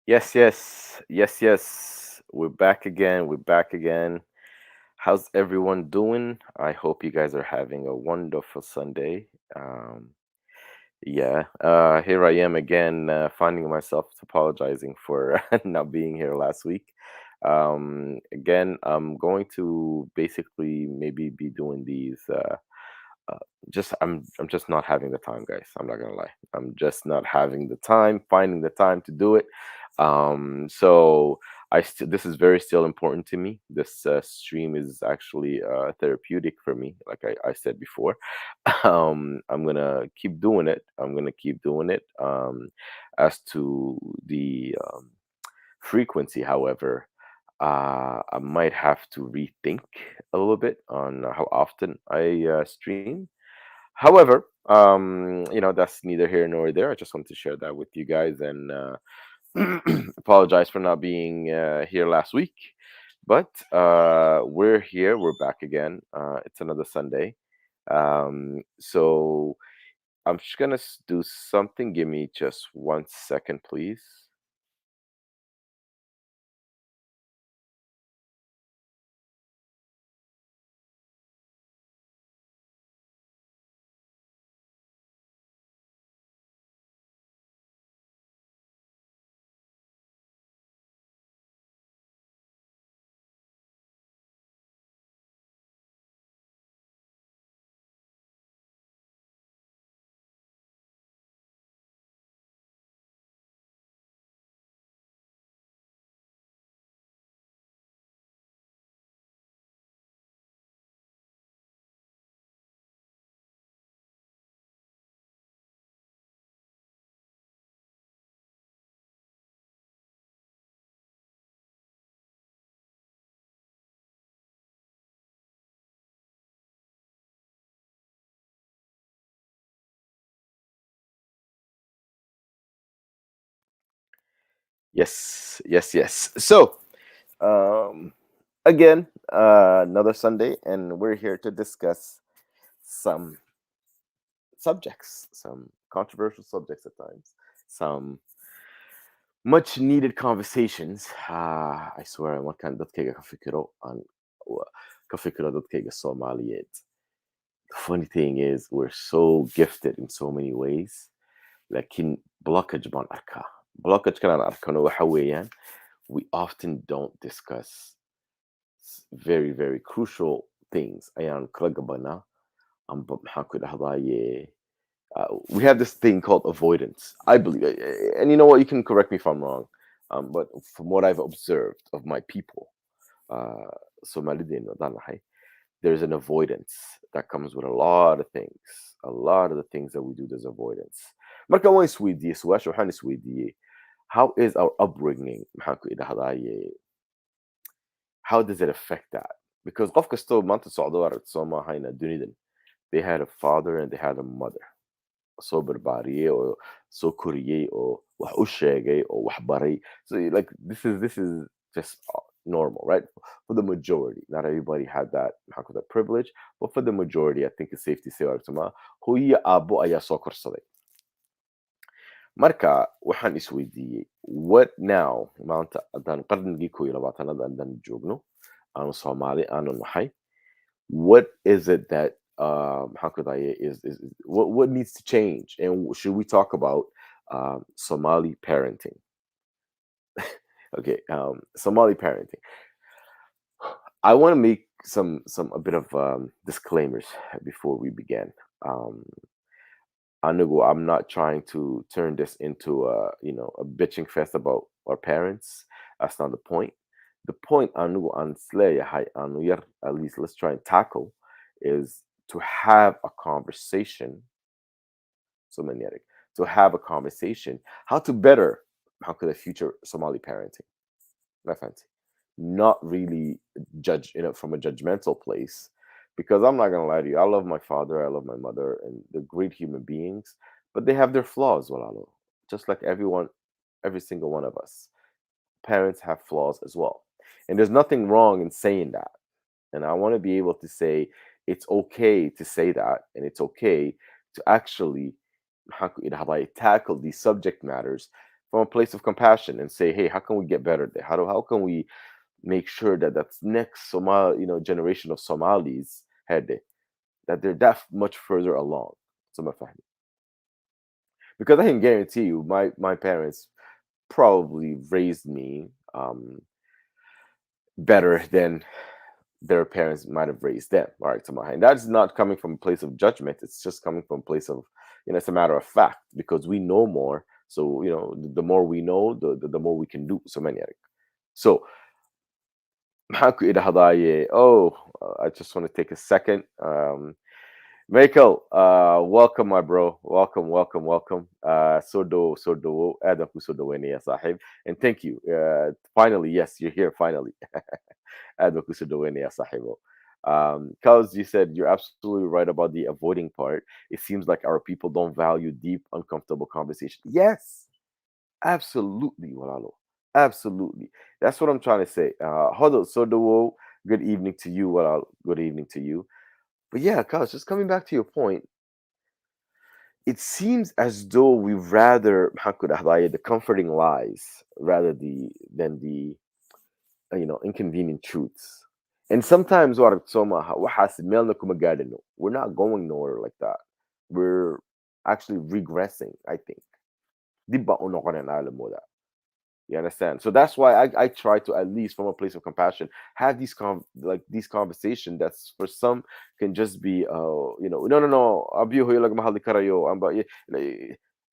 Yes, yes, yes, yes. We're back again. We're back again. How's everyone doing? I hope you guys are having a wonderful Sunday. Yeah, here I am again, finding myself apologizing for not being here last week. Again, I'm going to basically maybe be doing these. Uh, I'm just not having the time, guys. I'm not gonna lie. I'm just not having the time, finding the time to do it. So this is very still important to me. This stream is actually therapeutic for me, like I said before. I'm gonna keep doing it. I'm gonna keep doing it. As to the frequency, however, I might have to rethink a little bit on how often I stream. However, that's neither here nor there. I just wanted to share that with you guys and apologize for not being here last week. But we're here. We're back again. It's another Sunday. So I'm just gonna do something. Give me just 1 second, please. Yes, yes, yes. So um, again, another Sunday, and we're here to discuss some some controversial subjects at times, some much needed conversations. I swear, ما كان dadkayga ka fikiro aan ka fikiro dadkayga Soomaaliyeed. The funny thing is, we're so gifted in so many ways. لكن blockage baan arkaa. Blockage kan aan arkano waxa weeyaan, we often don't discuss very, very crucial things ayaan kala gabanaa. Amba maxaan ku idhahdaye, we have this thing called avoidance. I believe, and you know what? You can correct me if I'm wrong, but from what I've observed of my people, uh, Somalidin wadanahay, there's an avoidance that comes with a lot of things. A lot of the things that we do, there's avoidance. Marka waan isweydiiyey, su-aasha waxaan isweydiiyey, how is our upbringing? Maxaan ku idhahdaye, how does it affect that? Because qof kastoo maanta socdo aragti soo maahayna dunidan, they had a father and they had a mother. Soo barbaariyey oo soo koriyey oo wax u sheegay oo wax baray. So like this is just normal, right? For the majority, not everybody had that maxaan ku that privilege, but for the majority, I think it's safe to say aragtama hooyo iyo aabbo ayaa soo korsaday. Marka waxaan isweydiiyey, what now maanta haddaan qarnigii 21aad haddaan joogno, aanu Soomaali aanu nahay, what is it that how could I is what needs to change, and should we talk about Somali parenting? Okay, Somali parenting. I want to make some a bit of disclaimers before we begin. Um, Anugu, I'm not trying to turn this into a bitching fest about our parents. That's not the point. The point Anugu and Slay Hai Anu Yar, at least let's try and tackle, is to have a conversation, so magnetic, to have a conversation, how to better, how could a future Somali parenting. My fancy. Not really judge from a judgmental place, because I'm not gonna lie to you. I love my father, I love my mother, and they're great human beings, but they have their flaws, Walalo. Just like everyone, every single one of us. Parents have flaws as well. And there's nothing wrong in saying that. And I want to be able to say it's okay to say that, and it's okay to actually how could I tackle these subject matters from a place of compassion and say, hey, how can we get better there? How can we make sure that that's next generation of Somalis had that they're that much further along. So my family, because I can guarantee you, my parents probably raised me better than their parents might have raised them. All right, so and that's not coming from a place of judgment. It's just coming from a place of, it's a matter of fact because we know more. So the more we know, the more we can do. So many. So معاكم إلى هضايا. Oh, I just want to take a second. Michael, welcome, my bro. Welcome, welcome, welcome. Sodo, Adam Sodo ya sahib. And thank you. Finally, yes, you're here finally. Adam Sodo ya sahibo. Cause you said you're absolutely right about the avoiding part. It seems like our people don't value deep, uncomfortable conversation. Yes, absolutely, Walalo. Absolutely. That's what I'm trying to say. Hodo Sodo, good evening to you, Walalo. Good evening to you. But yeah, cuz just coming back to your point, it seems as though we rather the comforting lies rather than the inconvenient truths. And sometimes we're not going nowhere like that. We're actually regressing, I think. Di ba uno ka na naalam mo that? You understand? So that's why I try to, at least from a place of compassion, have these conversations that's for some can just be no, abiyo hoy lang mahal ni karayo.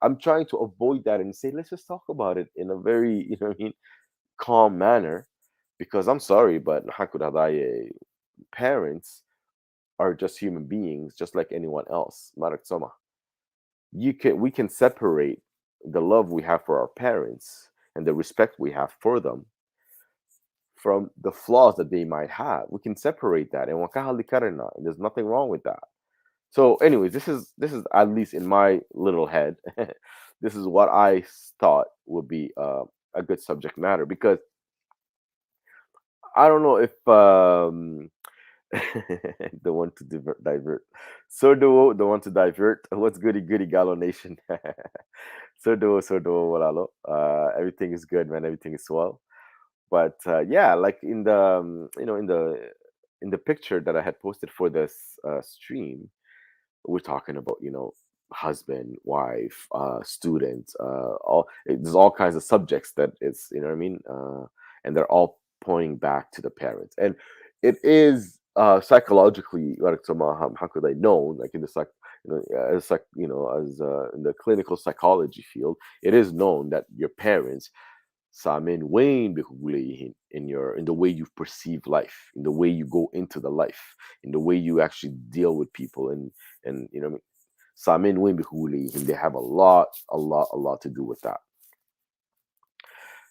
I'm trying to avoid that and say let's just talk about it in a very what I mean, calm manner, because I'm sorry, but parents are just human beings just like anyone else. Marak Soma. We can separate the love we have for our parents and the respect we have for them from the flaws that they might have. We can separate that, and there's nothing wrong with that. So, anyways, this is at least in my little head. This is what thought would be a good subject matter, because I don't know if the one to divert. So the one to divert. What's goody goody Gallo Nation? So do walalo. Everything is good, man. Everything is well. But yeah, like in the in the picture that I had posted for this stream, we're talking about husband, wife, student, there's all kinds of subjects that it's what I mean, and they're all pointing back to the parents, and it is psychologically like how could I know, like in the as as in the clinical psychology field, it is known that your parents sa amin way in the way you perceive life, in the way you go into the life, in the way you actually deal with people, and sa amin way bihulihin. They have a lot to do with that.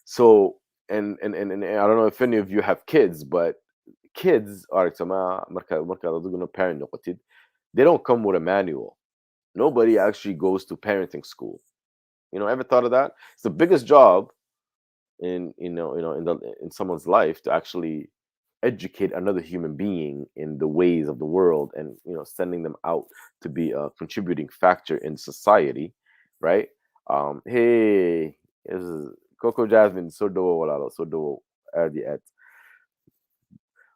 So and I don't know if any of you have kids, but kids are parent noqotid, they don't come with a manual. Nobody actually goes to parenting school. Ever thought of that? It's the biggest job in someone's life, to actually educate another human being in the ways of the world, and sending them out to be a contributing factor in society, right? Hey, this is Coco Jasmine. So do wala so do the ad.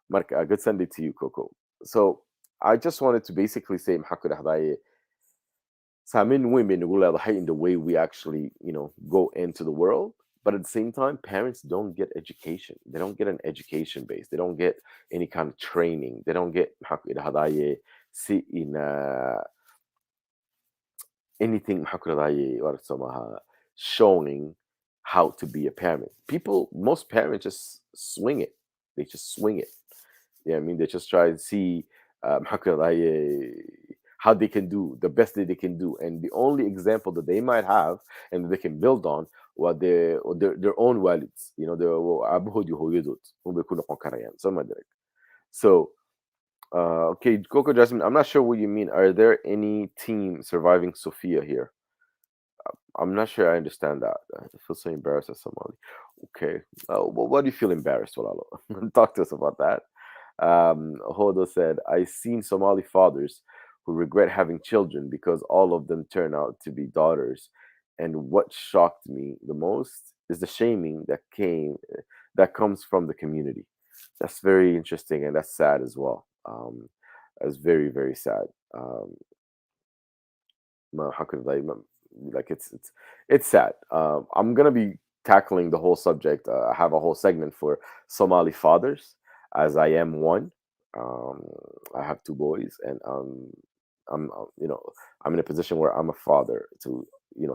Mark, good Sunday to you, Coco. So I just wanted to basically say Samin women will in the way we actually, go into the world. But at the same time, parents don't get education. They don't get an education base. They don't get any kind of training. They don't get see in anything showing how to be a parent. Most parents just swing it. They just swing it. Yeah, I mean, they just try and see how they can do the best that they can do, and the only example that they might have and they can build on what their own walids, their abuhud yuhuyudut, hum bikunu qanqarayan, something like that. So, okay, Coco Jasmine, I'm not sure what you mean. Are there any team surviving Sophia here? I'm not sure I understand that. I feel so embarrassed as Somali. Okay, what do you feel embarrassed, Walalo? Talk to us about that. Hodo said, I've seen Somali fathers who regret having children because all of them turn out to be daughters. And what shocked me the most is the shaming that comes from the community. That's very interesting and that's sad as well. That's very, very sad. Um, how could I like it's sad. I'm gonna be tackling the whole subject. I have a whole segment for Somali fathers, as I am one. Um, I have two boys, and I'm in a position where I'm a father to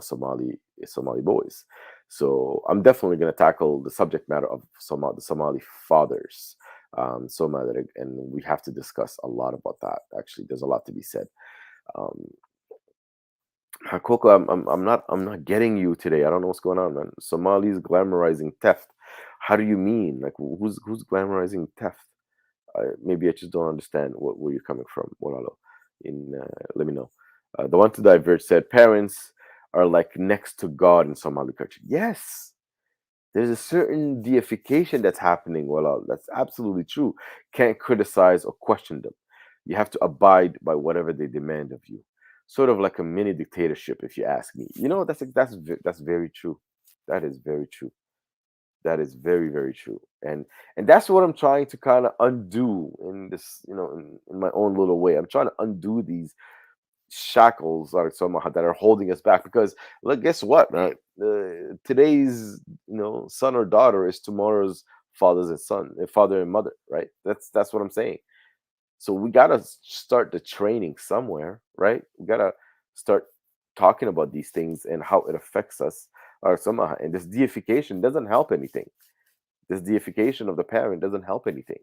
Somali boys. So I'm definitely gonna tackle the subject matter of the Somali fathers. Somali, and we have to discuss a lot about that. Actually, there's a lot to be said. Um, Coco, I'm not getting you today. I don't know what's going on, man. Somalis glamorizing theft. How do you mean? Like who's glamorizing theft? Maybe I just don't understand where you're coming from. Walalo. Let me know. The one to diverge said parents are like next to God in Somali culture. Yes, there's a certain deification that's happening. Well, that's absolutely true. Can't criticize or question them. You have to abide by whatever they demand of you. Sort of like a mini dictatorship, if you ask me. That's very true. That is very true. That is very, very true. And that's what I'm trying to kind of undo in this, in my own little way. I'm trying to undo these shackles or somehow that are holding us back because look, guess what, right? Today's son or daughter is tomorrow's father and mother, right? That's what I'm saying. So we gotta start the training somewhere, right? We gotta start talking about these things and how it affects us or somehow. And this deification doesn't help anything. This deification of the parent doesn't help anything.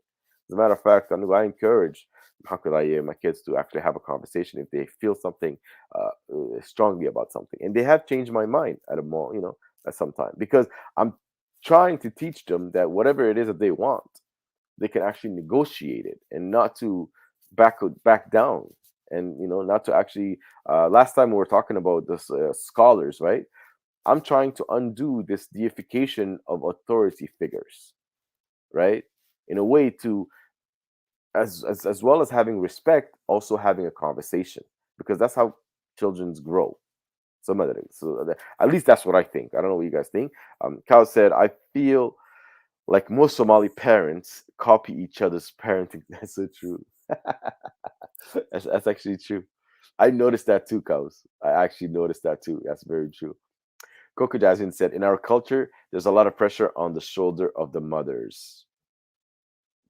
As a matter of fact, I encourage my kids to actually have a conversation if they feel something strongly about something. And they have changed my mind at a more, at some time because I'm trying to teach them that whatever it is that they want, they can actually negotiate it and not to back down and not to actually last time we were talking about this scholars, right? I'm trying to undo this deification of authority figures, right? In a way to as well as having respect, also having a conversation because that's how childrens grow. Some other things. So at least that's what I think. I don't know what you guys think. Cal said, I feel like most Somali parents copy each other's parenting. That's so true. That's actually true. I noticed that too, Cows. I actually noticed that too. That's very true. Coco Jasmine said, in our culture, there's a lot of pressure on the shoulder of the mothers.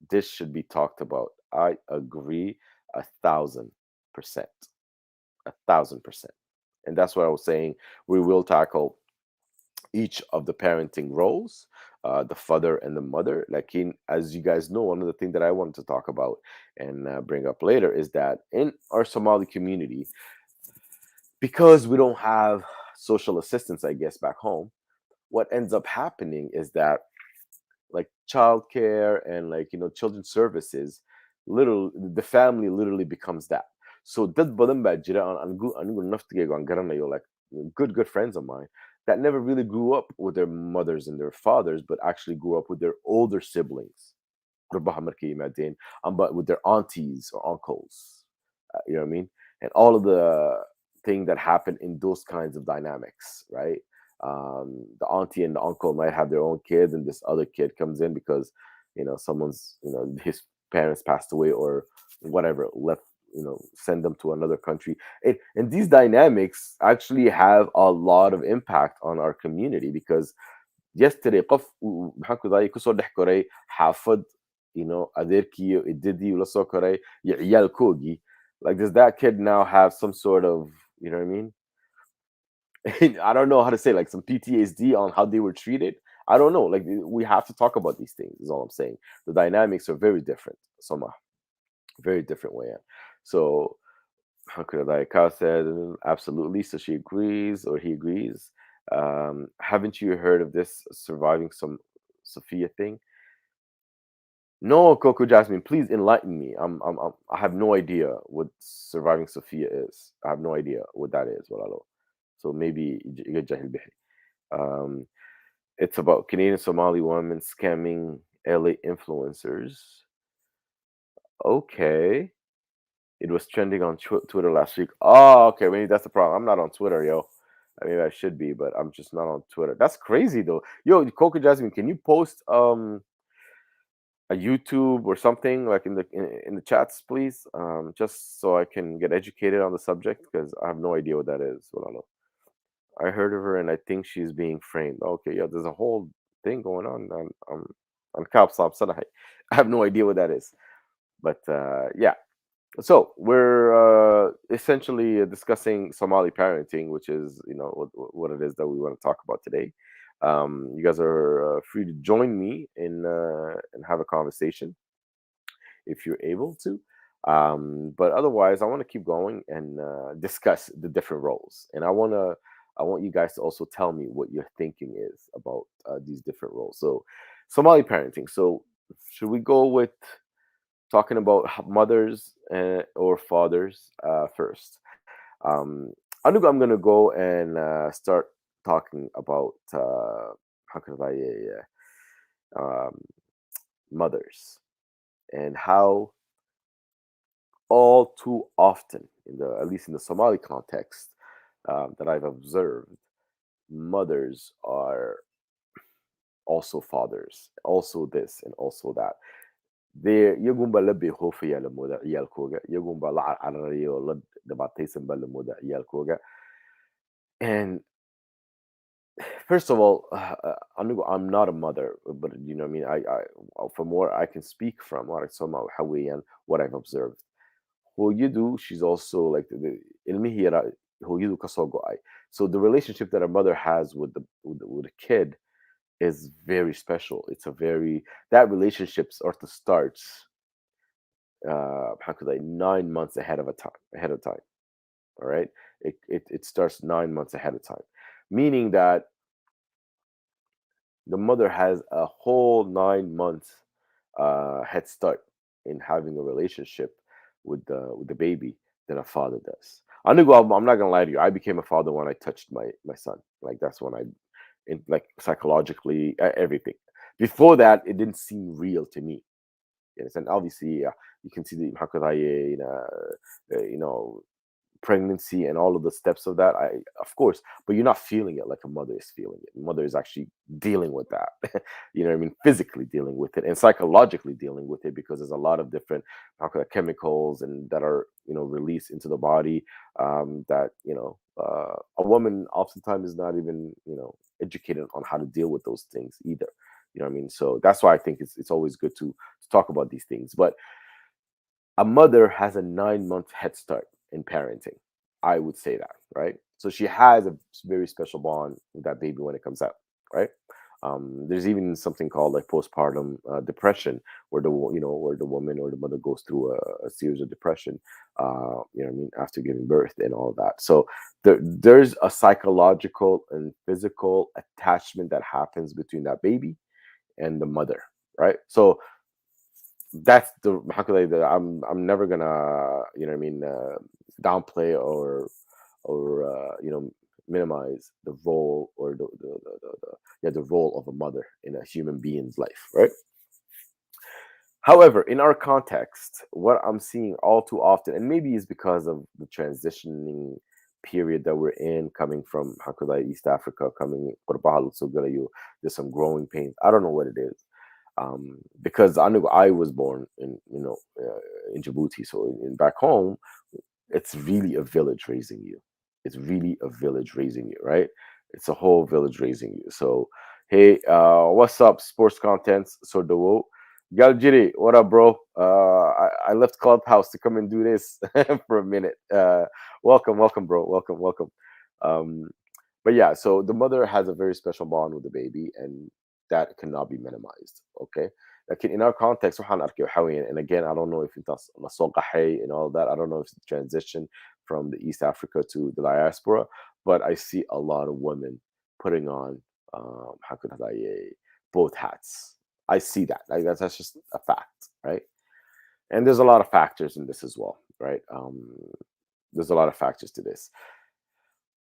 This should be talked about. I agree 1,000%. 1,000%. And that's what I was saying. We will tackle each of the parenting roles, the father and the mother. As you guys know, one of the things that I wanted to talk about and bring up later is that in our Somali community, because we don't have social assistance, I guess, back home, what ends up happening is that like childcare and children's services, little the family literally becomes that. So dad badan baa jira anigu naftigayga aan garanayo, like good friends of mine that never really grew up with their mothers and their fathers, but actually grew up with their older siblings. Qurbaha markay yimaadeen, but with their aunties or uncles. You know what I mean? And all of the thing that happen in those kinds of dynamics, right? The auntie and the uncle might have their own kids, and this other kid comes in because someone's his parents passed away or whatever left. Send them to another country. And these dynamics actually have a lot of impact on our community because yesterday qof maxaan ku dahay kusoo dhex koray xaafad adeerkiiyo idadii ula soo koray iyo ciyaalkoogii, like does that kid now have some sort of, you know what I mean? I don't know how to say, like some PTSD on how they were treated. I don't know. Like we have to talk about these things. Is all I'm saying. The dynamics are very different. Some very different way. So how could I? Kyle said absolutely. So she agrees or he agrees. Haven't you heard of this surviving some Sophia thing? No, Coco Jasmine, please enlighten me. I have no idea what surviving Sophia is. I have no idea what that is. Walalo. So maybe jahil bihi. Um, it's about Canadian Somali women scamming LA influencers. Okay. It was trending on Twitter last week. Oh, okay. Maybe that's the problem. I'm not on Twitter, yo. I mean, I should be, but I'm just not on Twitter. That's crazy though. Yo, Coco Jasmine, can you post a YouTube or something like in the chats, please? Just so I can get educated on the subject because I have no idea what that is. Well, I don't know. I heard of her and I think she's being framed. Okay, yeah, there's a whole thing going on Caps Lab Sanahi. I have no idea what that is. But yeah, so we're essentially discussing Somali parenting, which is what it is that we want to talk about today. You guys are free to join me in and have a conversation if you're able to. But otherwise, I want to keep going and discuss the different roles, and I want you guys to also tell me what your thinking is about these different roles. So, Somali parenting. So, should we go with talking about mothers or fathers first? I'm gonna go and start talking about how could I um, mothers and how all too often, in the at least in the Somali context that I've observed, mothers are also fathers, also this and also that. Iyagunba la beehoofayaa la moodaa ciyaalkooga, iyagunba la carcararaya oo la dhibaataysan baa la moodaa ciyaalkooga. And first of all, I'm not a mother, but what I mean, from what I can speak from, what I saw, what I've observed. Hooyadu, she's also like ilmihii yaraa hooyadu kasoo go'ay. So the relationship that a mother has with a kid is very special. It's a very that relationship starts how could I 9 months ahead of time. All right, it starts 9 months ahead of time, meaning that the mother has a whole 9 months head start in having a relationship with the baby than a father does. I'm not gonna lie to you. I became a father when I touched my son. Like that's when like psychologically everything. Before that, it didn't seem real to me. Yes, and obviously you can see the Hakadaye, pregnancy and all of the steps of that. Of course, but you're not feeling it like a mother is feeling it. Mother is actually dealing with that. You know what I mean? Physically dealing with it and psychologically dealing with it because there's a lot of different chemicals and that are released into the body that a woman oftentimes is not even educated on how to deal with those things either. You know what I mean? So that's why I think it's always good to talk about these things. But a mother has a 9 month head start in parenting. I would say that, right? So she has a very special bond with that baby when it comes out, right? There's even something called like postpartum depression, where where the woman or the mother goes through a series of depression, what I mean, after giving birth and all that. So there's a psychological and physical attachment that happens between that baby and the mother, right? So that's the how could I that I'm never gonna downplay or minimize the role or the role of a mother in a human being's life, right? However, in our context, what I'm seeing all too often, and maybe it's because of the transitioning period that we're in, coming from Hakulai, East Africa, coming there's some growing pains. I don't know what it is. Because I knew I was born in Djibouti, so back home, it's really a village raising you. It's really a village raising you, right? It's a whole village raising you. So, hey, what's up, sports contents? So, Galjiri, what up, bro? I left Clubhouse to come and do this for a minute. Welcome, bro. Welcome. Um, but yeah, so the mother has a very special bond with the baby, and that cannot be minimized. Okay. Like in our context, and again, I don't know if it's and all that. I don't know if it's the transition from the East Africa to the diaspora, but I see a lot of women putting on how could I say, both hats. I see that. Like that's just a fact, right? And there's a lot of factors in this as well, right? There's a lot of factors to this.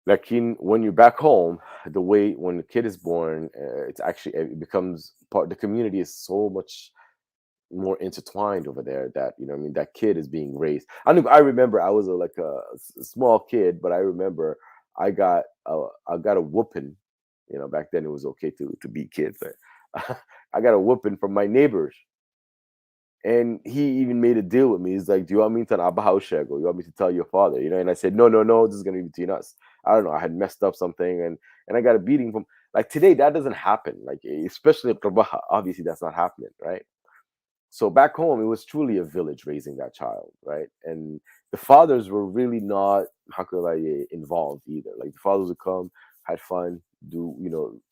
Like when you're back home, the way when the kid is born, it's actually it becomes part. The community is so much more intertwined over there that I mean that kid is being raised. I remember I was like a small kid, but I remember I got a whooping. You know, back then it was okay to beat kids. But I got a whooping from my neighbors, and he even made a deal with me. He's like, "Do you want me to Abahaushago? You want me to tell your father?" You know, and I said, "No, no, no. This is gonna be between us." I don't know. I had messed up something, and I got a beating from like today. That doesn't happen. Like especially at Rabaha, obviously that's not happening, right? So back home, it was truly a village raising that child, right? And the fathers were really not how could I involved either. Like the fathers would come, had fun, do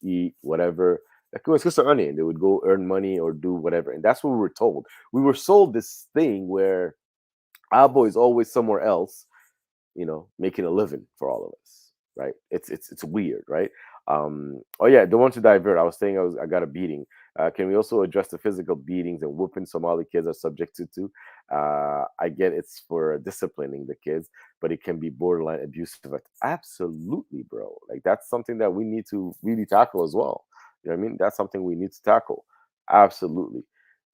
eat whatever. Like it was just and they would go earn money or do whatever, and that's what we were told. We were sold this thing where our boy is always somewhere else, making a living for all of us, right? It's weird, right? Oh yeah, don't want to divert. I was saying I got a beating. Can we also address the physical beatings and whooping Somali kids are subjected to? I get it's for disciplining the kids, but it can be borderline abusive. Absolutely, bro. Like that's something that we need to really tackle as well. You know what I mean? That's something we need to tackle. Absolutely.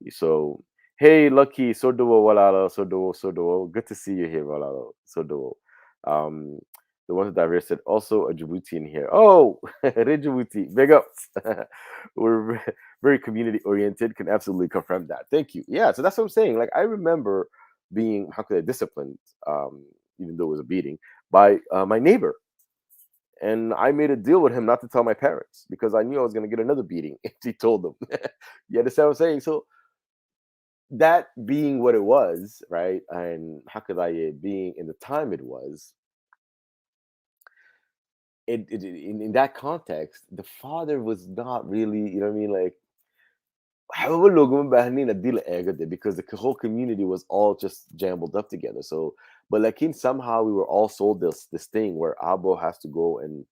So hey, Lucky, Sodowo Walalo, Sodowo, Sodowo. Good to see you here, Walalo, Sodowo. Um, the ones that I said also a Djiboutian here. Oh, Djibouti, big ups. We're very community oriented. Can absolutely confirm that. Thank you. Yeah, so that's what I'm saying. Like I remember being how could I disciplined, even though it was a beating, by my neighbor, and I made a deal with him not to tell my parents because I knew I was going to get another beating if he told them. You understand what I'm saying? So that being what it was, right? And how could I being in the time it was, in that context, the father was not really, you know what I mean, like however logo bahni na dila egg because the whole community was all just jumbled up together. So, but like in somehow we were all sold this thing where Abo has to go and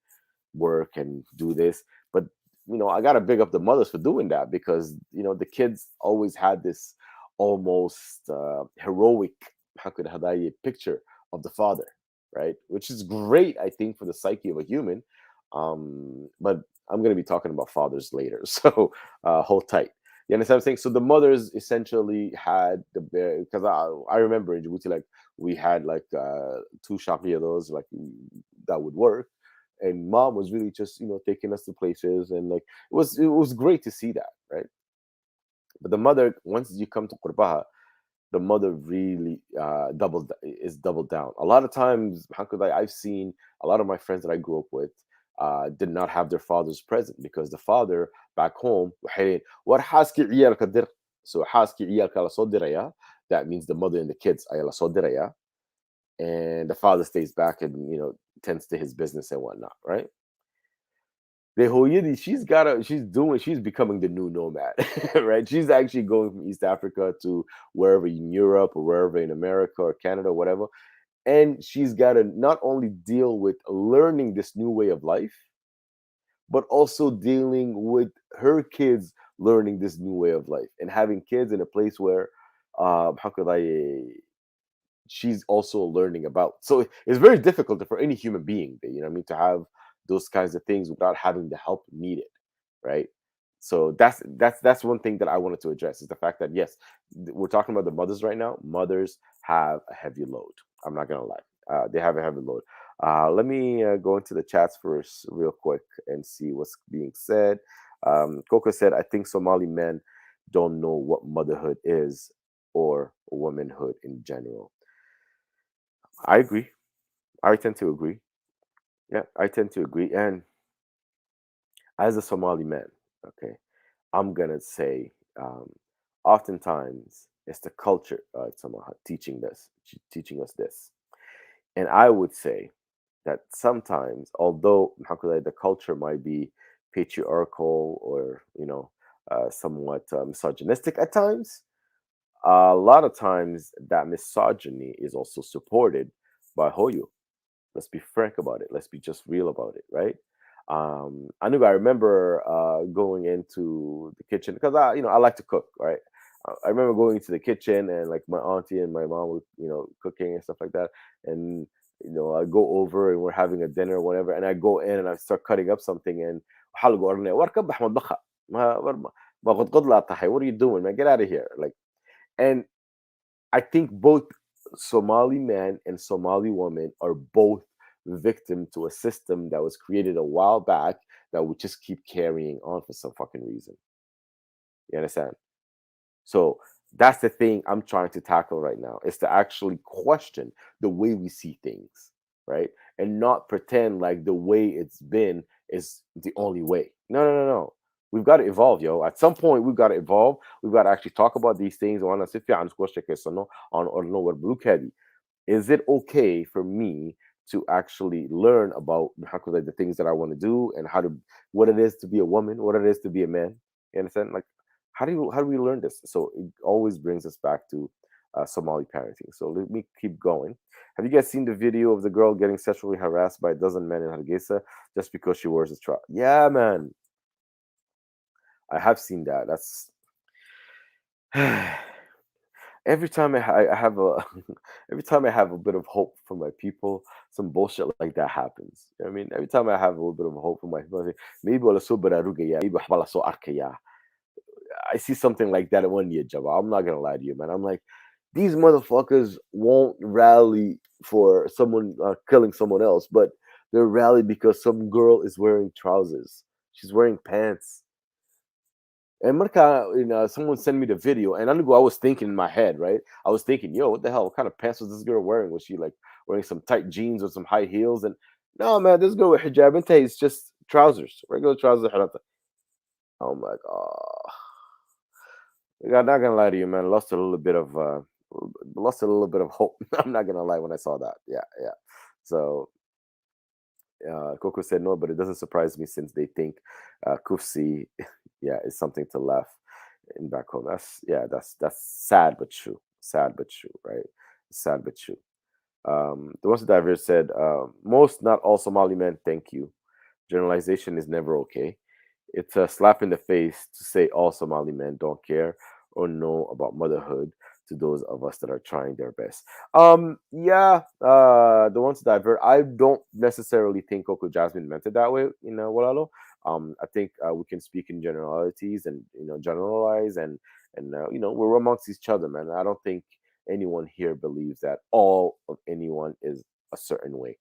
work and do this. But I gotta big up the mothers for doing that because the kids always had this almost heroic how could I picture of the father, right? Which is great, I think, for the psyche of a human. But I'm gonna be talking about fathers later, so hold tight. You understand what I'm saying? So the mothers essentially had the because I remember in Djibouti like we had like two shaki of those like that would work, and mom was really just taking us to places, and like it was great to see that, right? But the mother, once you come to Qurbaha, the mother really doubled down a lot of times. How could I've seen a lot of my friends that I grew up with did not have their fathers present because the father back home "War xaaskii ciyaalka dir." So xaaskii ciyaalka la soo diraya, that means the mother and the kids ay la soo diraya, and the father stays back and tends to his business and whatnot, right? The Hoyidi, she's becoming the new nomad, right? She's actually going from East Africa to wherever in Europe or wherever in America or Canada, whatever. And she's got to not only deal with learning this new way of life, but also dealing with her kids learning this new way of life and having kids in a place where, how could she's also learning about. So it's very difficult for any human being, what I mean, to have those kinds of things without having the help needed, right? So that's one thing that I wanted to address is the fact that yes, we're talking about the mothers right now. Mothers have a heavy load. I'm not gonna lie, they have a heavy load. Let me go into the chats first, real quick, and see what's being said. Coco said, "I think Somali men don't know what motherhood is or womanhood in general." I agree. I tend to agree. Yeah, I tend to agree. And as a Somali man, okay, I'm gonna say, oftentimes it's the culture somehow teaching us this. And I would say that sometimes, although how could the culture might be patriarchal or somewhat misogynistic at times, a lot of times that misogyny is also supported by Hoyo. Let's be frank about it. Let's be just real about it, right? I remember going into the kitchen because I like to cook, right? I remember going into the kitchen and like my auntie and my mom were, cooking and stuff like that. And, I go over and we're having a dinner or whatever. And I go in and I start cutting up something and "Halgo arne, warkab Ahmad Bakha. What are you doing, man? Get out of here." Like, and I think both Somali man and Somali woman are both victim to a system that was created a while back that we just keep carrying on for some fucking reason. You understand? So that's the thing I'm trying to tackle right now is to actually question the way we see things, right? And not pretend like the way it's been is the only way. No, no, no, no. We've got to evolve, yo. At some point, we've got to evolve. We've got to actually talk about these things. وأنا أسف عن سكوش كيسونو on or no is it okay for me to actually learn about like the things that I want to do and how to what it is to be a woman, what it is to be a man? You understand? Like how do we learn this? So it always brings us back to Somali parenting. So let me keep going. Have you guys seen the video of the girl getting sexually harassed by a dozen men in Hargeisa just because she wears a strap? Yeah, man, I have seen that. That's every time I have a every time I have a bit of hope for my people, some bullshit like that happens. You know what I mean, every time I have a little bit of hope for my people, I say, maybe wala so bararugaya, maybe wala so arkaya. I see something like that at one year, Jabba. I'm not gonna lie to you, man. I'm like, these motherfuckers won't rally for someone killing someone else, but they're rally because some girl is wearing trousers. She's wearing pants. And Marka, someone sent me the video, and I was thinking in my head, right? I was thinking, yo, what the hell? What kind of pants was this girl wearing? Was she like wearing some tight jeans or some high heels? And no, man, this girl with hijab and is just trousers, regular trousers. Oh my god, I'm not gonna lie to you, man. Lost a little bit of hope. I'm not gonna lie when I saw that. Yeah, yeah. So Coco said no, but it doesn't surprise me since they think kufsi, yeah, is something to laugh in back home. That's sad but true. Sad but true, right? Sad but true. The ones diver said, most, not all Somali men thank you. Generalization is never okay. It's a slap in the face to say all Somali men don't care or know about motherhood to those of us that are trying their best. Yeah, the ones divert. I don't necessarily think Coco Jasmine meant it that way, Walalo. I think we can speak in generalities and generalize and we're amongst each other, man. I don't think anyone here believes that all of anyone is a certain way.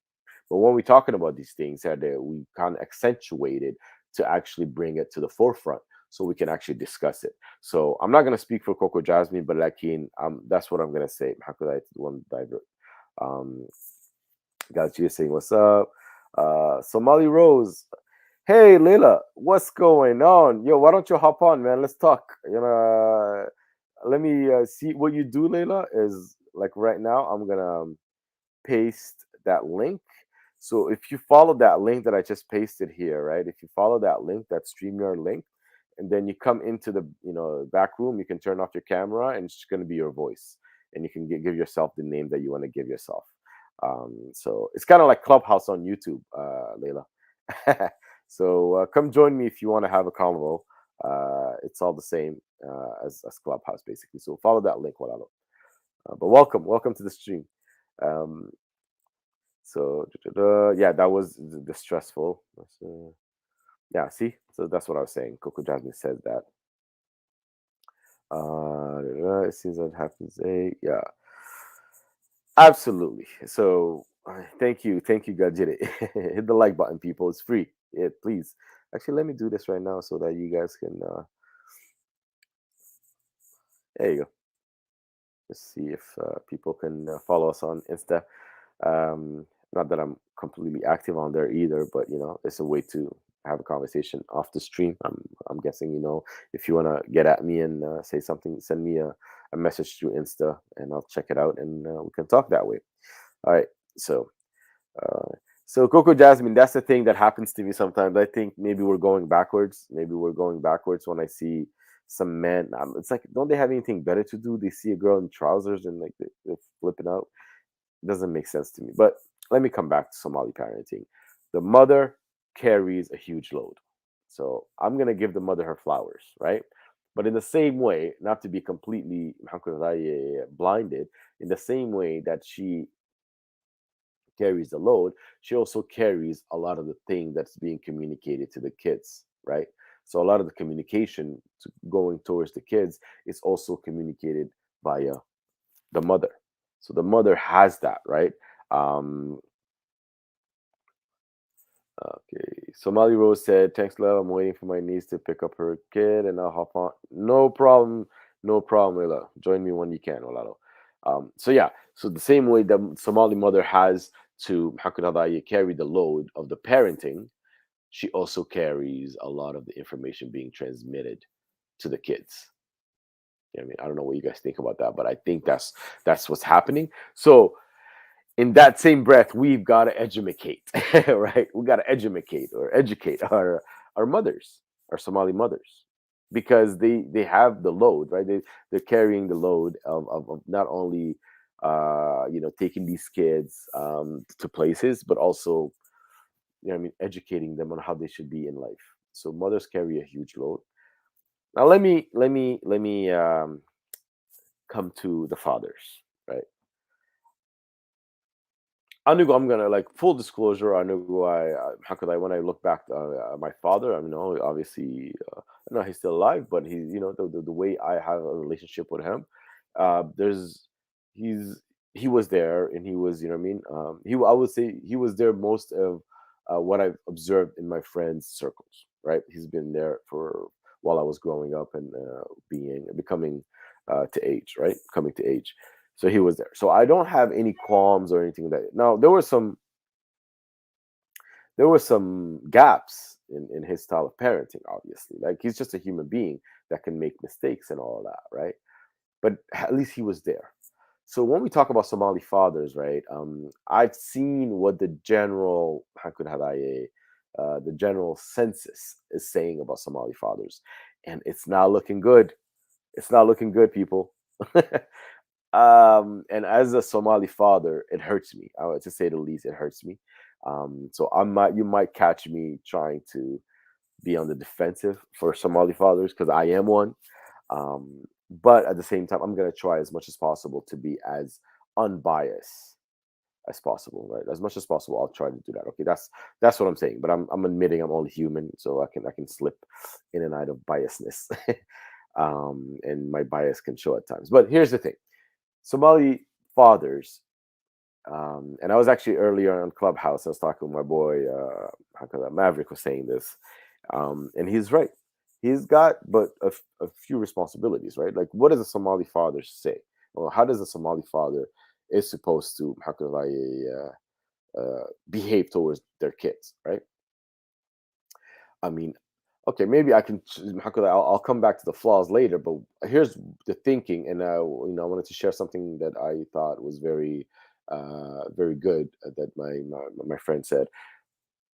But when we're talking about these things, we kind of accentuate it to actually bring it to the forefront so we can actually discuss it. So I'm not going to speak for Coco Jasmine, but that's what I'm going to say. Hakulai to the one divert. Um, Got you saying, what's up? Somali Rose. Hey, Leila, what's going on? Yo, why don't you hop on, man? Let's talk. Let me see what you do, Leila. Is like right now, I'm going to paste that link. So if you follow that link that I just pasted here, right? If you follow that link, that StreamYard link, and then you come into the back room, you can turn off your camera, and it's going to be your voice, and you can give yourself the name that you want to give yourself. So it's kind of like Clubhouse on YouTube, Layla. So come join me if you want to have a convo. It's all the same as Clubhouse, basically. So follow that link, Walalo. But welcome to the stream. Um, so yeah, that was the stressful. Yeah, see, so that's what I was saying. Coco Jasmine says that. It seems that happens. Yeah, absolutely. So thank you, Gajire. Hit the like button, people. It's free. Yeah, please. Actually, let me do this right now so that you guys can. There you go. Let's see if people can follow us on Insta. Not that I'm completely active on there either, but it's a way to have a conversation off the stream. I'm guessing if you want to get at me and say something, send me a message through Insta, and I'll check it out, and we can talk that way. All right. So uh, so Coco Jasmine, that's the thing that happens to me sometimes. I think maybe we're going backwards. Maybe we're going backwards when I see some men. It's like, don't they have anything better to do? They see a girl in trousers and like they're flipping out. It doesn't make sense to me. But let me come back to Somali parenting. The mother carries a huge load. So I'm gonna give the mother her flowers, right? But in the same way, not to be completely blinded, in the same way that she carries the load, she also carries a lot of the thing that's being communicated to the kids, right? So a lot of the communication going towards the kids is also communicated via the mother. So the mother has that, right? Um, Okay. Somali Rose said, "Thanks, love. I'm waiting for my niece to pick up her kid, and I'll hop on. No problem. No problem, Ella. Join me when you can, Olalo." So yeah. So the same way the Somali mother has to Hakunadaya carry the load of the parenting, she also carries a lot of the information being transmitted to the kids. I mean, I don't know what you guys think about that, but I think that's what's happening. So in that same breath, we've got to educate, right? We got to educate or educate our mothers, our Somali mothers, because they have the load, right? They're carrying the load of not only taking these kids to places, but also I mean educating them on how they should be in life. So mothers carry a huge load. Now let me come to the fathers, right? Anugu, I'm gonna like full disclosure. Anugu, how could I when I look back at my father? I mean, obviously, I know he's still alive, but he, the way I have a relationship with him, there's he's he was there and he was, what I mean. I would say he was there most of what I've observed in my friends' circles. Right, he's been there for while I was growing up and becoming to age, right, coming to age. So he was there. So I don't have any qualms or anything like that. Now there were some gaps in his style of parenting, obviously. Like he's just a human being that can make mistakes and all of that, right? But at least he was there. So when we talk about Somali fathers, right? I've seen what the general Hakun Hadaye, the general census is saying about Somali fathers, and it's not looking good. It's not looking good, people. And as a Somali father, it hurts me. To say the least, it hurts me. So you might catch me trying to be on the defensive for Somali fathers because I am one. But at the same time, I'm gonna try as much as possible to be as unbiased as possible, right? As much as possible, I'll try to do that. Okay, that's what I'm saying. But I'm admitting I'm only human, so I can slip in and out of biasness, and my bias can show at times. But here's the thing: Somali fathers, and I was actually earlier on Clubhouse. I was talking with my boy, how could Maverick was saying this, and he's right. He's got but a few responsibilities, right? Like, what does a Somali father say? Or how does a Somali father is supposed to how could behave towards their kids, right? I mean, okay, maybe I can. How could I'll come back to the flaws later, but here's the thinking, and I wanted to share something that I thought was very good that my friend said.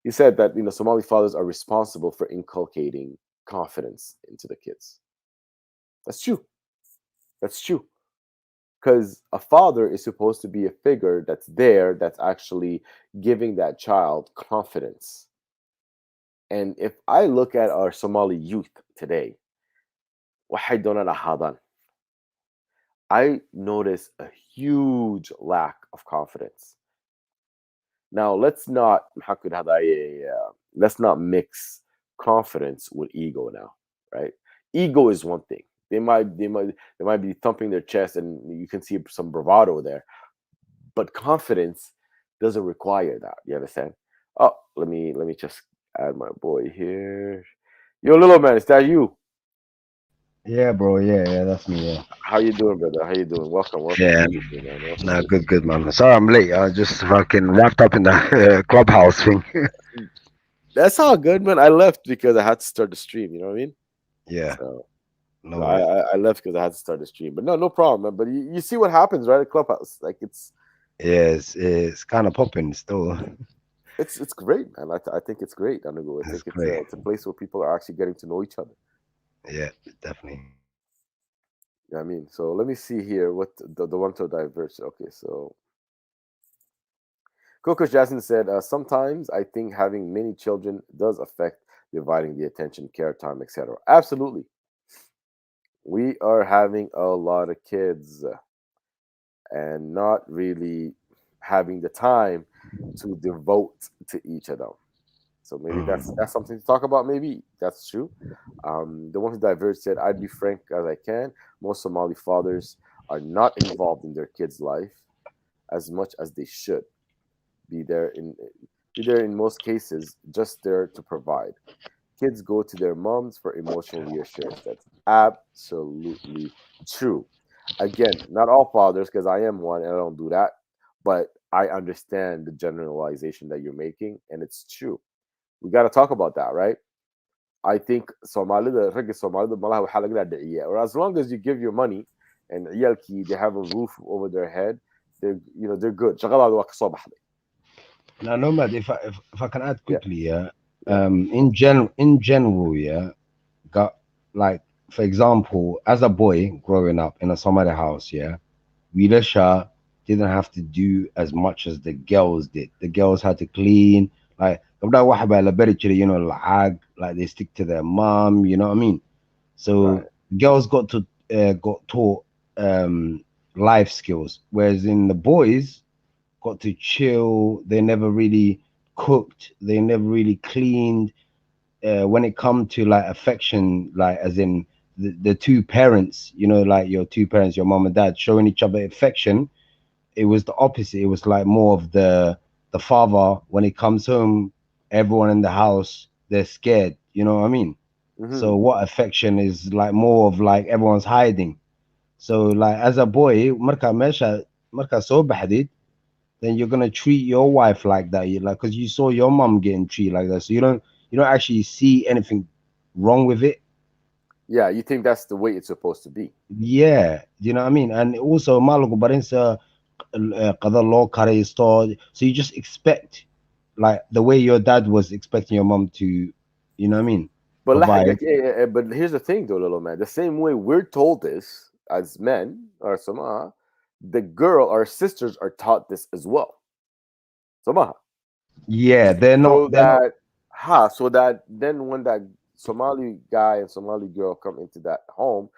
He said that Somali fathers are responsible for inculcating confidence into the kids. That's true. That's true. Because a father is supposed to be a figure that's there, that's actually giving that child confidence. And if I look at our Somali youth today, waxay doonaan ahaadaan, I notice a huge lack of confidence. Now, let's not mix confidence with ego now, right? Ego is one thing. They might be thumping their chest and you can see some bravado there, but confidence doesn't require that. You understand? Oh, let me just add my boy here. Yo, little man, is that you? Yeah, bro. Yeah, yeah, that's me. Yeah, How you doing, brother? How you doing? Welcome yeah. to you too, man. Welcome Nah, to you. good, good, man. Sorry, I'm late. I just fucking wrapped up in the clubhouse thing. That's all good, man. I left because I had to start the stream. You know what I mean? Yeah, So, no so I, worries. I I left because I had to start the stream. But no problem, man. But you see what happens, right? At Clubhouse, like Yeah, it's kind of popping still. it's great, man. I think it's great. I It's think great. it's a place where people are actually getting to know each other. Yeah, definitely. You know what I mean? So let me see here what the one to diverge. Okay, so Coco Jasmine said, sometimes I think having many children does affect dividing the attention, care, time, etc. Absolutely. We are having a lot of kids and not really having the time to devote to each of them. So maybe that's Mm. that's something to talk about. Maybe that's true. The one who diverged said, "I'd be frank as I can. Most Somali fathers are not involved in their kids' life as much as they should be there. In They're in most cases just there to provide. Kids go to their moms for emotional reassurance. That's absolutely true. Again, not all fathers, because I am one and I don't do that, but I understand the generalization that you're making, and it's true. We got to talk about that, right? I think Somalida, ragga Somalida malaha waxaa laga dhaadhiciyaa. Or as long as you give your money and ciyaalkii, they have a roof over their head, they're good. Shaqadaada waa kasoo baxday. Now, Nomad, if I can add Yeah, quickly, yeah, yeah. in general, yeah, got like for example, as a boy growing up in a Somali house, yeah, Wilasha didn't have to do as much as the girls did. The girls had to clean, like like they stick to their mom, you know what I mean? So Right. girls got taught life skills, whereas in the boys got to chill. They never really cooked. They never really cleaned. When it come to like affection, like as in the two parents, like your two parents, your mom and dad showing each other affection, it was the opposite. It was like more of the father when he comes home, everyone in the house they're scared. You know what I mean? Hmm. So what affection is like more of like everyone's hiding. So like as a boy, marka so baxdid, then you're gonna treat your wife like that. You like because you saw your mom getting treated like that, so you don't actually see anything wrong with it. Yeah, you think that's the way it's supposed to be. Yeah, do you know what I mean? And also, malago barinsa qadar loo karaysto. So you just expect like the way your dad was expecting your mom to, what I mean, But provide. but here's the thing, though, little man. The same way we're told this as men or Samaha, the girl, our sisters are taught this as well. Samaha. Yeah, they're not. So They're not. that then when that Somali guy and Somali girl come into that home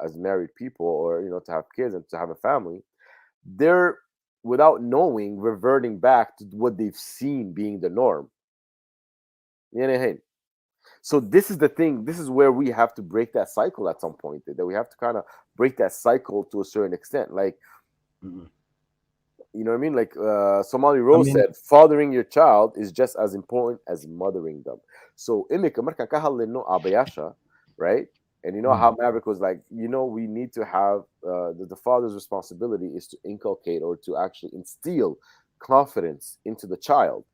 as married people, or to have kids and to have a family, they're without knowing reverting back to what they've seen being the norm. You know, hey. So this is the thing. This is where we have to break that cycle at some point. That we have to kind of break that cycle to a certain extent. Like, Mm. you know what I mean? Like Somali I Rose mean, said, fathering your child is just as important as mothering them. So imika markaan ka hadlayno abayasha, right? And you know mm, how Maverick was like, we need to have the father's responsibility is to inculcate or to actually instill confidence into the child.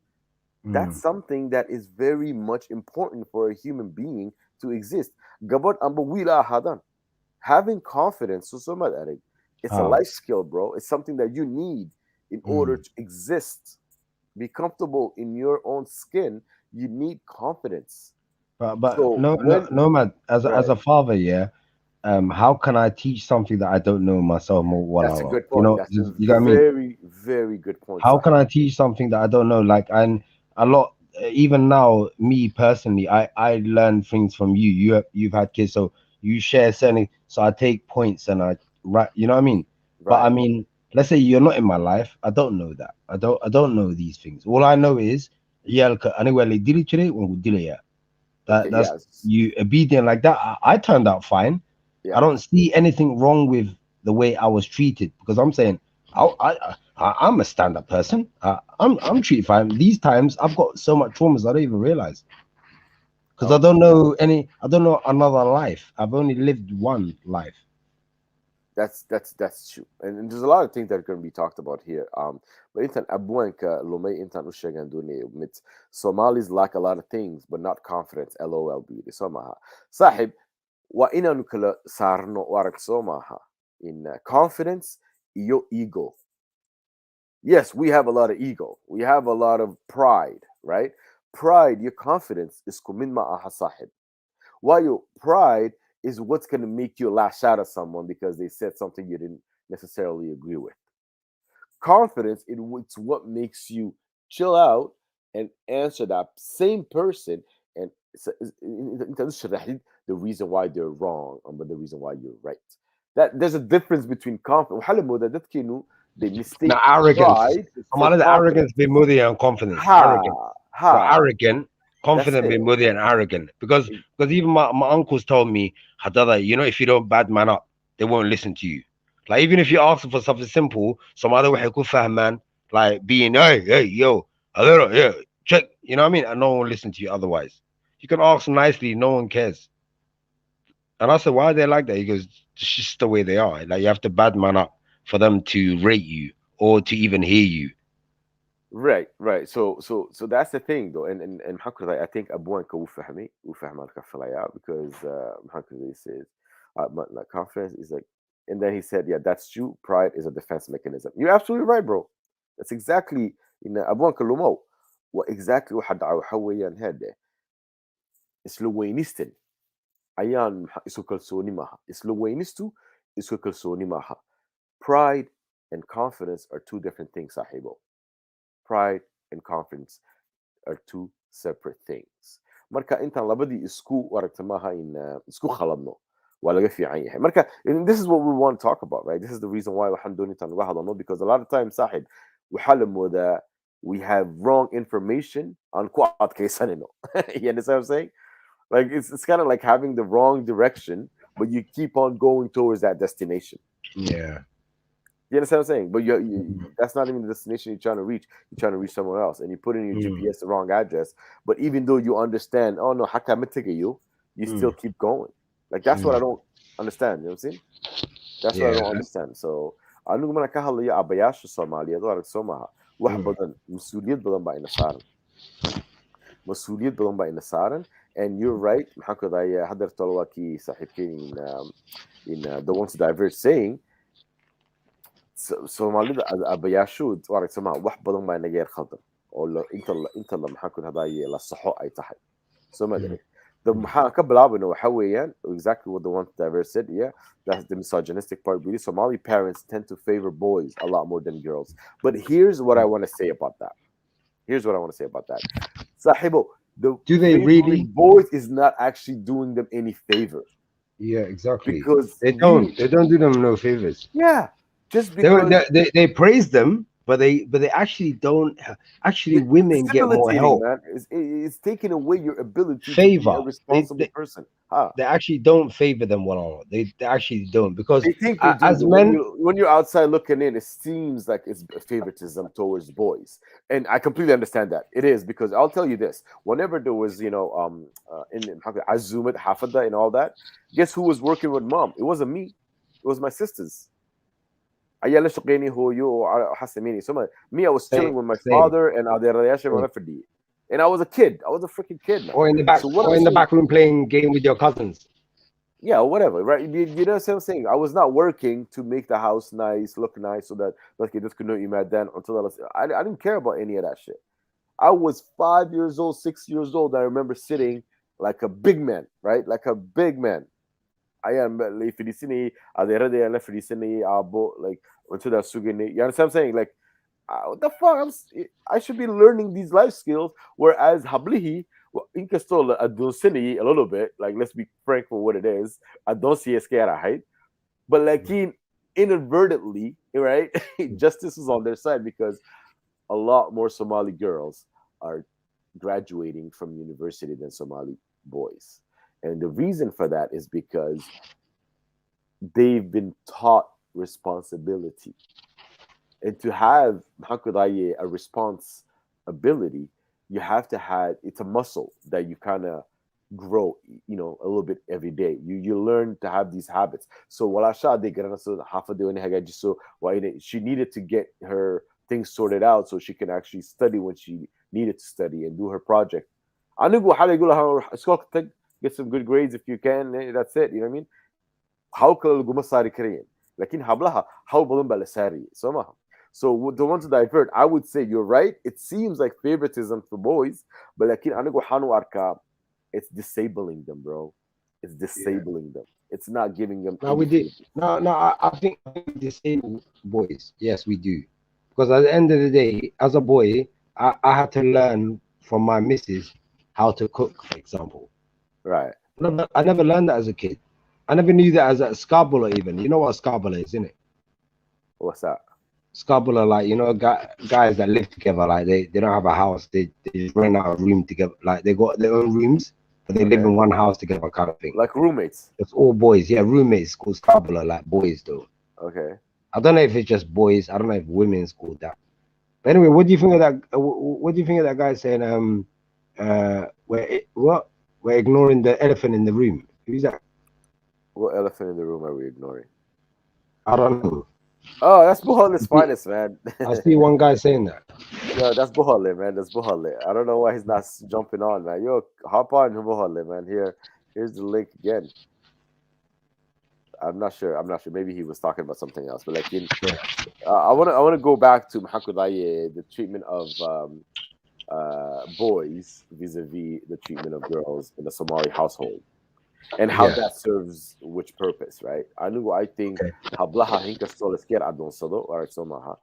That's mm, something that is very much important for a human being to exist. Gabon amba wila hadan. Having confidence, Eric, it's a how? life skill, bro. It's something that you need in order Mm. to exist. Be comfortable in your own skin. You need confidence. But So no, no, when no, man. As right, a father, yeah. How can I teach something that I don't know myself more? that's a Whatever, good point. That's a you know what I mean? very, very good point, How can Sahib. I teach something that I don't know? Like, and a lot, even now, me personally, I learn things from you. You've had kids, so you share certain. So I take points and I write. You know what I mean? But I Right. mean, let's say you're not in my life. I don't know that. I don't know these things. All I know is "Yalka, anyway, like, dili chire, when we dili ya." Okay. That's Yes. you obedient like that. I turned out fine. I Yeah. don't see anything wrong with the way I was treated because I'm saying I'm a stand-up person. I'm treated fine. These times I've got so much traumas I don't even realize because I Okay. don't know any. I don't know another life. I've only lived one life. That's true, and there's a lot of things that are going to be talked about here. But intan abuanka lomay intan ushegan duni mit Somalis lack a lot of things, but not confidence. LOL beauty somaha. Sahib, wa inanu kala sarno warak somaha in confidence, iyo ego. Yes, we have a lot of ego. We have a lot of pride, right? Pride, your confidence is kumin ma'aha sahib. While your pride is what's going to make you lash out at someone because they said something you didn't necessarily agree with. Confidence, it's what makes you chill out and answer that same person and the reason why they're wrong, but the reason why you're right. That there's a difference between confidence. They Now, mistake arrogance. pride for Somali, the arrogance be confidence. more than confidence. Arrogant. Ha So ha. arrogant, That's confident, be it. more than arrogant. Because even my uncles told me, Hadada, if you don't bad man up, they won't listen to you. Like even if you ask them for something simple, some other way could man, like being hey yo, a little yeah. Check, you know what I mean? And no one will listen to you otherwise. You can ask nicely, no one cares. And I said, why are they like that? He goes, it's just the way they are. Like you have to bad man up for them to rate you or to even hear you. Right, right. So that's the thing though, and how could I think أبوانك وفهمي وفهم الكفلايا because how could they say it? But like confidence is like, and then he said, yeah, that's true. Pride is a defense mechanism. You're absolutely right, bro. That's exactly in أبوانك لومو وexactly واحد حويا هذا اسلوينيستن أيان isu kalsoni maha islowainistu isu kalsoni maha. Pride and confidence are two different things, sahibo. Pride and confidence are two separate things. Marka intaan labadii isku aragta maaha in isku khaladno waa laga fiican yahay. Marka and this is what we want to talk about, right? This is the reason why waxaan doon intaan uga hadalno because a lot of times saaxib waxaa la moodaa we have wrong information aan ku adkaysanino. You understand what I'm saying? Like it's kind of like having the wrong direction, but you keep on going towards that destination. Yeah. You understand what I'm saying? But that's not even the destination you're trying to reach. You're trying to reach somewhere else, and you put in your Mm, GPS the wrong address. But even though you understand, oh no, you still mm, keep going. Like that's what I mm. don't understand. You know what I'm saying? That's what I Yeah. don't understand. So anigu mana ka hadlayo aabbayaasha Soomaaliyeed oo aragti soo maaha wax Mm, badan mas-uuliyad badan baa ina saaran mas-uuliyad badan baa ina saaran and you're right maxaan ku odaya hadeertolo waa kii saaxiibkeen in the one to diverge saying Soomaalida aabbayaashood u aragti sooma wax badan baa inaga yar khaldan oo inta la maxaan ku hadaye la saxo ay tahay soo ma mm, garan the mm. maxaan ka bilaabayna waxa weeyaan exactly what the one to diverge said, yeah, that's the misogynistic part. Really, Somali parents tend to favor boys a lot more than girls. But here's what I want to say about that. Here's what I want to say about that. Sahibo, the Do they favoring really? boys is not actually doing them any favor Yeah, exactly. because They really, don't. They don't do them no favors. yeah, just They because they praise them, but they actually don't. Actually, it's women get more debilitating, help, man. It's taking away your ability to be a favor. responsible person. Huh? They actually don't favor them one on one. They actually don't because They think they do, as but men, when you're outside looking in, it seems like it's favoritism towards boys, and I completely understand that it is because I'll tell you this: whenever there was, in I zoom it hafada and all that, guess who was working with mom? It wasn't me; it was my sisters. Ayala shaqeyni hooyo oo xasameyni. So me, I was chilling same, with my same, father and adeerayaasha same. mana fadhiye. And I was a kid. I was a freaking kid, man. Or in the back, So what or I'm in the saying, back room playing game with your cousins. yeah, whatever, right? You know what I'm saying? I was not working to make the house nice, look nice, so that like it just could know you mad then until I didn't care about any of that shit. I was 5 years old, 6 years old. I remember sitting like a big man, right? Like a big man. I am like Filicini, Aderede and Filicini, Abo, like until that Sugini. You understand what I'm saying? Like what the fuck? I should be learning these life skills. Whereas Hablihi, Inkastola, I don't see a little bit. Like, let's be frank for what it is. I don't see a scare height. But like inadvertently, right? Justice is on their side because a lot more Somali girls are graduating from university than Somali boys. And the reason for that is because they've been taught responsibility and to have hakudaye a response ability, you have to have it's a muscle that you kind of grow, a little bit every day. You learn to have these habits. So wala siya de so half a day when so she needed to get her things sorted out so she can actually study when she needed to study and do her project. Anigu حدا يقول لها اسكت get some good grades if you can. That's it. You know what I mean? How kala laguma saari karayan. Lakin hablaha, how badan ba la saari. So maha. So the ones to divert, I would say you're right. It seems like favoritism for boys, but lakin anigo hanu arka, it's disabling them, bro. It's Yeah. disabling them. It's not giving them Now any we did. favor. No, no. I think we disable boys. Yes, we do. Because at the end of the day, as a boy, I had to learn from my missus how to cook, for example. Right. I never learned that as a kid. I never knew that as a scabula even. You know what a scabula is, isn't it? What's that? Scabula, like guys that live together, like they don't have a house, they just rent out a room together, like they got their own rooms, but they live Okay. in one house together, kind of thing. Like roommates. It's all boys, yeah, roommates called scabula, like boys though. Okay. I don't know if it's just boys. I don't know if women's called that. But anyway, what do you think of that? What do you think of that guy saying, we're ignoring the elephant in the room? Who's that? What elephant in the room are we ignoring? I don't know. Oh, that's Buholi's I see, finest, man. I see one guy saying that. Yo, that's Buholi, man. That's Buholi. I don't know why he's not jumping on, man. Yo, hop on Buholi, man. Here's the link again. I'm not sure. I'm not sure. Maybe he was talking about something else. But like Yeah, I wanna go back to Mahakudaye, the treatment of boys vis-a-vis the treatment of girls in the Somali household, and how yeah, that serves which purpose, right? I think okay, hablaha hinka solesker adonsado or somaha.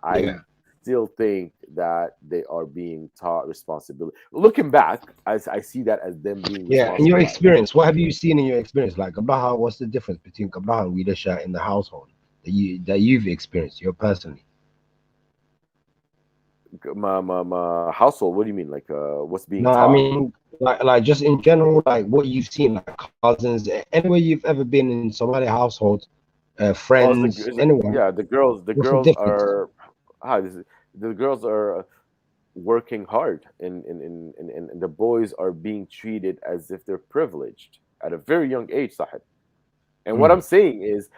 yeah, I still think that they are being taught responsibility. Looking back, as I see that as them being yeah. In your responsible. experience, what have you seen in your experience? Like Kablaha, what's the difference between Kablaha and Widasha in the household that you've experienced, you personally? My household. What do you mean? Like what's being No, I taught? mean like just in general, like what you've seen, like cousins, anywhere you've ever been in Somali household, Oh, friends, anyone. yeah, the girls. The What's the girls difference? are. The girls are working hard, and the boys are being treated as if they're privileged at a very young age, Sahib. And what I'm Mm, saying is,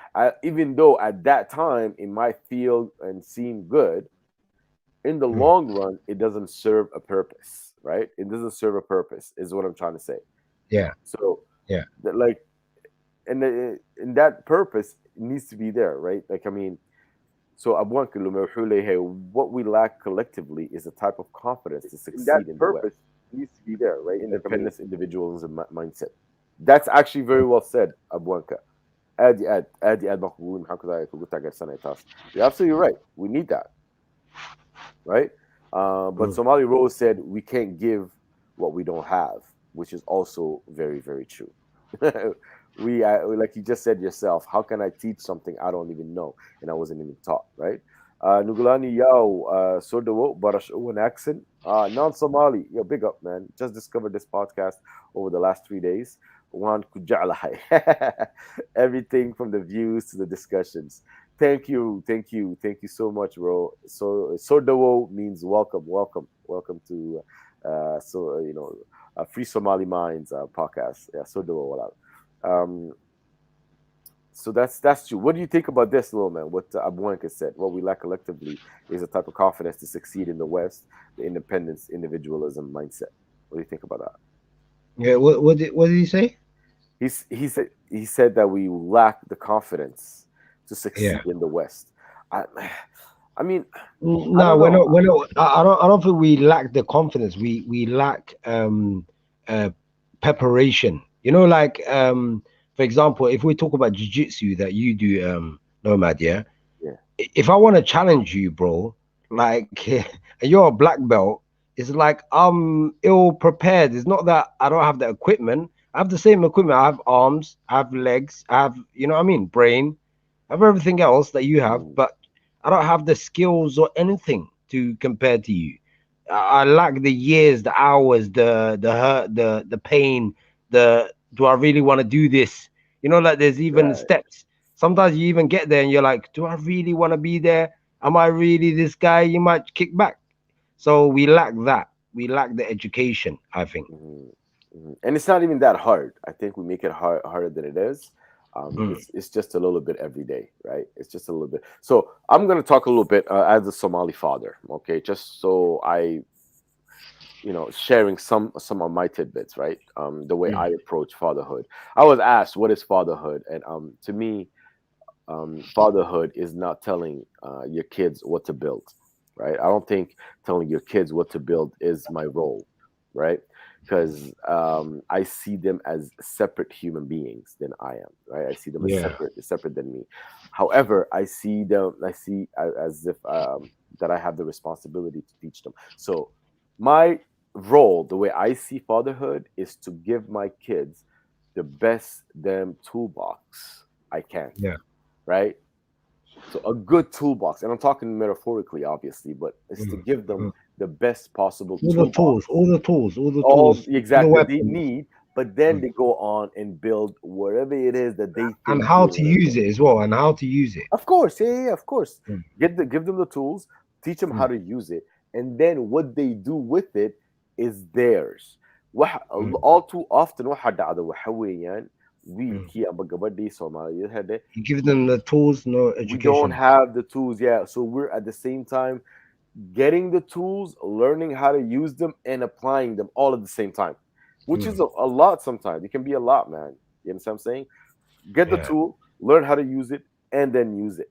even though at that time it might feel and seem good, in the mm, long run, it doesn't serve a purpose, right? It doesn't serve a purpose, is what I'm trying to say. yeah, So, yeah, like, and that purpose needs to be there, right? Like, I mean, so Abuan Kilumeh Hule, hey, what we lack collectively is a type of confidence to And that succeed in the West. purpose needs to be there, right? Like, I mean, Independence, individualism mindset. That's actually very well said, Abuanka. Adi ad مقبول maxaa ku tahay kugu taageersanay taas. You're absolutely right. We need that, right? But mm, Somali Rose said we can't give what we don't have, which is also very, very true. Like you just said yourself, how can I teach something I don't even know and I wasn't even taught, right? Nugulani Yao, Sordawo, Barash an accent, non Somali, yo, big up, man. Just discovered this podcast over the last 3 days. One kujalahay. Everything from the views to the discussions. Thank you so much, bro. So Sordawo means welcome, welcome, welcome to Free Somali Minds podcast. Yeah, Sordawo, what up? Um, so that's true. What do you think about this, little man? What Abuenka said. What we lack collectively is a type of confidence to succeed in the West, the independence, individualism mindset. What do you think about that? yeah. What did he say? He said that we lack the confidence to Yeah. succeed in the West. I I mean, I No, don't we're know. not. We're not. I don't think we lack the confidence. We lack uh preparation. You know, like for example, if we talk about jujitsu that you do, Nomad, yeah. Yeah, If I want to challenge you, bro, like and you're a black belt, it's like I'm ill prepared. It's not that I don't have the equipment. I have the same equipment. I have arms, I have legs, I have, you know what I mean, brain, I have everything else that you have, mm, but I don't have the skills or anything to compare to you. I lack the years, the hours, the hurt, the pain, the do I really want to do this? You know, like there's even right. steps. Sometimes you even get there and you're like, do I really want to be there? Am I really this guy? You might kick back. So we lack that. We lack the education, I think. Mhm, mhm. And it's not even that hard. I think we make it harder than it is. Mm, It's just a little bit every day, right? It's just a little bit. So I'm gonna talk a little bit as a Somali father, okay? Just so I, sharing some of my tidbits, right? The way I mm, approach fatherhood. I was asked, "What is fatherhood?" And to me, fatherhood is not telling your kids what to build, right? I don't think telling your kids what to build is my role, right? Because I see them as separate human beings than I am, right? I see them as yeah, separate than me. However, I see as if that I have the responsibility to teach them. So my role, the way I see fatherhood, is to give my kids the best damn toolbox I can, yeah. right? So a good toolbox, and I'm talking metaphorically, obviously, but it's to Mm, give them mm. the best possible All the tools, toolbox, all the tools, all the all tools, all the exact that they weapons. need, but then Mm. they go on and build whatever it is that they And think how they to want to use build. it as well, and how to use it. Of course, yeah, of course. Mm, Give them the tools, teach them how to use it, and then what they do with it is theirs. All too often waxa dhacda waxa weeyaan wiilkii amba gabadhii Soomaaliyeed hade You give them the tools, no we don't education. have the tools, yeah, so we're at the same time getting the tools, learning how to use them, and applying them all at the same time, which is a lot sometimes. It can be a lot, man. You understand what I'm saying? Get the Yeah. tool, learn how to use it, and then use it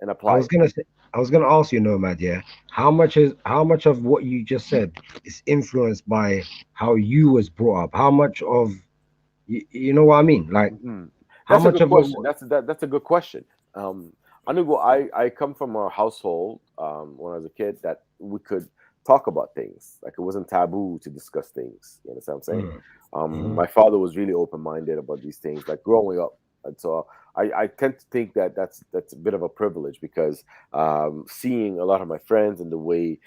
and I apply was it. gonna say, I was gonna ask you, Nomad, yeah, how much of what you just said is influenced by how you was brought up? How much of you know what I mean? Like Mhm. how That's a much good of it? question. That's a good question. Anugo, I come from a household when I was a kid that we could talk about things. Like it wasn't taboo to discuss things. You understand what I'm saying? Mhm. My father was really open minded about these things, like growing up, and so I tend to think that that's a bit of a privilege because seeing a lot of my friends and the way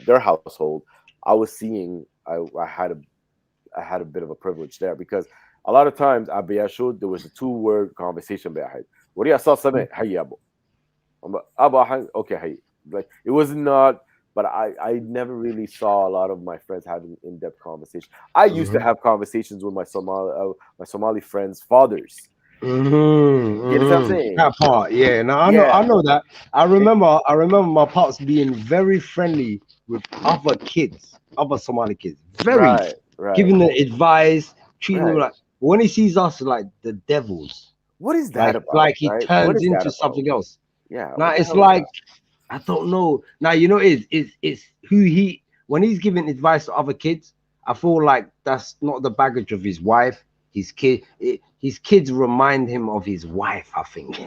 their household, I was seeing I had a bit of a privilege there because a lot of times at Biyashud, there was a two-word conversation behind. What do you saw something? Hey, Abu. Okay, hey. Like it was not, but I never really saw a lot of my friends having in-depth conversations. I used to Mhm. have conversations with my Somali friends' fathers. You understand what I'm saying? That part, yeah. Now I Yeah. know that. It- I remember my pops being very friendly with other kids, other Somali kids. Very right, right, giving them advice, treating them right. like when he sees us like the devils, What is that about? like he Right? What turns is that into about? something else. Yeah. Now What the it's hell is like that? I don't know. Now you know it's who he when he's giving advice to other kids. I feel like that's not the baggage of his wife, his kid. His kids remind him of his wife. I think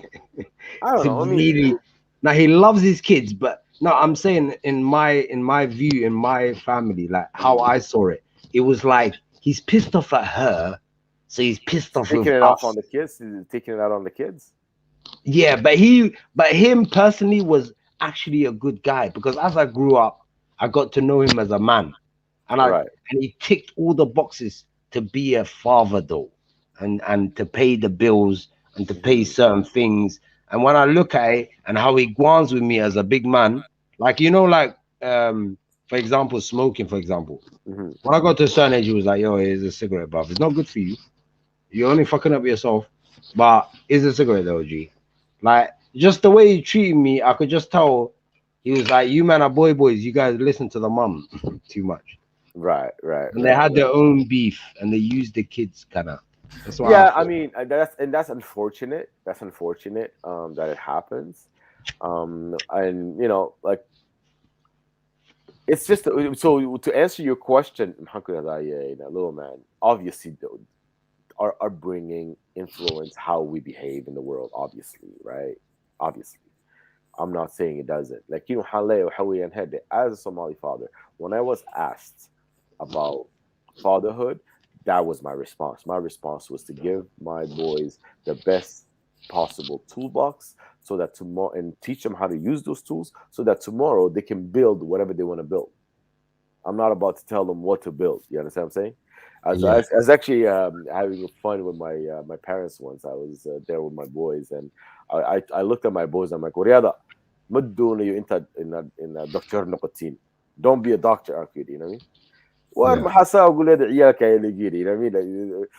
I don't to know. I mean, really. Now he loves his kids, but no, I'm saying in my view, in my family, like how mhm. I saw it, it was like he's pissed off at her, so he's pissed off with Taking it off on us. the kids, taking it out on the kids. Yeah, but him personally was actually a good guy because as I grew up, I got to know him as a man, Right. and he ticked all the boxes to be a father though, and to pay the bills and to pay Hmm. certain things. And when I look at it and how he guans with me as a big man, like for example, smoking, for example. Hmm. When I got to a certain age, he was like, "Yo, here's a cigarette, bruv. It's not good for you. You're only fucking up yourself. But it's a cigarette though, G." Like just the way he treated me, I could just tell he was like, "You man are boys. You guys listen to the mum too much." Right, right, And they right, had right. their own beef, and they used the kids kind of. That's what I Yeah, I thought. mean that's unfortunate. That's unfortunate that it happens. And like it's just so to answer your question, little man, obviously are bringing influence how we behave in the world. Obviously, right? Obviously. I'm not saying it doesn't. Like, Haleo, Hawi, and Hede, as a Somali father, when I was asked about fatherhood, that was my response. My response was to give my boys the best possible toolbox so that tomorrow and teach them how to use those tools so that tomorrow they can build whatever they want to build. I'm not about to tell them what to build. You understand what I'm saying? Yeah. I was actually having fun with my parents once. I was there with my boys, and I looked at my boys. I'm like, "Wariada, مدوني انت in دكتور نقطتين. Don't be a doctor, Uncle. You know what I mean? Yeah. وأنا حاسة أقول هذا عيالك يا لقيني. You know what I mean? Like,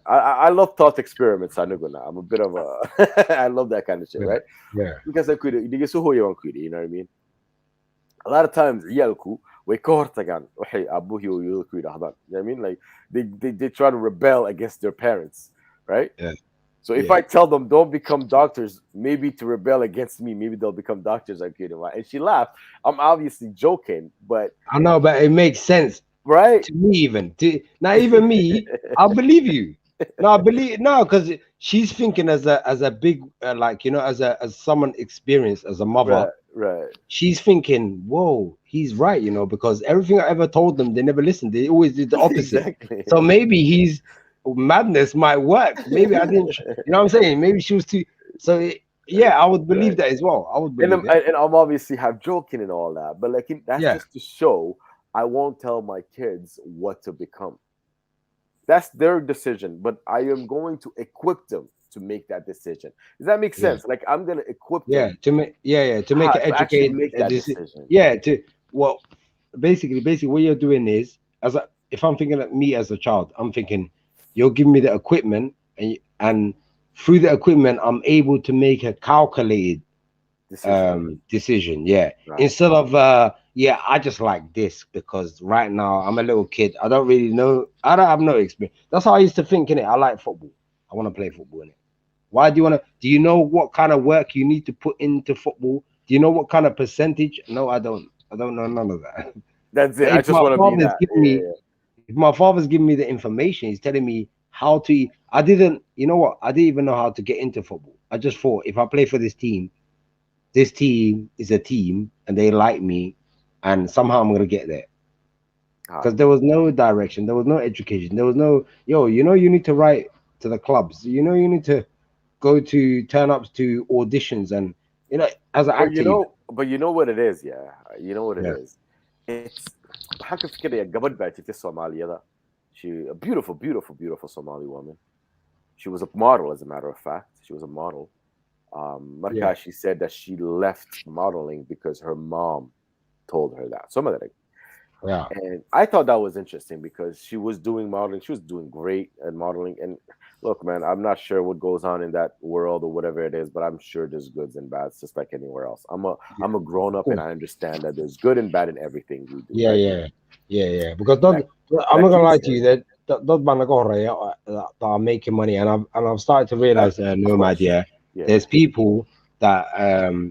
I love thought experiments. I'm a bit of a I love that kind of shit, Yeah. right? Yeah. Because I could, you know what I mean? A lot of times ciyaalku way ka hortagaan waxay aabuhii hooyadu ku yidhaahdaan. You know what I mean? Like they try to rebel against their parents, right? Yeah. So if Yeah. I tell them don't become doctors, maybe to rebel against me, maybe they'll become doctors. Like, and she laughed. I'm obviously joking, but I know, but it makes sense right? to me even. Now even me, I believe you. No, I believe no, because she's thinking as a big as someone experienced as a mother. Right, right. She's thinking, whoa, he's right, because everything I ever told them, they never listened. They always did the opposite. Exactly. So maybe he's madness might work. Maybe I didn't, what I'm saying? Maybe she was too. So yeah, I would believe Right. that as well. I would And believe it. I'm obviously have joking and all that, but like that's Yeah, just to show I won't tell my kids what to become. That's their decision, but I am going to equip them. to make that decision. Does that make Yeah. sense? Like I'm gonna equip Yeah. them To make how an to actually educated make that decision. yeah. To well, basically, what you're doing is, if I'm thinking of me as a child, I'm thinking you're giving me the equipment, and through the equipment, I'm able to make a calculated Decision, decision. Yeah, right? instead of yeah, I just like this because right now I'm a little kid. I don't really know. I don't have no experience. That's how I used to think in it. I like football. I want to play football in it. Why do you want to? Do you know what kind of work you need to put into football? Do you know what kind of percentage? No, I don't. I don't know none of that. That's it. But I just want to be that. Yeah, if my father's giving me the information, he's telling me how to. I didn't. You know what? I didn't even know how to get into football. I just thought if I play for this team is a team, and they like me, and somehow I'm gonna get there. yeah. Because there was no direction, there was no education, there was no yo. You know, you need to write to the clubs. You know, you need to go to turn ups to auditions, and as an actor even. But you know what it is, yeah. You know what it Yeah, is. It's بحكي في كده يا قبل بعتي في Somalia ده. She a beautiful, beautiful, beautiful Somali woman. She was a model, as a matter of fact. She was a model. yeah, Marka, she said that she left modeling because her mom told her that. Some of that. yeah, And I thought that was interesting because she was doing modeling. She was doing great at modeling. And look, man, I'm not sure what goes on in that world or whatever it is, but I'm sure there's goods and bads, just like anywhere else. yeah. I'm a grown Of up, and course. I understand that there's good and bad in everything we do, Yeah, right? yeah, yeah. Because Like I'm not like gonna you lie to said, you that those man that are making money, and I've started to realize, of Nomad. course, Yeah, yeah. there's people that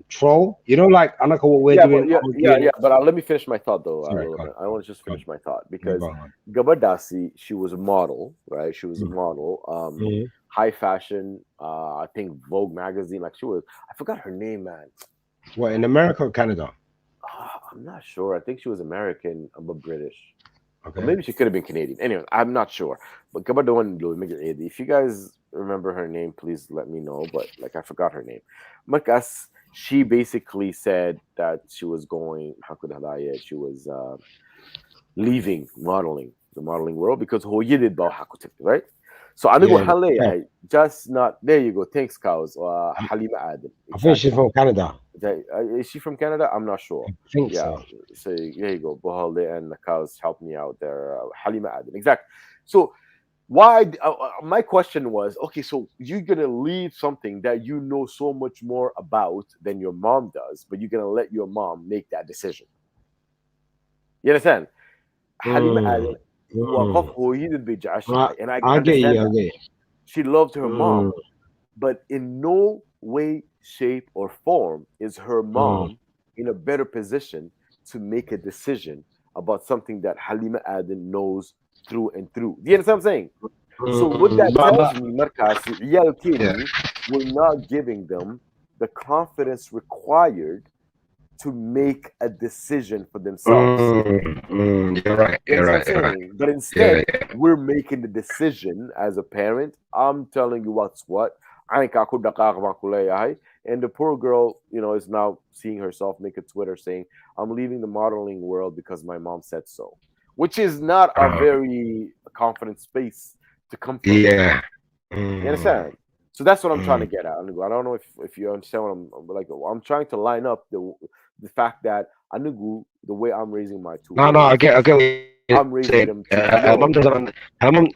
troll. You know, like I know what we're Yeah, but doing, yeah, yeah, arguing. yeah. But let me finish my thought though, Sorry, little go on, man. I go on, want to just go on. finish my thought Yeah, go because on. Gabardassi, she was a model, right? She was a Mm. model, Mm. high fashion. I think Vogue magazine. Like she was, I forgot her name, man. What, in America or Canada? I'm not sure. I think she was American, but British. Or Okay. maybe she could have been Canadian. Anyway, I'm not sure. But Gabardon one if you guys remember her name, please let me know. But like I forgot her name. Makas, she basically said that she was going she was leaving modeling, the modeling world because who you did right? So I go Yeah. Yeah. Halea, just not there you go. Thanks, cows. Halima Adam. I think she's Exactly. from Canada. Is she from Canada? I'm not sure. I think Yeah, so. so there you go. Bohalde and the cows helped me out there. Halima Aden, exactly. So my question was, okay, so you're gonna leave something that you know so much more about than your mom does, but you're gonna let your mom make that decision. You understand? Halima Mm. Aden, Mm. I, and I I get you. understand I that get you. she loved her mom, Mm. but in no way, shape, or form is her Mm. mom in a better position to make a decision about something that Halima Aden knows through and through. Do you understand what I'm saying? So what Mm. that tells me, Marcas, Real Yeah. Kini, we're not giving them the confidence required to make a decision for themselves. You're right. You You're understand right. what I'm You're right. saying? But Yeah. instead, we're making the decision as a parent. I'm telling you what's what. And the poor girl, is now seeing herself make a Twitter saying, I'm leaving the modeling world because my mom said so, which is not a Uh, very confident space to come from. yeah. You Mm. understand? So that's what I'm trying to Mm. get at. I don't know if you understand what I'm like. I'm trying to line up the fact that Anugu, the way I'm raising my two No, no. boys, I get what you're saying. I'm raising them Her to mom doesn't. know. Her mom.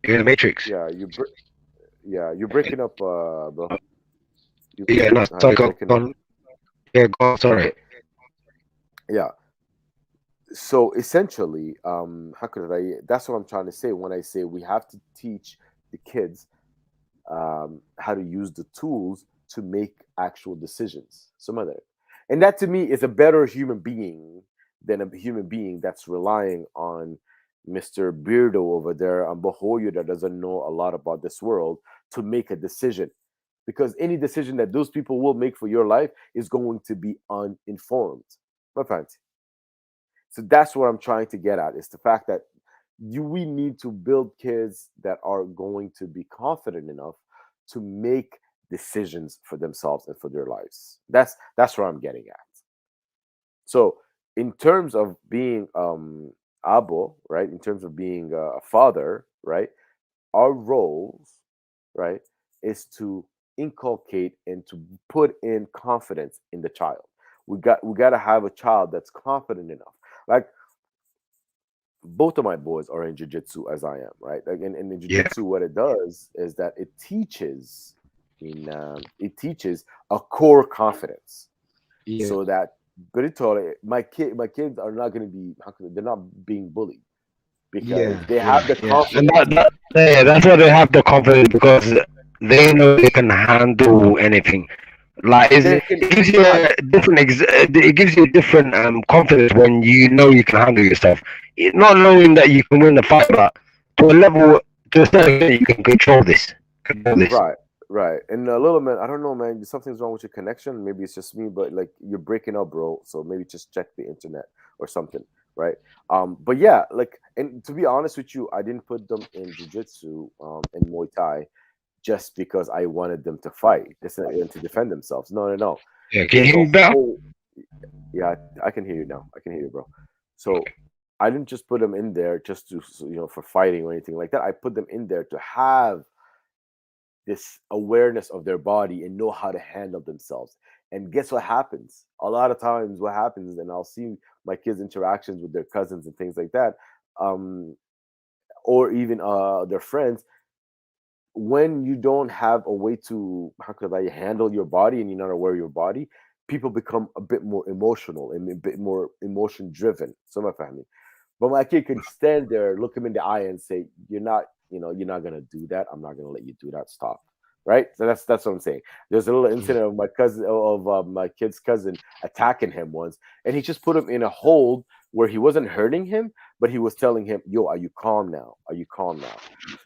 You're in the Matrix. Yeah, you're breaking up, bro. You Yeah. No. Sorry. you're Go breaking up. on. Yeah. Go on. Sorry. Okay, yeah. So essentially, how could I? That's what I'm trying to say when I say we have to teach the kids how to use the tools to make actual decisions. Some other, and that to me is a better human being than a human being that's relying on Mr. Beardo over there on Bahoyo that doesn't know a lot about this world to make a decision. Because any decision that those people will make for your life is going to be uninformed. My friend. So that's what I'm trying to get at is the fact that we need to build kids that are going to be confident enough to make decisions for themselves and for their lives. That's what I'm getting at. So in terms of being abo, right? In terms of being a father, right? our roles, right, is to inculcate and to put in confidence in the child. We got to have a child that's confident enough. Like both of my boys are in jiu-jitsu as I am, right? Like in Yeah. jiu-jitsu, what it does is that it teaches a core confidence, Yeah. so that Berito, my kids are not going to be, they're not being bullied because Yeah. they Yeah. have the Yeah. And confidence. yeah, that's why they have the confidence because they know they can handle anything. Like They it can, gives you I, a different it gives you a different confidence when you know you can handle yourself. Not knowing that you can win the fight, but to a level, to a certain extent, you can control this. Control this. right, right. And a little man, I don't know, man. Something's wrong with your connection. Maybe it's just me, but like you're breaking up, bro. So maybe just check the internet or something, right? But yeah, like, and to be honest with you, I didn't put them in jujitsu, and Muay Thai just because I wanted them to fight, this and to defend themselves. No, no, no. Yeah. Can you There's hear a me better? whole, yeah, I can hear you now. I can hear you, bro. So I didn't just put them in there just to, for fighting or anything like that. I put them in there to have this awareness of their body and know how to handle themselves. And guess what happens? A lot of times, what happens, and I'll see my kids' interactions with their cousins and things like that, um, or even their friends. When you don't have a way to, how could I, handle your body and you're not aware of your body, people become a bit more emotional and a bit more emotion driven. So my family. But my kid can stand there, look him in the eye, and say, you're not gonna do that. I'm not gonna let you do that. Stop." Right? So that's what I'm saying. There's a little incident of my cousin, of my kid's cousin, attacking him once, and he just put him in a hold where he wasn't hurting him, but he was telling him, "Yo, are you calm now? Are you calm now?"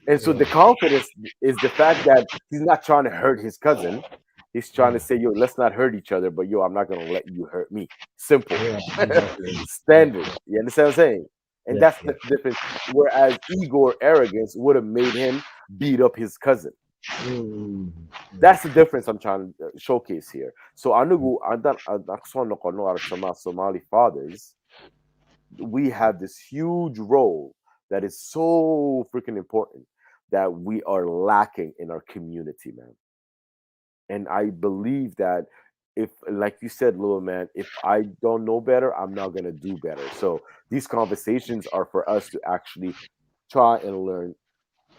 And so the confidence is the fact that he's not trying to hurt his cousin. He's trying to say, "Yo, let's not hurt each other, but yo, I'm not gonna let you hurt me." Simple. Yeah. Exactly. Yeah. Standard. You understand what I'm saying? And Yeah. that's the difference. Whereas ego or arrogance would have made him beat up his cousin. Mm. That's the difference I'm trying to showcase here. So Anugu, Somali fathers, we have this huge role that is so freaking important that we are lacking in our community, man. And I believe that if, like you said, little man, if I don't know better, I'm not gonna do better. So these conversations are for us to actually try and learn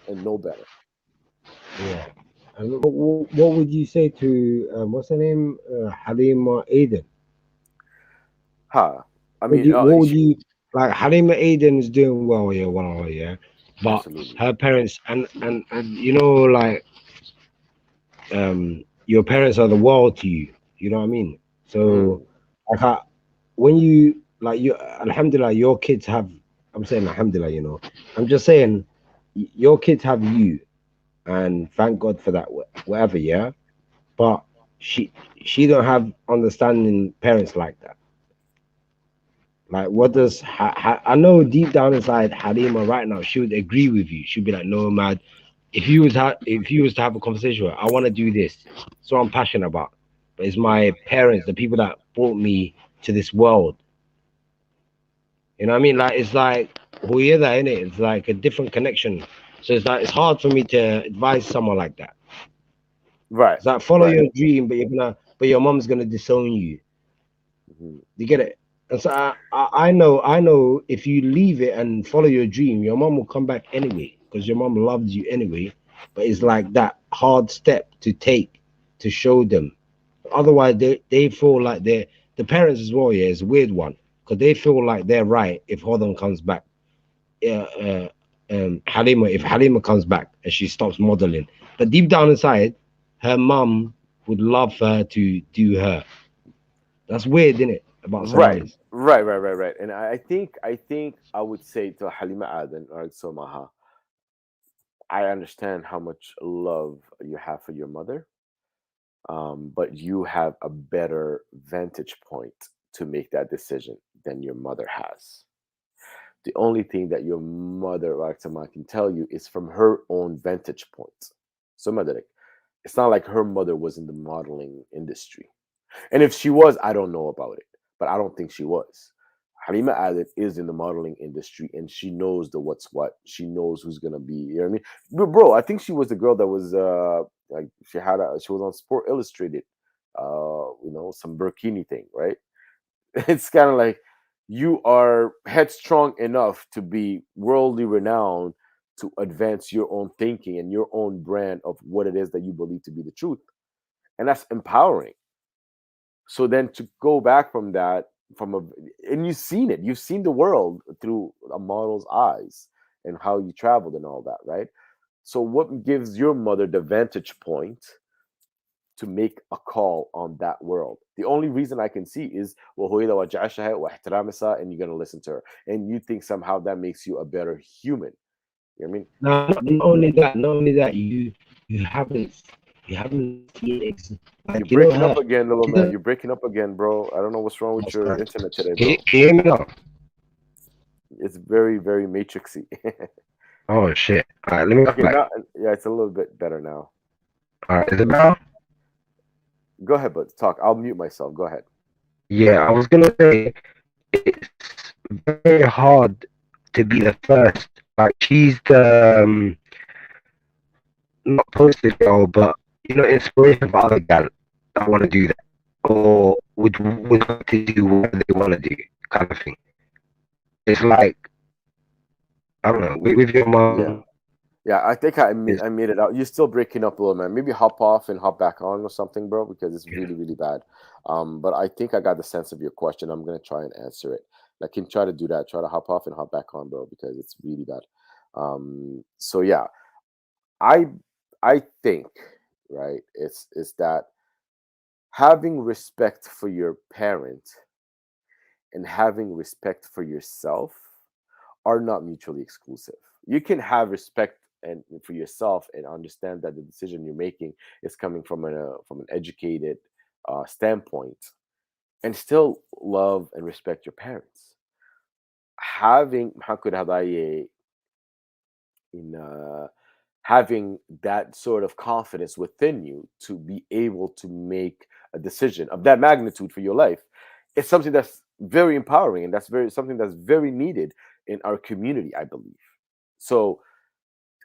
and know better. Yeah. And what would you say to what's her name? Halima Aden. Huh? I Would mean, you, what would she, you like? Halima Aden is doing well, yeah, well, yeah. But absolutely. her parents and you know, like your parents are the world to you. You know what I mean? So Mm, like when you like you, Alhamdulillah, your kids have. I'm saying Alhamdulillah, you know. I'm just saying, your kids have you, and thank God for that. Whatever, yeah. But she she don't have understanding parents like that. Like, what does I know deep down inside Halima right now, she would agree with you. She'd be like, "No, man. If you was to have a conversation with her, I want to do this. So I'm passionate about. But it's mm. my parents, the people that brought me to this world. You know what I mean? Like it's like who you that in it. It's like a different connection. So it's like it's hard for me to advise someone like that. Right, It's like follow right. your dream, but your mom's gonna disown you. Mhm. You get it? And so I know if you leave it and follow your dream, your mom will come back anyway because your mom loves you anyway. But it's Mhm. like that hard step to take to show them. Otherwise, they feel like the parents as well. Yeah, it's a weird one because they feel like they're right if Hodon comes back. Yeah, Halima, if Halima comes back and she stops modeling, but deep down inside, her mum would love her to do her. That's weird, isn't it? About Right, Somalis. right. And I think I would say to Halima Aden or Somaha, I understand how much love you have for your mother, but you have a better vantage point to make that decision than your mother has. The only thing that your mother, Raksama, can tell you is from her own vantage point. So, Madarik, it's not like her mother was in the modeling industry. And if she was, I don't know about it, but I don't think she was. Halima Adit is in the modeling industry and she knows the what's what. She knows who's gonna be. You know what I mean? But bro, I think she was the girl that was like she was on Sport Illustrated, some burkini thing, right? It's kind of like you are headstrong enough to be worldly renowned to advance your own thinking and your own brand of what it is that you believe to be the truth. And that's empowering. So then to go back from that, and you've seen the world through a model's eyes and how you traveled and all that, right? So what gives your mother the vantage point to make a call on that world? The only reason I can see is وهو وجعشها واحترامها, and you're gonna listen to her, and you think somehow that makes you a better human. You know what I mean? Now, not only that, you haven't seen like You're you know breaking her. up again, little She man. does. You're breaking up again, bro. I don't know what's wrong with Oh, your sorry. internet today, Can you, bro. can you hear me now? It's very, very matrixy. Oh shit! All right, let me come Okay, back. now yeah, it's a little bit better now. All right, is it better? Go ahead, but talk. I'll mute myself. Go ahead. Yeah, I was gonna say it's very hard to be the first. Like she's the not poster girl, but inspiration for other gal that want to do that or would want to do whatever they want to do, kind of thing. It's like I don't know with your Yeah. mom. Yeah, I think Is I made it out. You're still breaking up a little, man. Maybe hop off and hop back on or something, bro, because it's really, really bad. But I think I got the sense of your question. I'm gonna try and answer it. I can try to do that. Try to hop off and hop back on, bro, because it's really bad. So yeah, I I think right. It's that having respect for your parent and having respect for yourself are not mutually exclusive. You can have respect and for yourself and understand that the decision you're making is coming from an educated standpoint, and still love and respect your parents. Having hakud hadaye in having that sort of confidence within you to be able to make a decision of that magnitude for your life, it's something that's very empowering, and that's very something that's very needed in our community, I believe. So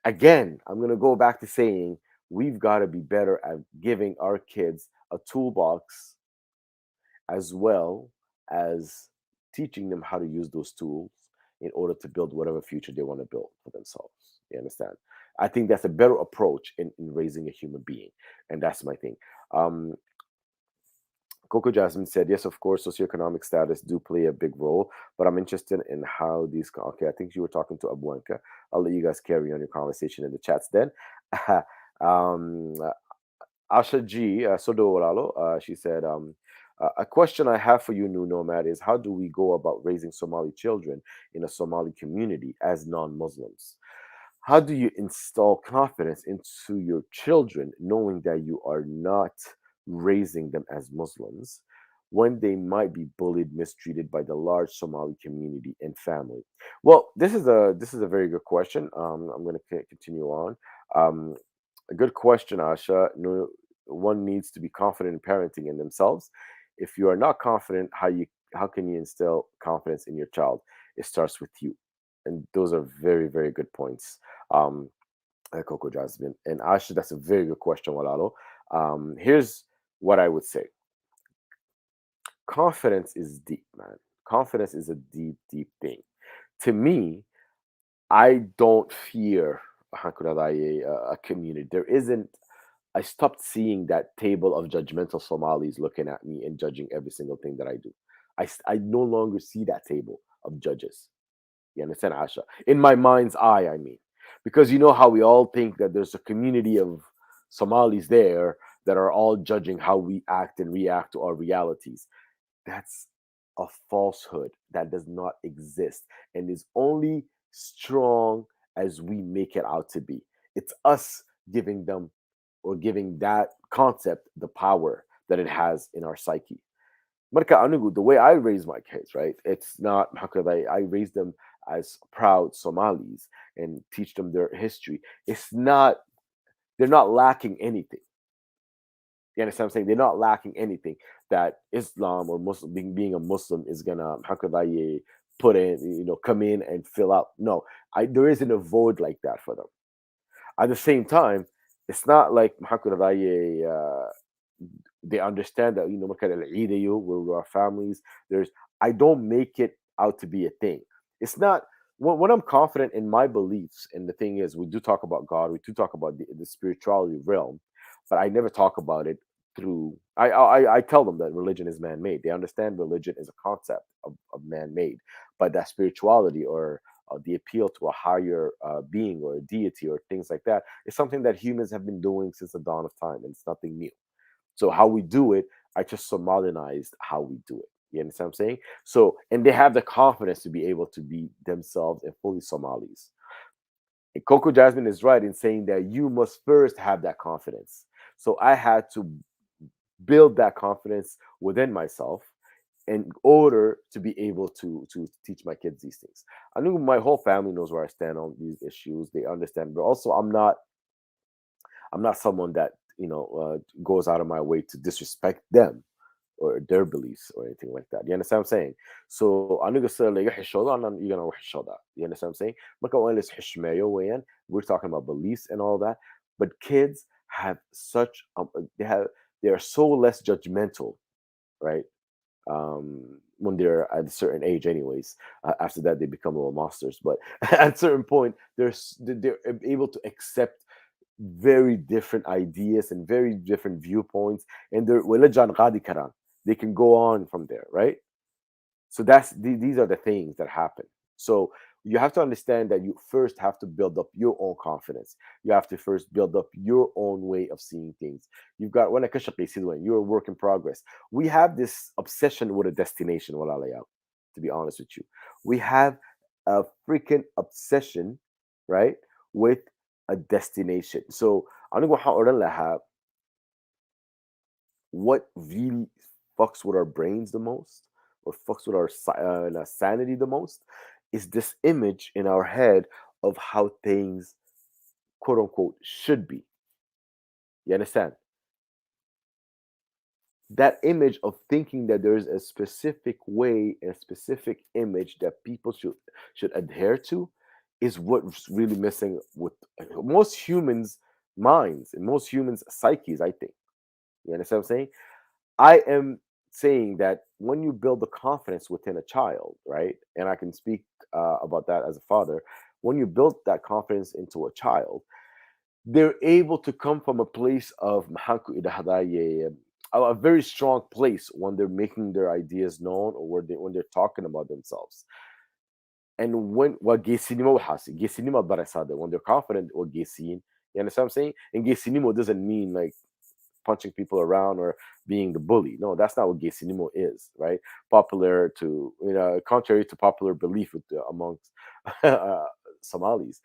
again, I'm going to go back to saying we've got to be better at giving our kids a toolbox as well as teaching them how to use those tools in order to build whatever future they want to build for themselves. You understand? I think that's a better approach in raising a human being. And that's my thing. Um, Coco Jasmine said, yes, of course, socioeconomic status do play a big role, but I'm interested in how these. Okay, I think you were talking to Abuenka. I'll let you guys carry on your conversation in the chats then. um, Asha G. Sodo Olalo, she said, a question I have for you, New Nomad, is how do we go about raising Somali children in a Somali community as non Muslims? How do you install confidence into your children knowing that you are not raising them as Muslims when they might be bullied, mistreated by the large Somali community and family? Well, this is a very good question. I'm going to continue on. Um, a good question, Asha. No, one needs to be confident in parenting in themselves. If you are not confident, how can you instill confidence in your child? It starts with you, and those are very, very good points. Um, Coco Jasmine and Asha, that's a very good question, Walalo. Here's what I would say: confidence is deep, man. Confidence is a deep, deep thing. To me, I don't fear a community. There isn't. I stopped seeing that table of judgmental Somalis looking at me and judging every single thing that I do. I no longer see that table of judges. You understand, Asha? In my mind's eye, I mean. Because you know how we all think that there's a community of Somalis there that are all judging how we act and react to our realities. That's a falsehood that does not exist and is only strong as we make it out to be. It's us giving them or giving that concept the power that it has in our psyche. Marka Anugu, the way I raise my kids, right? It's not how could I raise them as proud Somalis and teach them their history. It's not, they're not lacking anything. You understand what I'm saying? They're not lacking anything. that Islam or Muslim being a Muslim is gonna how could I put in come in and fill out. No, there isn't a void like that for them. At the same time, it's not like how could I they understand that marka العيد we're our families. There's I don't make it out to be a thing. It's not when I'm confident in my beliefs, and the thing is, we do talk about God, we do talk about the spirituality realm, but I never talk about it through. I tell them that religion is man-made. They understand religion is a concept of man-made, but that spirituality or the appeal to a higher being or a deity or things like that is something that humans have been doing since the dawn of time, and it's nothing new. So how we do it, I just Somalinized how we do it. You understand what I'm saying? So, and they have the confidence to be able to be themselves and fully Somalis. And Coco Jasmine is right in saying that you must first have that confidence. So I had to build that confidence within myself in order to be able to teach my kids these things. I knew my whole family knows where I stand on these issues. They understand, but also I'm not someone that goes out of my way to disrespect them or their beliefs or anything like that. You understand what I'm saying? So I'm gonna say like you're gonna show that. You understand what I'm saying? We're talking about beliefs and all that, but kids have such they are so less judgmental, right? When they're at a certain age anyways, after that they become little monsters, but at a certain point they're able to accept very different ideas and very different viewpoints, and they can go on from there, right? So these are the things that happen. So you have to understand that you first have to build up your own confidence. You have to first build up your own way of seeing things. You've got when you're a work in progress. We have this obsession with a destination, to be honest with you. We have a freaking obsession, right, with a destination. So I'm gonna have what really fucks with our brains the most or fucks with our sanity the most is this image in our head of how things quote unquote should be. You understand? That image of thinking that there's a specific way, a specific image that people should adhere to is what's really missing with most humans' minds and most humans' psyches, I think. You understand what I'm saying? I am saying that when you build the confidence within a child, right? And I can speak about that as a father. When you build that confidence into a child, they're able to come from a place of a very strong place when they're making their ideas known or when they're talking about themselves. And when when they're confident or you understand what I'm saying? And doesn't mean like punching people around or being the bully. No, that's not what Gesinimo is, right? Popular to, contrary to popular belief amongst Somalis.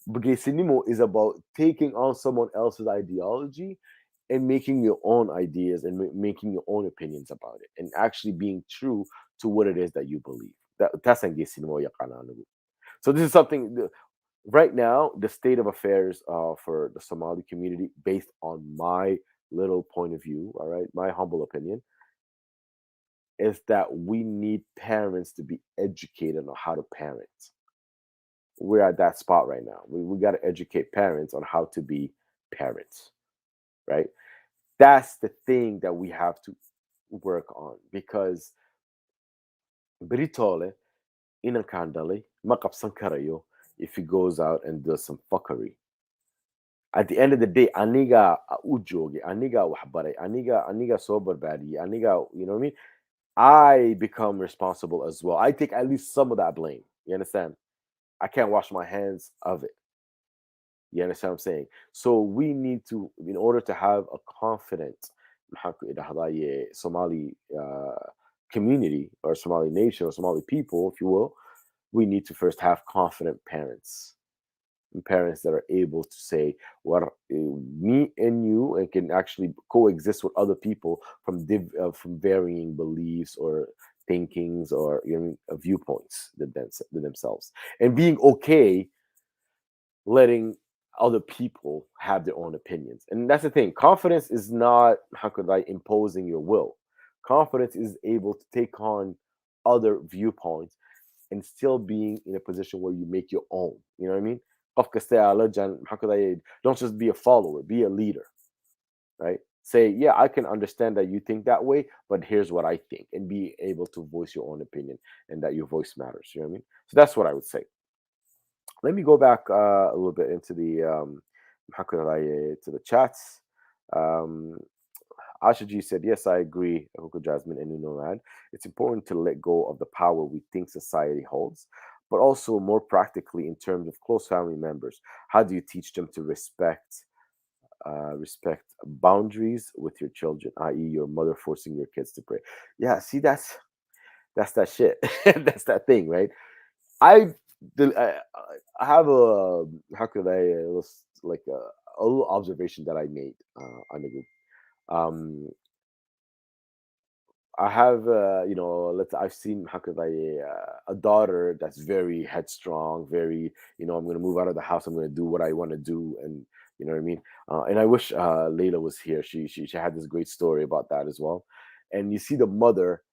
But Gesinimo is about taking on someone else's ideology and making your own ideas and making your own opinions about it and actually being true to what it is that you believe. That's ang Gesinimo yakananugu. So this is something right now, the state of affairs for the Somali community, based on my little point of view, all right, my humble opinion, is that we need parents to be educated on how to parent. We're at that spot right now. We got to educate parents on how to be parents, right? That's the thing that we have to work on because Britole inakandale makapsan karayo if he goes out and does some fuckery. At the end of the day, aniga ujogi, aniga wahbare, aniga sober badi, aniga, you know what I mean? I become responsible as well. I take at least some of that blame. You understand? I can't wash my hands of it. You understand what I'm saying? So we need to, in order to have a confident Somali community or Somali nation or Somali people, if you will, we need to first have confident parents and parents that are able to say what me and you and can actually coexist with other people from varying beliefs or thinkings or viewpoints themselves and being okay letting other people have their own opinions. And that's the thing, confidence is not how could I imposing your will. Confidence is able to take on other viewpoints and still being in a position where you make your own. You know what I mean? قف كاستقالة جن- maxaa ku dhahay, don't just be a follower, be a leader, right? Say, yeah, I can understand that you think that way, but here's what I think, and be able to voice your own opinion and that your voice matters. You know what I mean? So that's what I would say. Let me go back a little bit into the to the chats. Um, Asha G said, "Yes, I agree, Uncle Jasmine and Nomad. It's important to let go of the power we think society holds, but also more practically in terms of close family members. How do you teach them to respect boundaries with your children, i.e., your mother forcing your kids to pray? Yeah, see, that's that shit. That's that thing, right? I I have a how could I like a little observation that I made on the group. Um, I have I've seen how could I a daughter that's very headstrong, very I'm going to move out of the house, I'm going to do what I want to do, and you know what I mean. And I wish Layla was here. She had this great story about that as well. And you see the mother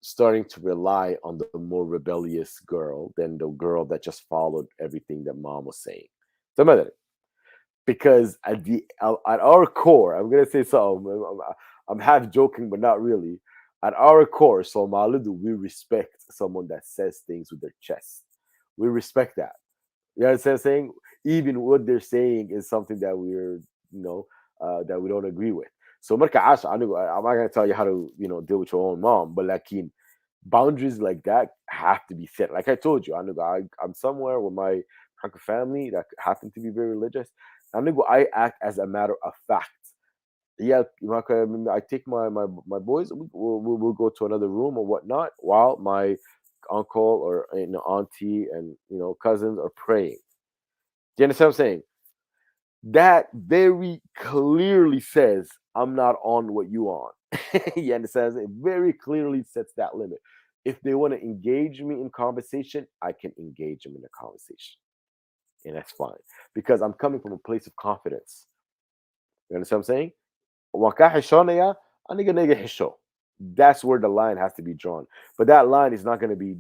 starting to rely on the more rebellious girl than the girl that just followed everything that mom was saying. Tama that. Because at our core, I'm gonna say something. I'm half joking, but not really. At our core, Somali, do we respect someone that says things with their chest? We respect that. You know what I'm saying? Even what they're saying is something that that we don't agree with. So, marka Asha, I'm not gonna tell you how to, deal with your own mom, but like boundaries like that have to be set. Like I told you, I'm somewhere with my family that happen to be very religious. I act as a matter of fact. Yeah, I take my boys. We'll go to another room or whatnot while my uncle or auntie and cousins are praying. Do you understand what I'm saying? That very clearly says I'm not on what you on. You understand? It very clearly sets that limit. If they want to engage me in conversation, I can engage them in a conversation, and that's fine because I'm coming from a place of confidence. You understand what I'm saying? وكحشونيا أنا gonna hisho. That's where the line has to be drawn. But that line is not going to be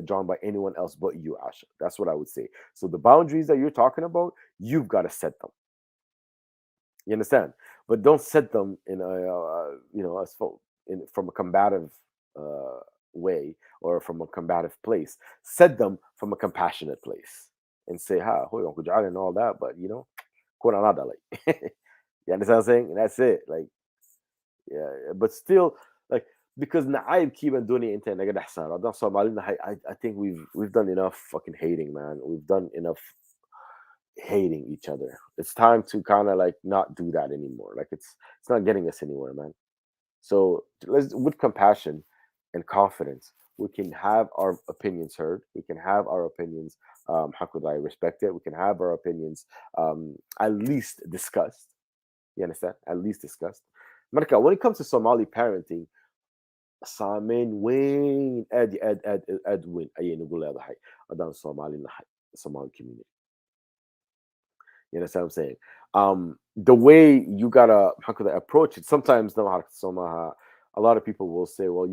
drawn by anyone else but you, Asha. That's what I would say. So the boundaries that you're talking about, you've got to set them. You understand? But don't set them in from a combative uh, way or from a combative place. Set them from a compassionate place and say, "Ha, hold on, and all that," but quote another like, you understand what I'm saying? And that's it. Like, yeah, but still, like, because نعايب كيف الدنيا انت نقدر احسن رضا Somali I think we've done enough fucking hating, man. We've done enough hating each other. It's time to kind of like not do that anymore. Like it's not getting us anywhere, man. So let's with compassion and confidence, we can have our opinions heard. We can have our opinions. How could I respect it? We can have our opinions at least discussed. You understand? At least discussed. Marka, when it comes to Somali parenting, سامين وين اد وين اي نقول هذا حي ادان Somali نحي Somali community. You understand what I'm saying? The way you gotta how could I approach it? Sometimes no a lot of people will say, well,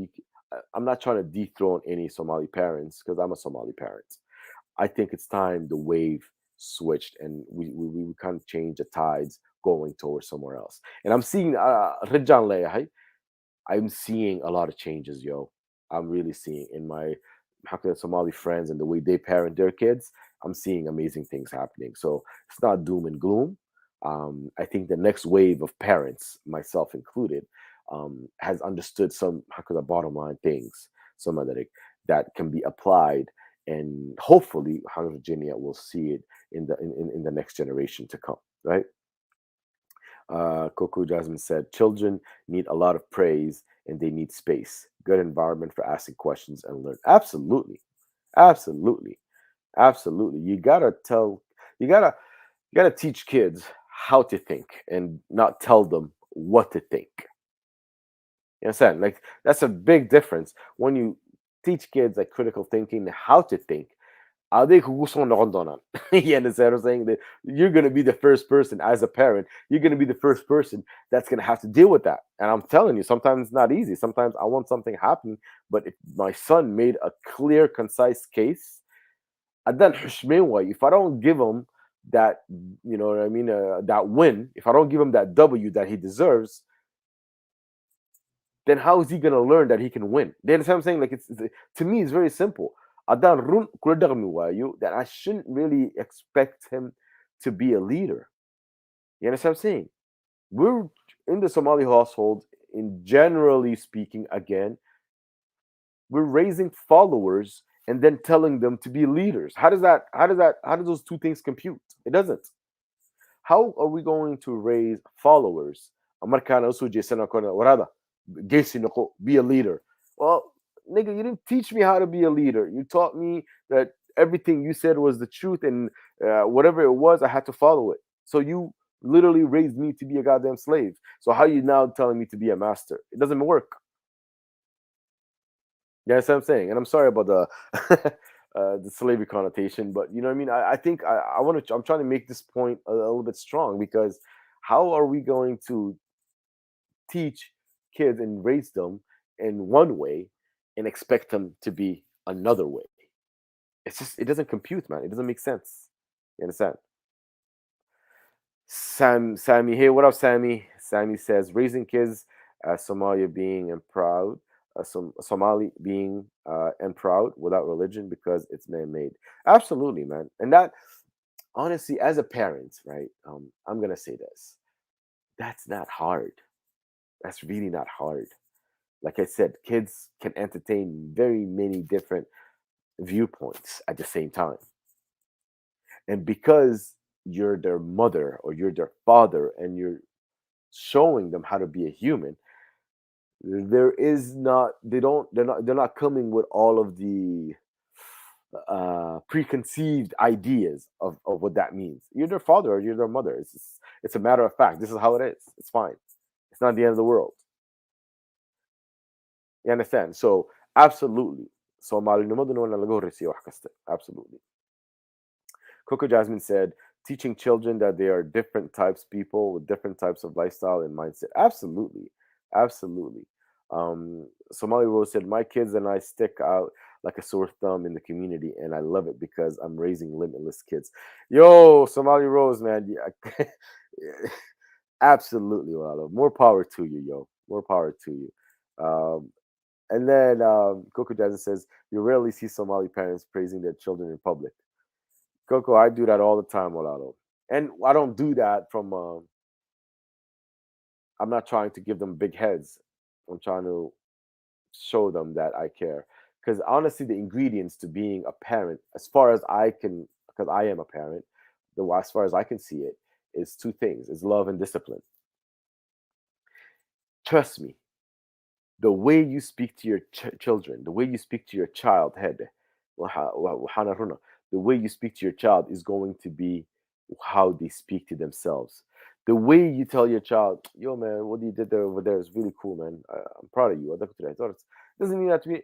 I'm not trying to dethrone any Somali parents because I'm a Somali parent. I think it's time the wave switched and we kind of changed the tides going towards somewhere else. And I'm seeing رجال لي I'm seeing a lot of changes, yo. I'm really seeing in my Somali friends and the way they parent their kids. I'm seeing amazing things happening. So it's not doom and gloom. I think the next wave of parents, myself included, has understood some bottom line things, some of that can be applied, and hopefully, Virginia will see it in the next generation to come, right? Coco Jasmine said, children need a lot of praise and they need space, good environment for asking questions and learn. Absolutely. Absolutely. Absolutely. You gotta teach kids how to think and not tell them what to think. You understand? Like that's a big difference when you teach kids like critical thinking, how to think. aday kugu soo noqon doonaan. You understand what I'm saying? That you're going to be the first person as a parent. You're going to be the first person that's going to have to deal with that. And I'm telling you, sometimes it's not easy. Sometimes I want something happening, but if my son made a clear, concise case, and then if I don't give him that, you know what I mean, that win, if I don't give him that W that he deserves, then how is he gonna learn that he can win? You understand what I'm saying? Like to me, it's very simple. Adan run kula dhaqmi waayo, that I shouldn't really expect him to be a leader. You understand what I'm saying? We're in the Somali household, in generally speaking, again, we're raising followers and then telling them to be leaders. How do those two things compute? It doesn't. How are we going to raise followers? Markaan usoo jeesana kona warada geesi noqo, be a leader. Well, nigga, you didn't teach me how to be a leader. You taught me that everything you said was the truth, and whatever it was, I had to follow it. So you literally raised me to be a goddamn slave. So how are you now telling me to be a master? It doesn't work. Yeah, that's what I'm saying. And I'm sorry about the slavery connotation, but you know what I mean. I think I want to. I'm trying to make this point a little bit strong, because how are we going to teach kids and raise them in one way and expect them to be another way? It's just, it doesn't compute, man. It doesn't make sense. You understand? Sammy, hey, what up, Sammy? Sammy says raising kids, Somalia being and proud, Somali being and proud without religion because it's man-made. Absolutely, man. And that, honestly, as a parent, right? I'm gonna say this. That's not hard. That's really not hard. Like I said, kids can entertain very many different viewpoints at the same time. And because you're their mother or you're their father and you're showing them how to be a human, there is not, they're not coming with all of the preconceived ideas of what that means. You're their father or you're their mother. It's a matter of fact. This is how it is. It's fine. It's not the end of the world. You understand? So absolutely. Soomaalinimadu waa laga horreysiiya wax kasta. Absolutely. Coco Jasmine said, teaching children that they are different types people with different types of lifestyle and mindset. Absolutely. Absolutely. Somali Rose said, my kids and I stick out like a sore thumb in the community, and I love it because I'm raising limitless kids. Yo, Somali Rose, man. Yeah, absolutely, Walalo. More power to you, yo. More power to you. And then Coco Jasmine says, you rarely see Somali parents praising their children in public. Coco, I do that all the time, Walalo. And I don't do that from, I'm not trying to give them big heads. I'm trying to show them that I care. Because honestly, the ingredients to being a parent, as far as I can, because I am a parent, as far as I can see it, is two things: is love and discipline. Trust me, the way you speak to your children, the way you speak to your child, head, the way you speak to your child is going to be how they speak to themselves. The way you tell your child, yo man, what you did there over there is really cool, man. I'm proud of you. Doesn't mean that to me.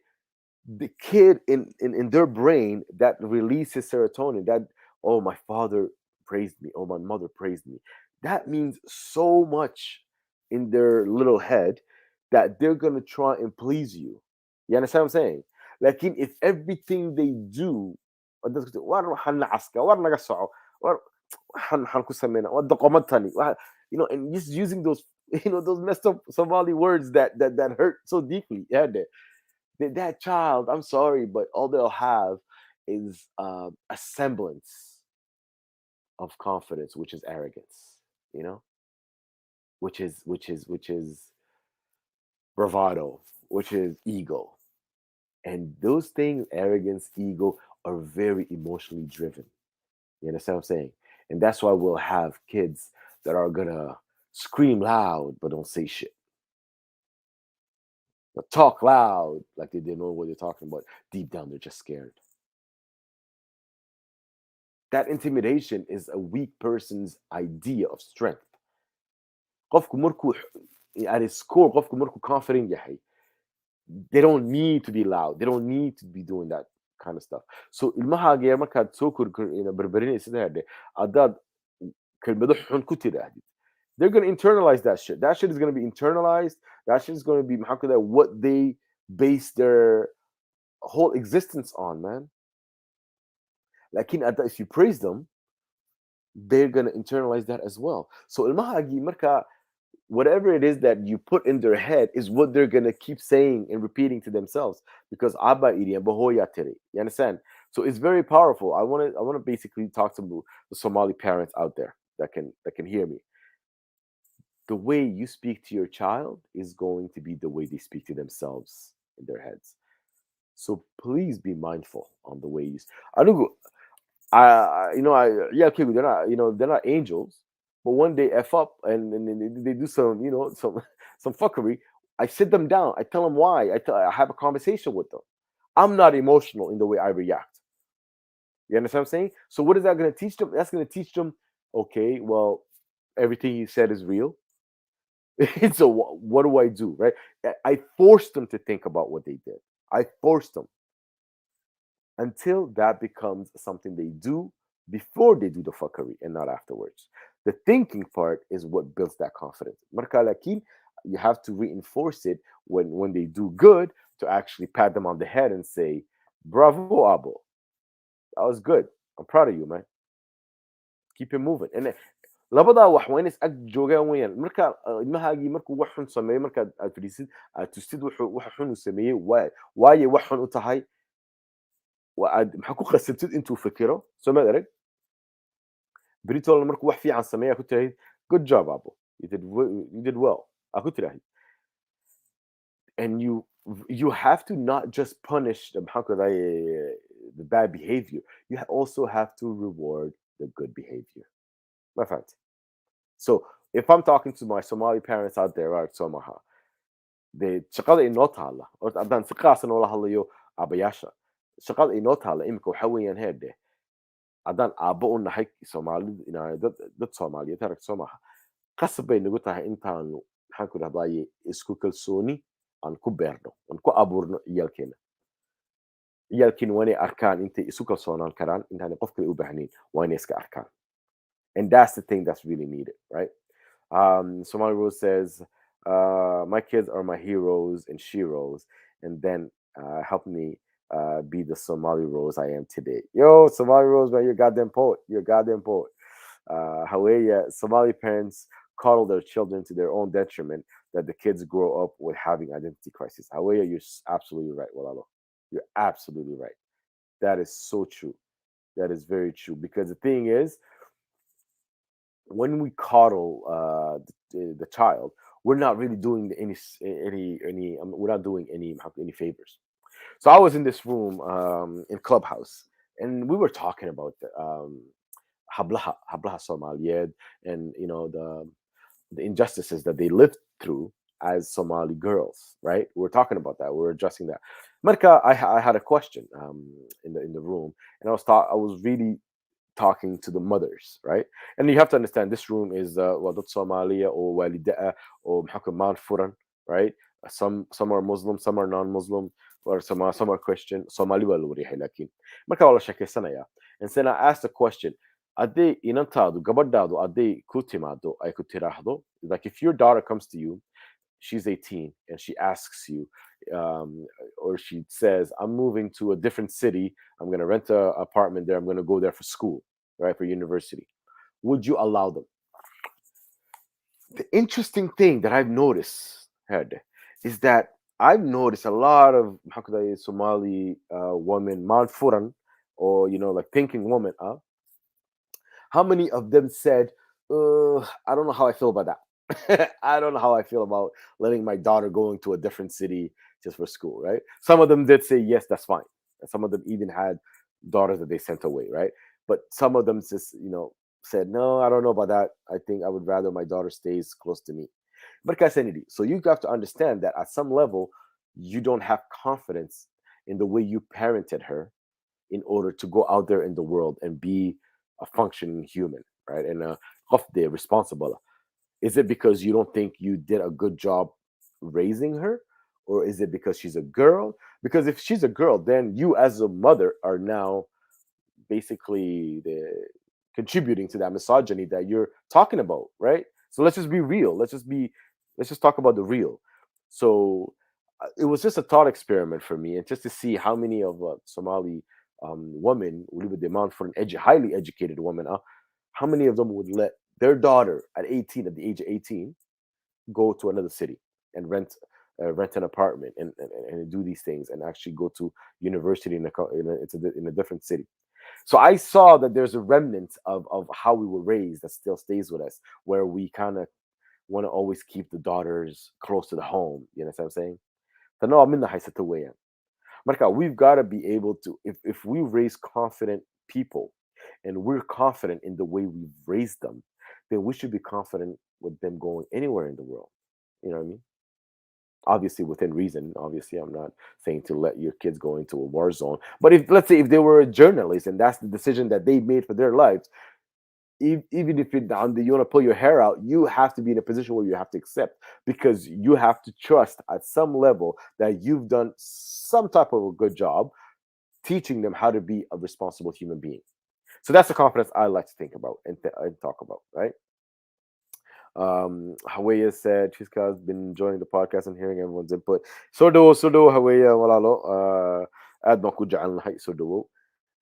The kid in their brain that releases serotonin, that, oh, my father praised me, oh, my mother praised me, that means so much in their little head that they're gonna try and please you. You understand what I'm saying? Like, if everything they do, you know, and just using those, you know, those messed up Somali words that hurt so deeply. Yeah, that child, I'm sorry, but all they'll have is a semblance of confidence, which is arrogance, you know, which is bravado, which is ego. And those things, arrogance, ego, are very emotionally driven. You understand what I'm saying? And that's why we'll have kids that are gonna scream loud but don't say shit. They'll talk loud like they didn't know what they're talking about. Deep down, they're just scared. That intimidation is a weak person's idea of strength. قفكم مركو at its core, قفكم مركو confident yahay. They don't need to be loud. They don't need to be doing that. kind of stuff. So ilmahaaga yar markaad soo barbarinaysid hade haddaad kelmado xun ku tidhaahdid, they're going to internalize that shit. That shit is going to be internalized. That shit is going to be what they base their whole existence on, man. Like if you praise them, they're going to internalize that as well. So ilmahagi marka, whatever it is that you put in their head is what they're going to keep saying and repeating to themselves, because abba iri and bahoya tere. You understand? So it's very powerful. I want to basically talk to the Somali parents out there that can hear me. The way you speak to your child is going to be the way they speak to themselves in their heads. So please be mindful on the way you. I don't. Yeah, okay, they're not, they're not angels, but when they f up and they do some, some fuckery, I sit them down. I tell them why. I have a conversation with them. I'm not emotional in the way I react. You understand what I'm saying? So what is that going to teach them? That's going to teach them. Okay, well, everything you said is real. So what do I do? Right? I forced them to think about what they did. I forced them until that becomes something they do before they do the fuckery and not afterwards. The thinking part is what builds that confidence. Marka lakin, you have to reinforce it when they do good, to actually pat them on the head and say, "Bravo, Abo. That was good. I'm proud of you, man. Keep it moving." And labadaa wax waa inays ag joogaan weyaan. Marka ilmahaagii markuu wax xun sameeyo, markaad aad fadhiisid aad tustid waxa xun uu sameeyey, waaye wax xun u tahay, maxaa ku khasabtid intuu fikiro, soo maad arag. Britol markuu wax fiican sameeya ku tiraahid, good job abo, you did well, aa ku tiraahid. And you have to not just punish the bad behavior, you also have to reward the good behavior. My friend. So if I'm talking to my Somali parents out there, right, Somaha, the shaqada inoo taala, or haddaan si qaasa noola hadlayo aabayaasha, shaqada inoo taala imika waxa weeyaan heerde, haddaan aabbo u nahay Soomaalida, dad Soomaaliyeed arag soo maaha, qasab bay nagu tahay intaanu maxaan ku dhahdaye isku kalsooni aan ku beerno, aan ku abuurno ciyaalkeena. Ciyaalkeena waa inay arkaan intay isu kalsoonaan karaan, intaanay qof kale u baahnayn, waa inay iska arkaan. And that's the thing that's really needed, right? Somali Rose says, my kids are my heroes and sheroes, and then help me be the Somali Rose I am today. Yo, Somali Rose, man, you're a goddamn poet. You're a goddamn poet. However, Somali parents coddle their children to their own detriment, that the kids grow up with having identity crisis. However, you're absolutely right, Walalo. You're absolutely right. That is so true. That is very true. Because the thing is, when we coddle the child, we're not really doing we're not doing any favors. So I was in this room in Clubhouse, and we were talking about hablaha Somaliyed, and the injustices that they lived through as Somali girls, right? We were talking about that. We were addressing that. Marka, I had a question in the room, and I was really talking to the mothers, right? And you have to understand, this room is Wadat Somalia or Walidaa or Mount Furan, right? Some are Muslim, some are non-Muslim, or some are Christian. Somali waa la wariyahay laakiin. Marka waa la sheekaysanaya. And then I asked the question, hadday inantaadu gabadhaadu hadday ku timaado ay ku tiraahdo, like if your daughter comes to you, she's 18 and she asks you, or she says, I'm moving to a different city, I'm going to rent an apartment there, I'm going to go there for school, right, for university, would you allow them? The interesting thing that I've noticed, Herde, is that I've noticed a lot of Somali women, Mount Furan, or like thinking women, how many of them said, I don't know how I feel about that. I don't know how I feel about letting my daughter go into a different city just for school, right? Some of them did say, yes, that's fine. And some of them even had daughters that they sent away, right? But some of them just, said, no, I don't know about that. I think I would rather my daughter stays close to me. But so you have to understand that at some level, you don't have confidence in the way you parented her in order to go out there in the world and be a functioning human, right? And responsible. Is it because you don't think you did a good job raising her, or is it because she's a girl? Because if she's a girl, then you as a mother are now basically contributing to that misogyny that you're talking about, right? So let's just be real. Let's just talk about the real. So it was just a thought experiment for me, and just to see how many of Somali women would demand for an highly educated woman, how many of them would let their daughter at 18, at the age of 18, go to another city and rent an apartment and do these things and actually go to university in a different city. So I saw that there's a remnant of how we were raised that still stays with us, where we kind of want to always keep the daughters close to the home. You know what I'm saying? فنوع منا حيستويا. Marka, we've got to be able to, if we raise confident people and we're confident in the way we've raised them, then we should be confident with them going anywhere in the world. You know what I mean? Obviously within reason. Obviously, I'm not saying to let your kids go into a war zone. But if, let's say, if they were a journalist and that's the decision that they made for their lives, even if you want to pull your hair out, you have to be in a position where you have to accept, because you have to trust at some level that you've done some type of a good job teaching them how to be a responsible human being. So that's the confidence I like to think about and talk about, right? Hawaii said she's been enjoying the podcast and hearing everyone's input. So do Hawaii walalo. Aad baan ku jecelnahay, so do.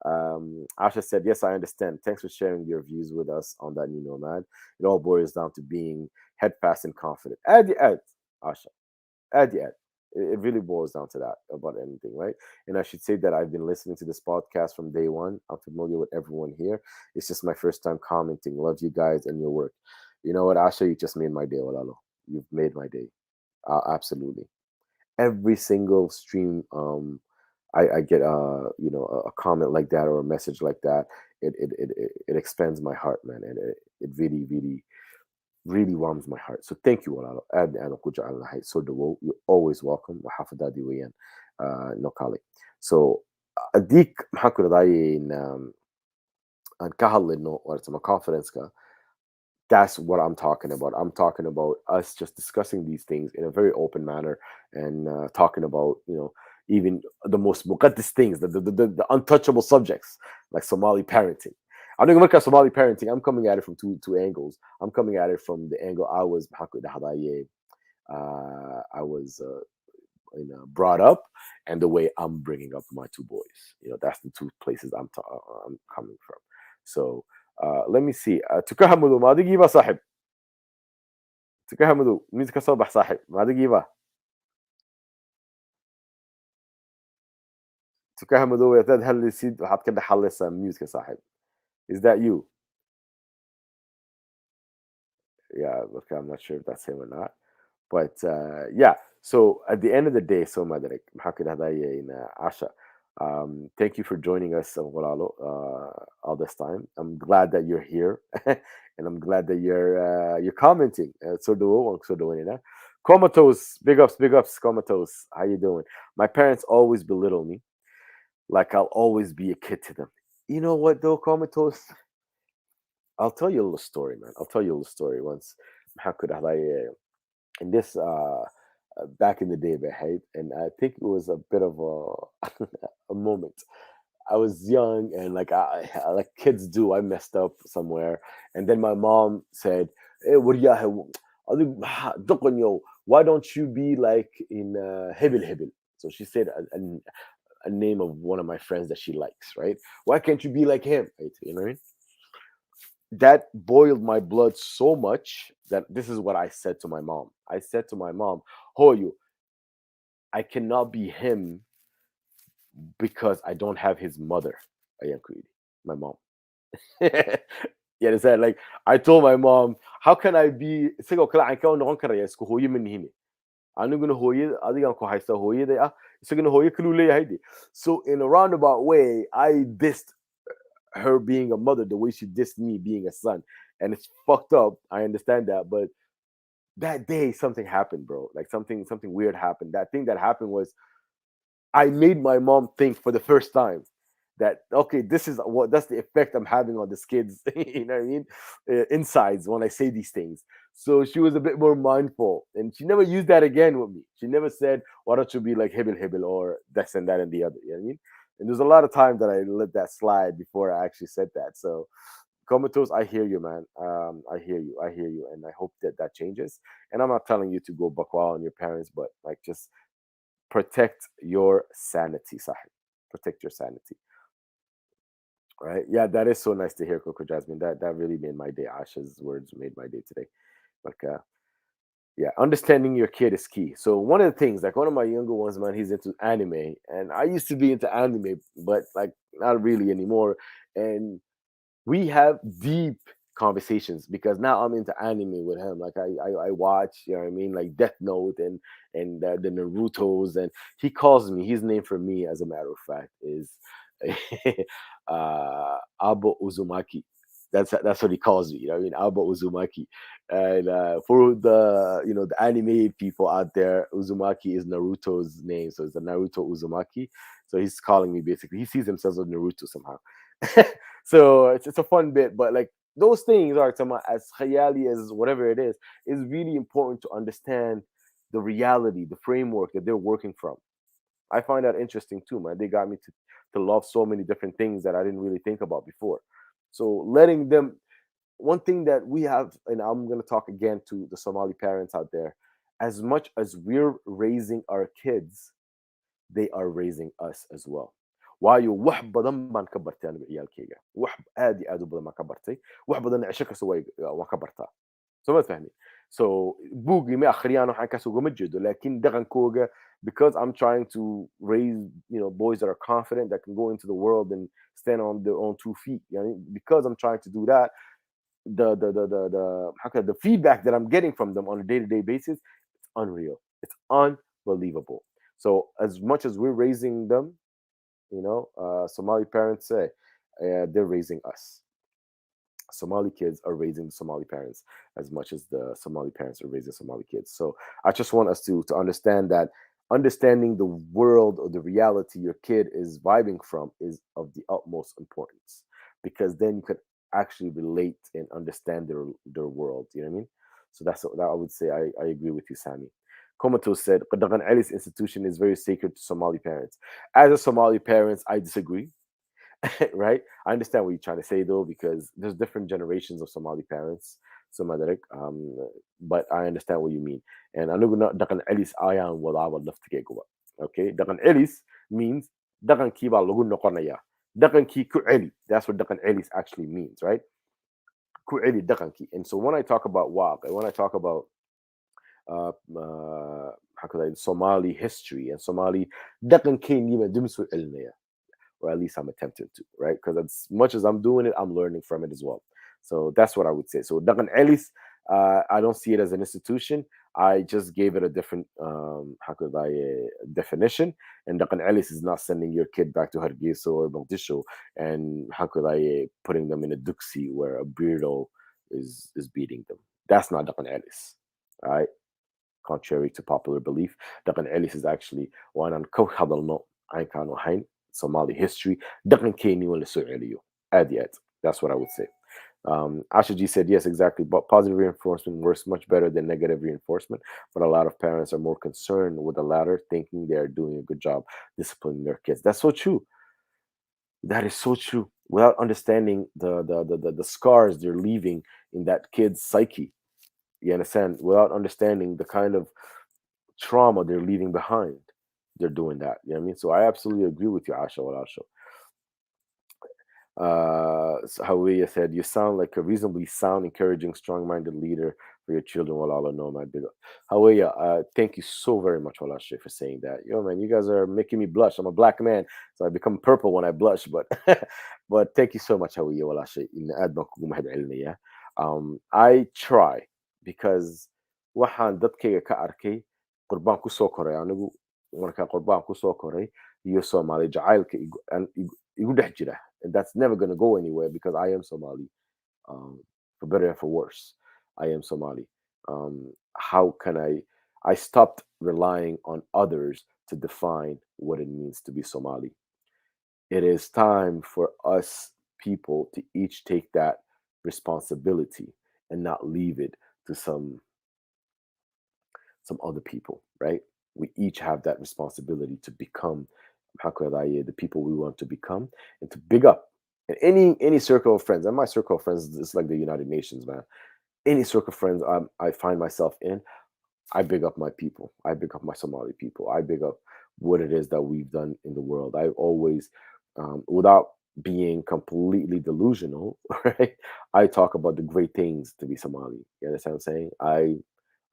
Asha said, yes, I understand. Thanks for sharing your views with us on that new nomad. It all boils down to being headfast and confident. Add, Asha. Add. It really boils down to that about anything, right? And I should say that I've been listening to this podcast from day one. I'm familiar with everyone here. It's just my first time commenting. Love you guys and your work. You know what, Asha? You just made my day, Olalo. You've made my day. Absolutely. Every single stream, I get a comment like that or a message like that. It expands my heart, man, and it really, really, really warms my heart. So thank you, Olalo. And kuja Allah. So you're always welcome. وحافظ وين no kali. So أديك maxaan ku raday in aan ka hadlayno wartama confidence ka. That's what I'm talking about. I'm talking about us just discussing these things in a very open manner and talking about, even the most muqaddas things, the untouchable subjects like Somali parenting. I'm going to look at Somali parenting. I'm coming at it from two angles. I'm coming at it from the angle I was brought up, and the way I'm bringing up my two boys. That's the two places I'm coming from. So let me see. تكهمدوا ما دقيقة صاحب. تكهمدوا ميزك صباح صاحب ما دقيقة. تكهمدوا يا هل يصير حد كده حلص ميوزك صاحب. Is that you? Yeah, okay, I'm not sure if that's him or not. But yeah, so at the end of the day, so Madrik, Asha, thank you for joining us, all this time. I'm glad that you're here, and I'm glad that you're commenting. Comatose, big ups, Comatose. How you doing? My parents always belittle me, like I'll always be a kid to them. You know what though, Comatose? I'll tell you a little story, man. I'll tell you a little story once. And this back in the day, right? And I think it was a bit of a a moment. I was young and like kids do. I messed up somewhere, and then my mom said, "Hey, what do you why don't you be like in Hibil Hibil?" So she said a name of one of my friends that she likes, right? Why can't you be like him? Right? You know what I mean? That boiled my blood so much that this is what I said to my mom. I said to my mom, Hoyu, I cannot be him because I don't have his mother. Ayankuidi, my mom. You understand? Like I told my mom, how can I be sigoo kale aan ka noqon karaya isku hooyo ma nihine. Aniguna hooyo adigan ku haysta hooyaday ah isaguna hooyo kalu leeyahay de. So in a roundabout way, I dissed her being a mother the way she dissed me being a son. And it's fucked up. I understand that. But that day something happened, bro. Like something weird happened. That thing that happened was I made my mom think for the first time that okay, this is what that's the effect I'm having on this kids. You know what I mean? Insides when I say these things. So she was a bit more mindful, and she never used that again with me. She never said, "Why don't you be like Hibble Hibble or this and that and the other?" You know what I mean? And there's a lot of time that I let that slide before I actually said that. So Comatose, I hear you, man. I hear you. I hear you, and I hope that that changes. And I'm not telling you to go bakwa on your parents, but like just protect your sanity, Sahib. Protect your sanity, right? Yeah, that is so nice to hear, Coco Jasmine. That really made my day. Asha's words made my day today. Like, yeah, understanding your kid is key. So one of the things, like one of my younger ones, man, he's into anime, and I used to be into anime, but like not really anymore. And we have deep conversations because now I'm into anime with him. Like I watch, you know what I mean, like Death Note and the Naruto's, and he calls me. His name for me, as a matter of fact, is Abo Uzumaki. That's what he calls me. You know what I mean, Abo Uzumaki. And for the the anime people out there, Uzumaki is Naruto's name, so it's the Naruto Uzumaki. So he's calling me basically. He sees himself as Naruto somehow. So it's a fun bit, but like those things are as khayali as whatever it is really important to understand the reality, the framework that they're working from. I find that interesting too, man. They got me to love so many different things that I didn't really think about before. So letting them, one thing that we have, and I'm gonna talk again to the Somali parents out there, as much as we're raising our kids, they are raising us as well. waayo wax badan baan ka bartay aniga ciyaalkayga, wax aad iyo aad u badan baan ka bartay, wax badan cisho kasta waan ka bartaa. So ma fahmi. So buugii ma akhriyaan waxaan kaas ugama jeedo, laakiin dhaqankooga, because I'm trying to raise boys that are confident, that can go into the world and stand on their own 2 feet, because I'm trying to do that, the feedback that I'm getting from them on a day-to-day basis, it's unreal. It's unbelievable. So as much as we're raising them, Somali parents say they're raising us. Somali kids are raising Somali parents as much as the Somali parents are raising Somali kids. So I just want us to understand that understanding the world or the reality your kid is vibing from is of the utmost importance, because then you can actually relate and understand their world. You know what I mean? So that's what that I would say. I agree with you, Sammy. Komato said, Qadagan Ali's institution is very sacred to Somali parents. As a Somali parents, I disagree. Right? I understand what you're trying to say though, because there's different generations of Somali parents. Somali, but I understand what you mean. And I know Dakan Elis ayan wala love to get go. Okay, Dakan Elis means Dakan Kiba Lagu Nokonaya. Dakan Ki Ku'eli. That's what Dakan Elis actually means, right? Ku'eli Dakan Ki. And so when I talk about Waq, and when I talk about how could I Somali history and Somali Dakan Ki Nima Dimsu Elnaya, or at least I'm attempting to, right? Because as much as I'm doing it, I'm learning from it as well. So that's what I would say. So Dagan Elis, I don't see it as an institution. I just gave it a different, how could I, definition. And Dagan Elis is not sending your kid back to Hargeisa or Mogadishu and how could I, putting them in a duxi where a beardo is beating them. That's not Dagan Elis, all right? Contrary to popular belief, Dagan Elis is actually one on Kohadalno, Ainkano Hain, Somali history. Dagan Keni wala Su'eliyo. Adiyat. That's what I would say. Asha G said, yes, exactly. But positive reinforcement works much better than negative reinforcement. But a lot of parents are more concerned with the latter, thinking they are doing a good job disciplining their kids. That's so true. That is so true. Without understanding the scars they're leaving in that kid's psyche. You understand? Without understanding the kind of trauma they're leaving behind, they're doing that. You know what I mean? So I absolutely agree with you, Asha Wal Asha. Hawiya said, "You sound like a reasonably sound, encouraging, strong-minded leader for your children." While Allah know my big Hawiya, thank you so very much, Walashe, for saying that. Yo, man, you guys are making me blush. I'm a black man, so I become purple when I blush. But but thank you so much, Hawiya Walashe. In adban kugu mahadcelinaya. I try because waxaan dadkayga ka arkay qurbaan kusoo koray anigu markaa qurbaan kusoo koray iyo Soomaali jacaylka igu dhex jira, and that's never going to go anywhere because I am Somali, for better and for worse. I am Somali. How can I stopped relying on others to define what it means to be Somali. It is time for us people to each take that responsibility and not leave it to some other people, right? We each have that responsibility to become the people we want to become and to big up. And any circle of friends, and my circle of friends is like the United Nations, man. Any circle of friends I find myself in, I big up my people. I big up my Somali people. I big up what it is that we've done in the world. I always, without being completely delusional, right? I talk about the great things to be Somali. You understand what I'm saying?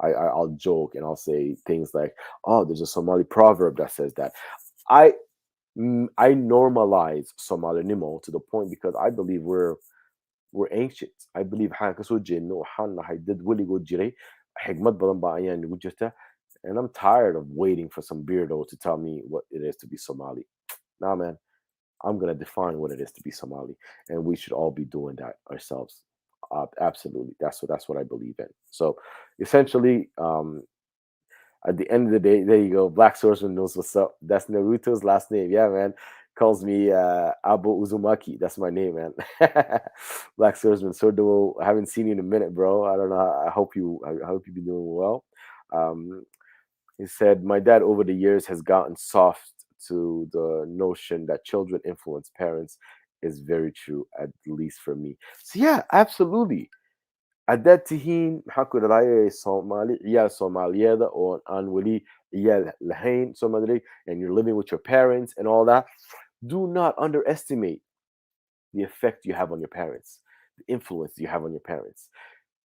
I'll joke and I'll say things like, "Oh, there's a Somali proverb that says that." I I normalize Somali Nimo to the point because I believe we're ancient. I believe waxaan kasoo jeedno waxaan nahay dad weligood jiray xigmad badan baa ayaa nagu jirta, and I'm tired of waiting for some beardo to tell me what it is to be Somali. Nah, man, I'm gonna define what it is to be Somali, and we should all be doing that ourselves. Absolutely, that's what I believe in. So, essentially, at the end of the day, there you go. Black Swordsman knows what's up. That's Naruto's last name. Yeah, man. Calls me Abu Uzumaki. That's my name, man. Black Swordsman. So I haven't seen you in a minute, bro. I don't know. I hope you've been doing well. Um, he said, my dad over the years has gotten soft to the notion that children influence parents is very true, at least for me. So yeah, absolutely. Haddaad tihiin maxaan ku idhahdaye Soomaali ciyaal Soomaaliyeeda oo aan weli ciyaal lahayn Somali, and you're living with your parents and all that, do not underestimate the effect you have on your parents, the influence you have on your parents.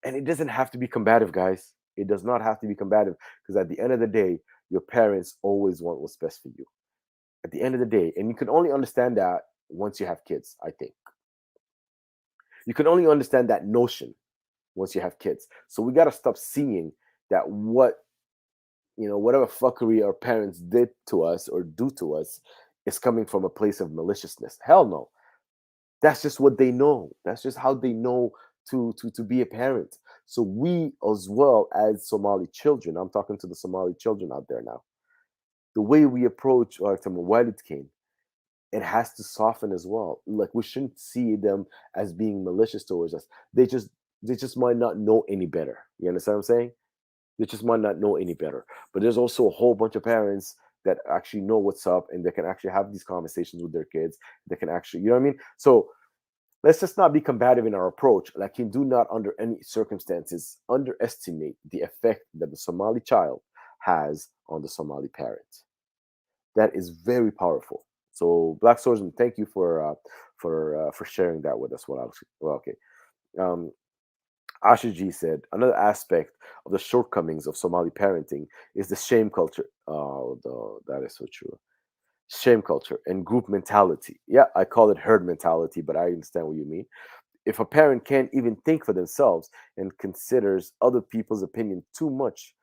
And it doesn't have to be combative, guys. It does not have to be combative, because at the end of the day, your parents always want what's best for you. At the end of the day, and you can only understand that once you have kids, I think. You can only understand that notion once you have kids. So we got to stop seeing that whatever fuckery our parents did to us or do to us is coming from a place of maliciousness. Hell no. That's just what they know. That's just how they know to be a parent. So we, as well as Somali children, I'm talking to the Somali children out there now, the way we approach our Walid, it has to soften as well. Like, we shouldn't see them as being malicious towards us. They just might not know any better. You understand what I'm saying? They just might not know any better. But there's also a whole bunch of parents that actually know what's up, and they can actually have these conversations with their kids. They can actually, you know what I mean? So let's just not be combative in our approach. Like, you do not, under any circumstances, underestimate the effect that the Somali child has on the Somali parent. That is very powerful. So, Black Swordsman, thank you for sharing that with us. Well, okay. Um, Asha G said another aspect of the shortcomings of Somali parenting is the shame culture. Oh, that is so true. Shame culture and group mentality. Yeah, I call it herd mentality, but I understand what you mean. If a parent can't even think for themselves and considers other people's opinion too much,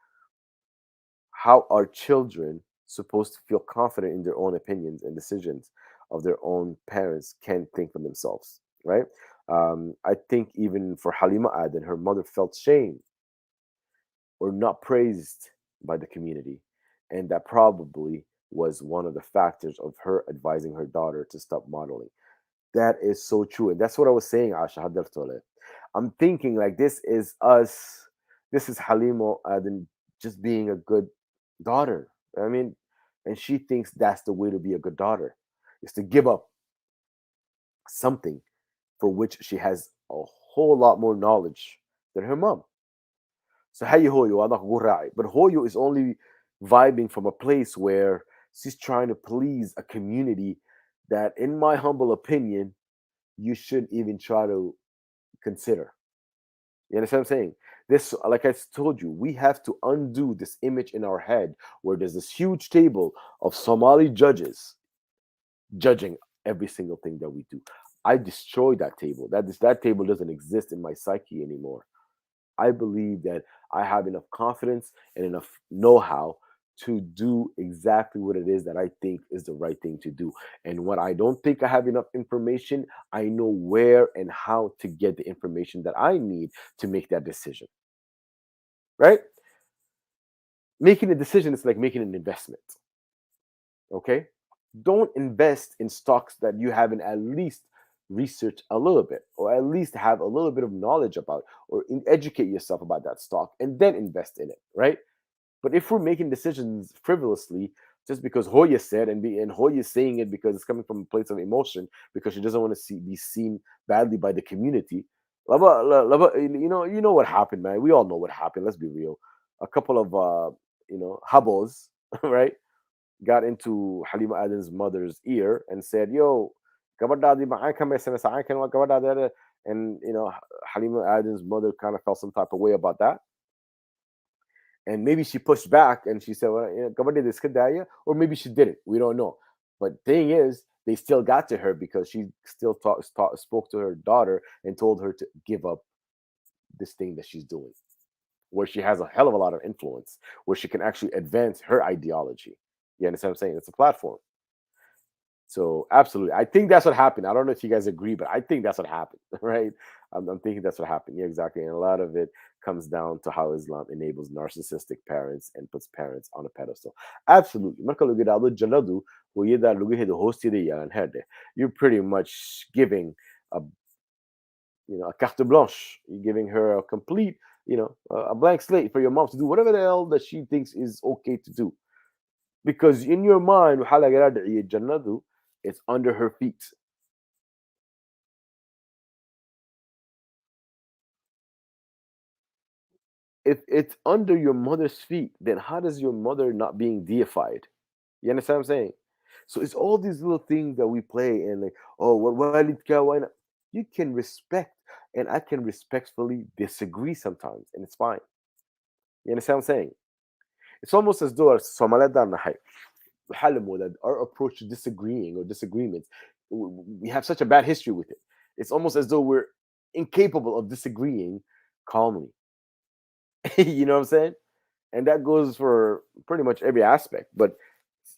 how are children supposed to feel confident in their own opinions and decisions of their own parents can't think for themselves, right? I think even for Halima Aden, her mother felt shame or not praised by the community, and that probably was one of the factors of her advising her daughter to stop modeling. That is so true, and that's what I was saying, Asha Hadartole. I'm thinking, like, this is us, this is Halima Aden just being a good daughter. I mean, and she thinks that's the way to be a good daughter, is to give up something for which she has a whole lot more knowledge than her mom. So hey Hoyo, anak ko raay. But Hoyo is only vibing from a place where she's trying to please a community that, in my humble opinion, you should even try to consider. You understand what I'm saying? This, like I told you, we have to undo this image in our head where there's this huge table of Somali judges judging every single thing that we do. I destroyed that table. That table doesn't exist in my psyche anymore. I believe that I have enough confidence and enough know-how to do exactly what it is that I think is the right thing to do. And when I don't think I have enough information, I know where and how to get the information that I need to make that decision. Right? Making a decision is like making an investment. Okay? Don't invest in stocks that you haven't at least researched a little bit, or at least have a little bit of knowledge about, or educate yourself about that stock, and then invest in it, right? But if we're making decisions frivolously just because Hoya said, and Hoya saying it because it's coming from a place of emotion, because she doesn't want to be seen badly by the community. You know what happened, man. We all know what happened. Let's be real. A couple of habos, right, got into Halima Aden's mother's ear and said, "Yo, gabadha معاك كم سنة ساعات كان gabadha ده." And Halima Aden's mother kind of felt some type of way about that, and maybe she pushed back and she said, "Well, gabadha this kidaya," or maybe she didn't. We don't know. But thing is, they still got to her because she still spoke to her daughter and told her to give up this thing that she's doing, where she has a hell of a lot of influence, where she can actually advance her ideology. You understand what I'm saying? It's a platform. So absolutely, I think that's what happened. I don't know if you guys agree, but I think that's what happened, right? I'm thinking that's what happened. Yeah, exactly. And a lot of it comes down to how Islam enables narcissistic parents and puts parents on a pedestal. Absolutely. Marka lagu yidhaahdo jannadu hooyada lugaheeda hoosteeda yaalan herde. You're pretty much giving a a carte blanche. You're giving her a complete a blank slate for your mom to do whatever the hell that she thinks is okay to do, because in your mind waxaa lagala dhiciyay jannadu, it's under her feet. If it's under your mother's feet, then how does your mother not being deified? You understand what I'm saying? So it's all these little things that we play, and like, oh, what walidka, why not? You can respect, and I can respectfully disagree sometimes, and it's fine. You understand what I'm saying? It's almost as though our approach to disagreeing or disagreements, we have such a bad history with it. It's almost as though we're incapable of disagreeing calmly. You know what I'm saying? And that goes for pretty much every aspect, but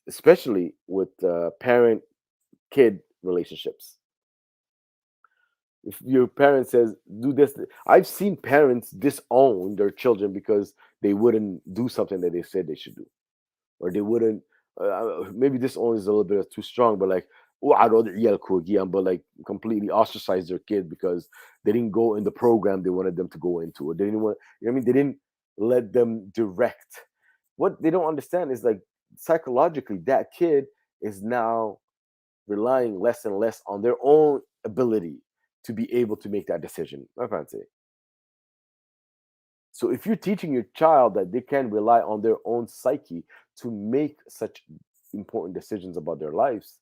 especially with parent kid relationships. If your parent says do this, I've seen parents disown their children because they wouldn't do something that they said they should do, or they wouldn't. Maybe disown is a little bit too strong, but like, "وعرض عيالكم again," but like completely ostracize their kid because they didn't go in the program they wanted them to go into, or they didn't want. You know what I mean? They didn't let them direct. What they don't understand is, like, psychologically, that kid is now relying less and less on their own ability to be able to make that decision. I fancy. So if you're teaching your child that they can rely on their own psyche to make such important decisions about their lives,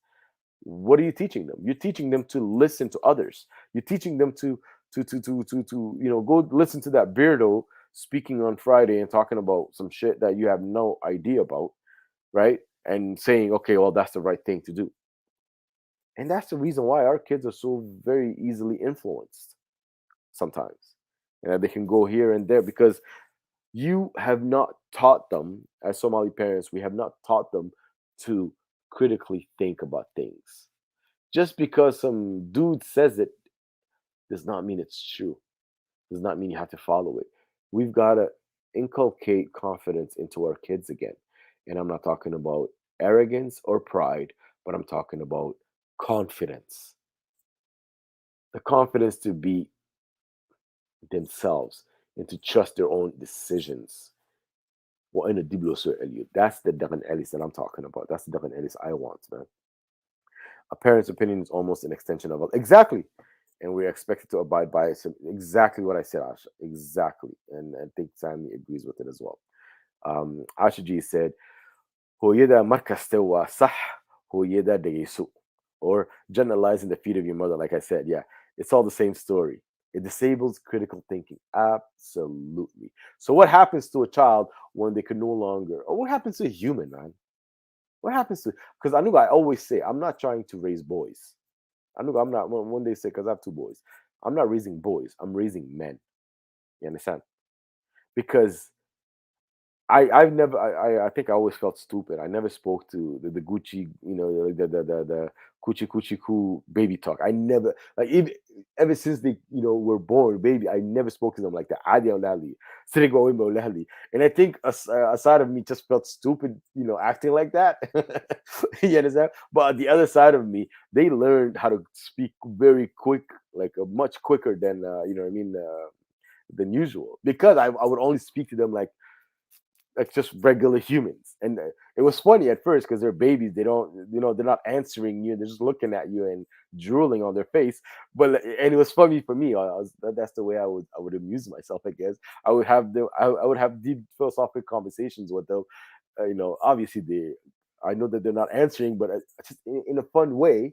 what are you teaching them? You're teaching them to listen to others. You're teaching them to go listen to that beardo speaking on Friday and talking about some shit that you have no idea about, right? And saying, okay, well, that's the right thing to do. And that's the reason why our kids are so very easily influenced sometimes. And they can go here and there because you have not taught them, as Somali parents, we have not taught them to critically think about things. Just because some dude says it does not mean it's true, does not mean you have to follow it. We've got to inculcate confidence into our kids again. And I'm not talking about arrogance or pride, but I'm talking about confidence, the confidence to be themselves and to trust their own decisions. وأنا أديب له سؤال Elliot. That's the Devin Ellis that I'm talking about. That's the Devin Ellis I want, man. A parent's opinion is almost an extension of exactly, and we're expected to abide by it. So exactly what I said, Asha. Exactly, and I think Sammy agrees with it as well. Asha G said, "هويدا مركز توا صح هويدا دقيسو," or generalizing the feet of your mother. Like I said, yeah, it's all the same story. It disables critical thinking. Absolutely. So what happens to a child when they can no longer, or what happens to a human, man? What happens to, because I always say, I'm not trying to raise boys. I'm not, when they say, because I have two boys, I'm not raising boys, I'm raising men. You understand? Because I've never I think I always felt stupid. I never spoke to the Gucci, you know, like the Kuchi Kuchi Ku baby talk. I never like even ever since they, you know, were born, baby, I never spoke to them like that. Adi Olali, Sirigo Wimbo Olali. And I think a side of me just felt stupid, you know, acting like that. You understand? But the other side of me, they learned how to speak very quick, like much quicker than you know what I mean, than usual. Because I would only speak to them like just regular humans. And it was funny at first because they're babies. They don't, you know, they're not answering you. They're just looking at you and drooling on their face. But and it was funny for me. That's the way I would amuse myself. I guess I would have deep philosophical conversations with them. You know, obviously I know that they're not answering, but just in a fun way.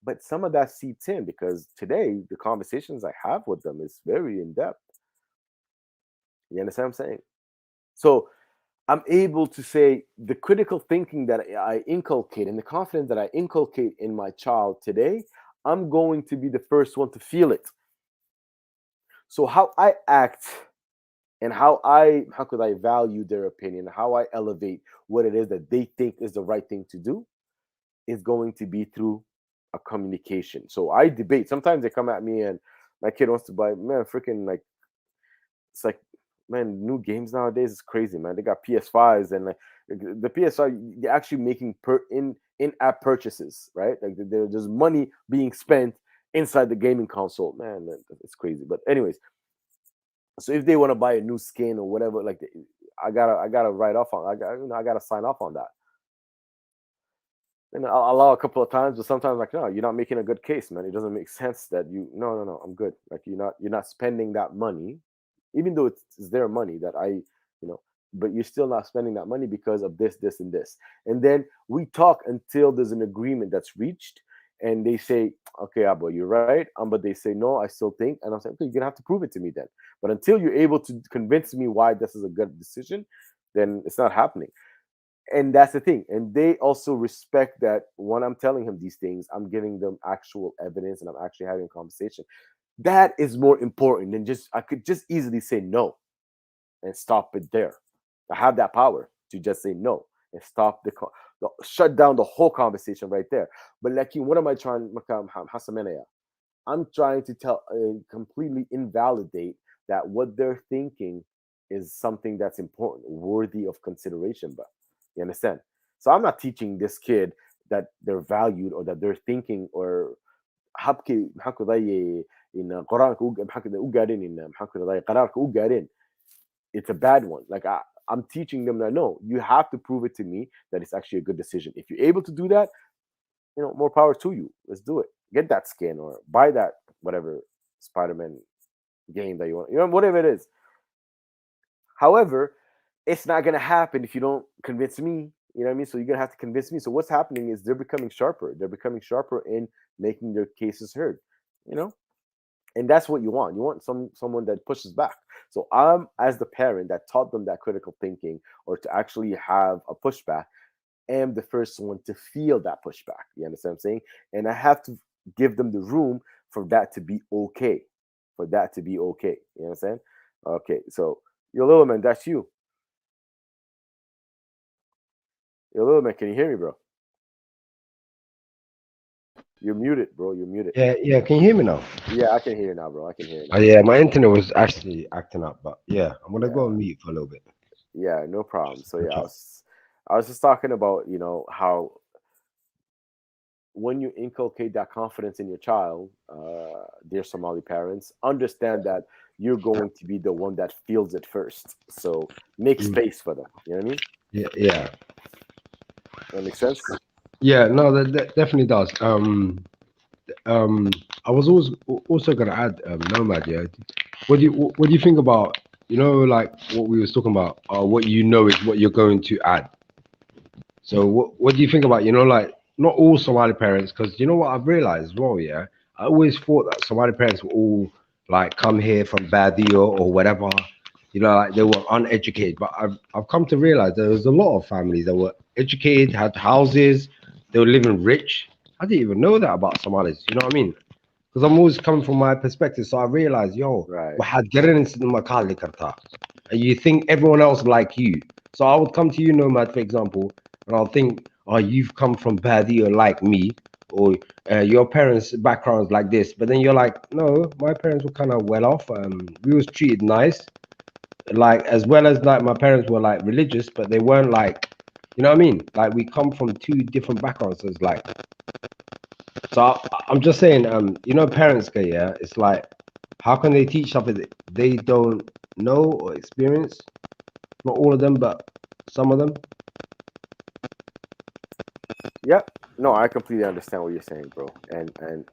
But some of that seeps in because today the conversations I have with them is very in depth. You understand what I'm saying? So I'm able to say the critical thinking that I inculcate and the confidence that I inculcate in my child today, I'm going to be the first one to feel it. So how I act and how could I value their opinion, how I elevate what it is that they think is the right thing to do is going to be through a communication. So I debate. Sometimes they come at me and my kid wants to buy, man, freaking like it's like, man, new games nowadays is crazy, man. They got PS5s and like the PS5, they're actually making in-app purchases, right? Like there's money being spent inside the gaming console. Man, it's crazy. But anyways, so if they want to buy a new skin or whatever, like I gotta write off on, I gotta sign off on that. And I'll allow a couple of times, but sometimes like, no, you're not making a good case, man. It doesn't make sense that you, no, I'm good. Like you're not spending that money, even though it's their money that you know, but you're still not spending that money because of this, and this. And then we talk until there's an agreement that's reached, and they say, okay, Abo, you're right. But they say, no, I still think, and I'm saying, okay, you're gonna have to prove it to me then. But until you're able to convince me why this is a good decision, then it's not happening. And that's the thing. And they also respect that when I'm telling him these things, I'm giving them actual evidence and I'm actually having a conversation. That is more important than just I could just easily say no and stop it there. I have that power to just say no and stop shut down the whole conversation right there. But like, what am I trying? I'm trying to completely invalidate that what they're thinking is something that's important, worthy of consideration. But you understand? So I'm not teaching this kid that they're valued or that they're thinking or maxaa ku dhahaye in quraanka u gaadhin in maxaa ku dhahaye qaraarka u gaadhin. It's a bad one. Like I'm teaching them that no, you have to prove it to me that it's actually a good decision. If you're able to do that, you know, more power to you. Let's do it. Get that skin or buy that whatever Spider-Man game that you want. You know, whatever it is. However, it's not gonna happen if you don't convince me. You know what I mean? So you're gonna have to convince me. So what's happening is they're becoming sharper. They're becoming sharper in making their cases heard. You know, and that's what you want. You want someone that pushes back. So I'm as the parent that taught them that critical thinking or to actually have a pushback am the first one to feel that pushback. You understand what I'm saying? And I have to give them the room for that to be okay. For that to be okay. You know what I'm saying? Okay, so your little man, that's you. Your little man, can you hear me, bro? You're muted, bro. You're muted. Yeah. Can you hear me now? Yeah, I can hear you now, bro. I can hear you Oh, now. yeah, my internet was actually acting up, but yeah, I'm gonna go Yeah, on mute for a little bit. yeah, no problem. So yeah, Catch up. I was just talking about, you know, how when you inculcate that confidence in your child, dear Somali parents, understand that you're going to be the one that feels it first. So make Mm, space for them. You know what I mean? yeah. That makes sense. Yeah, no, that definitely does. Um, I was also gonna add, Nomad. Yeah, what do you think about, like what we was talking about? What you know is what you're going to add. So what do you think about, like not all Somali parents, because you know what I've realized as well, yeah? I always thought that Somali parents were all like come here from Badia or whatever, like they were uneducated. But I've come to realize there was a lot of families that were educated, had houses, they were living rich. I didn't even know that about Somalis, you know what I mean? Because I'm always coming from my perspective. So I realized, yo, Right. waxaad garanaysid uma ka hadli kartaa. and you think everyone else like you. So I would come to you, Nomad, for example, and I'll think, oh, you've come from Badia like me, or your parents' backgrounds like this. But then you're like, no, my parents were kind of well off. We was treated nice, like as well as like my parents were like religious, but they weren't like, you know what I mean? Like we come from two different backgrounds. So it's like, so I'm just saying, parents, yeah, it's like, how can they teach something that they don't know or experience? Not all of them, but some of them. Yeah, no, I completely understand what you're saying, bro. And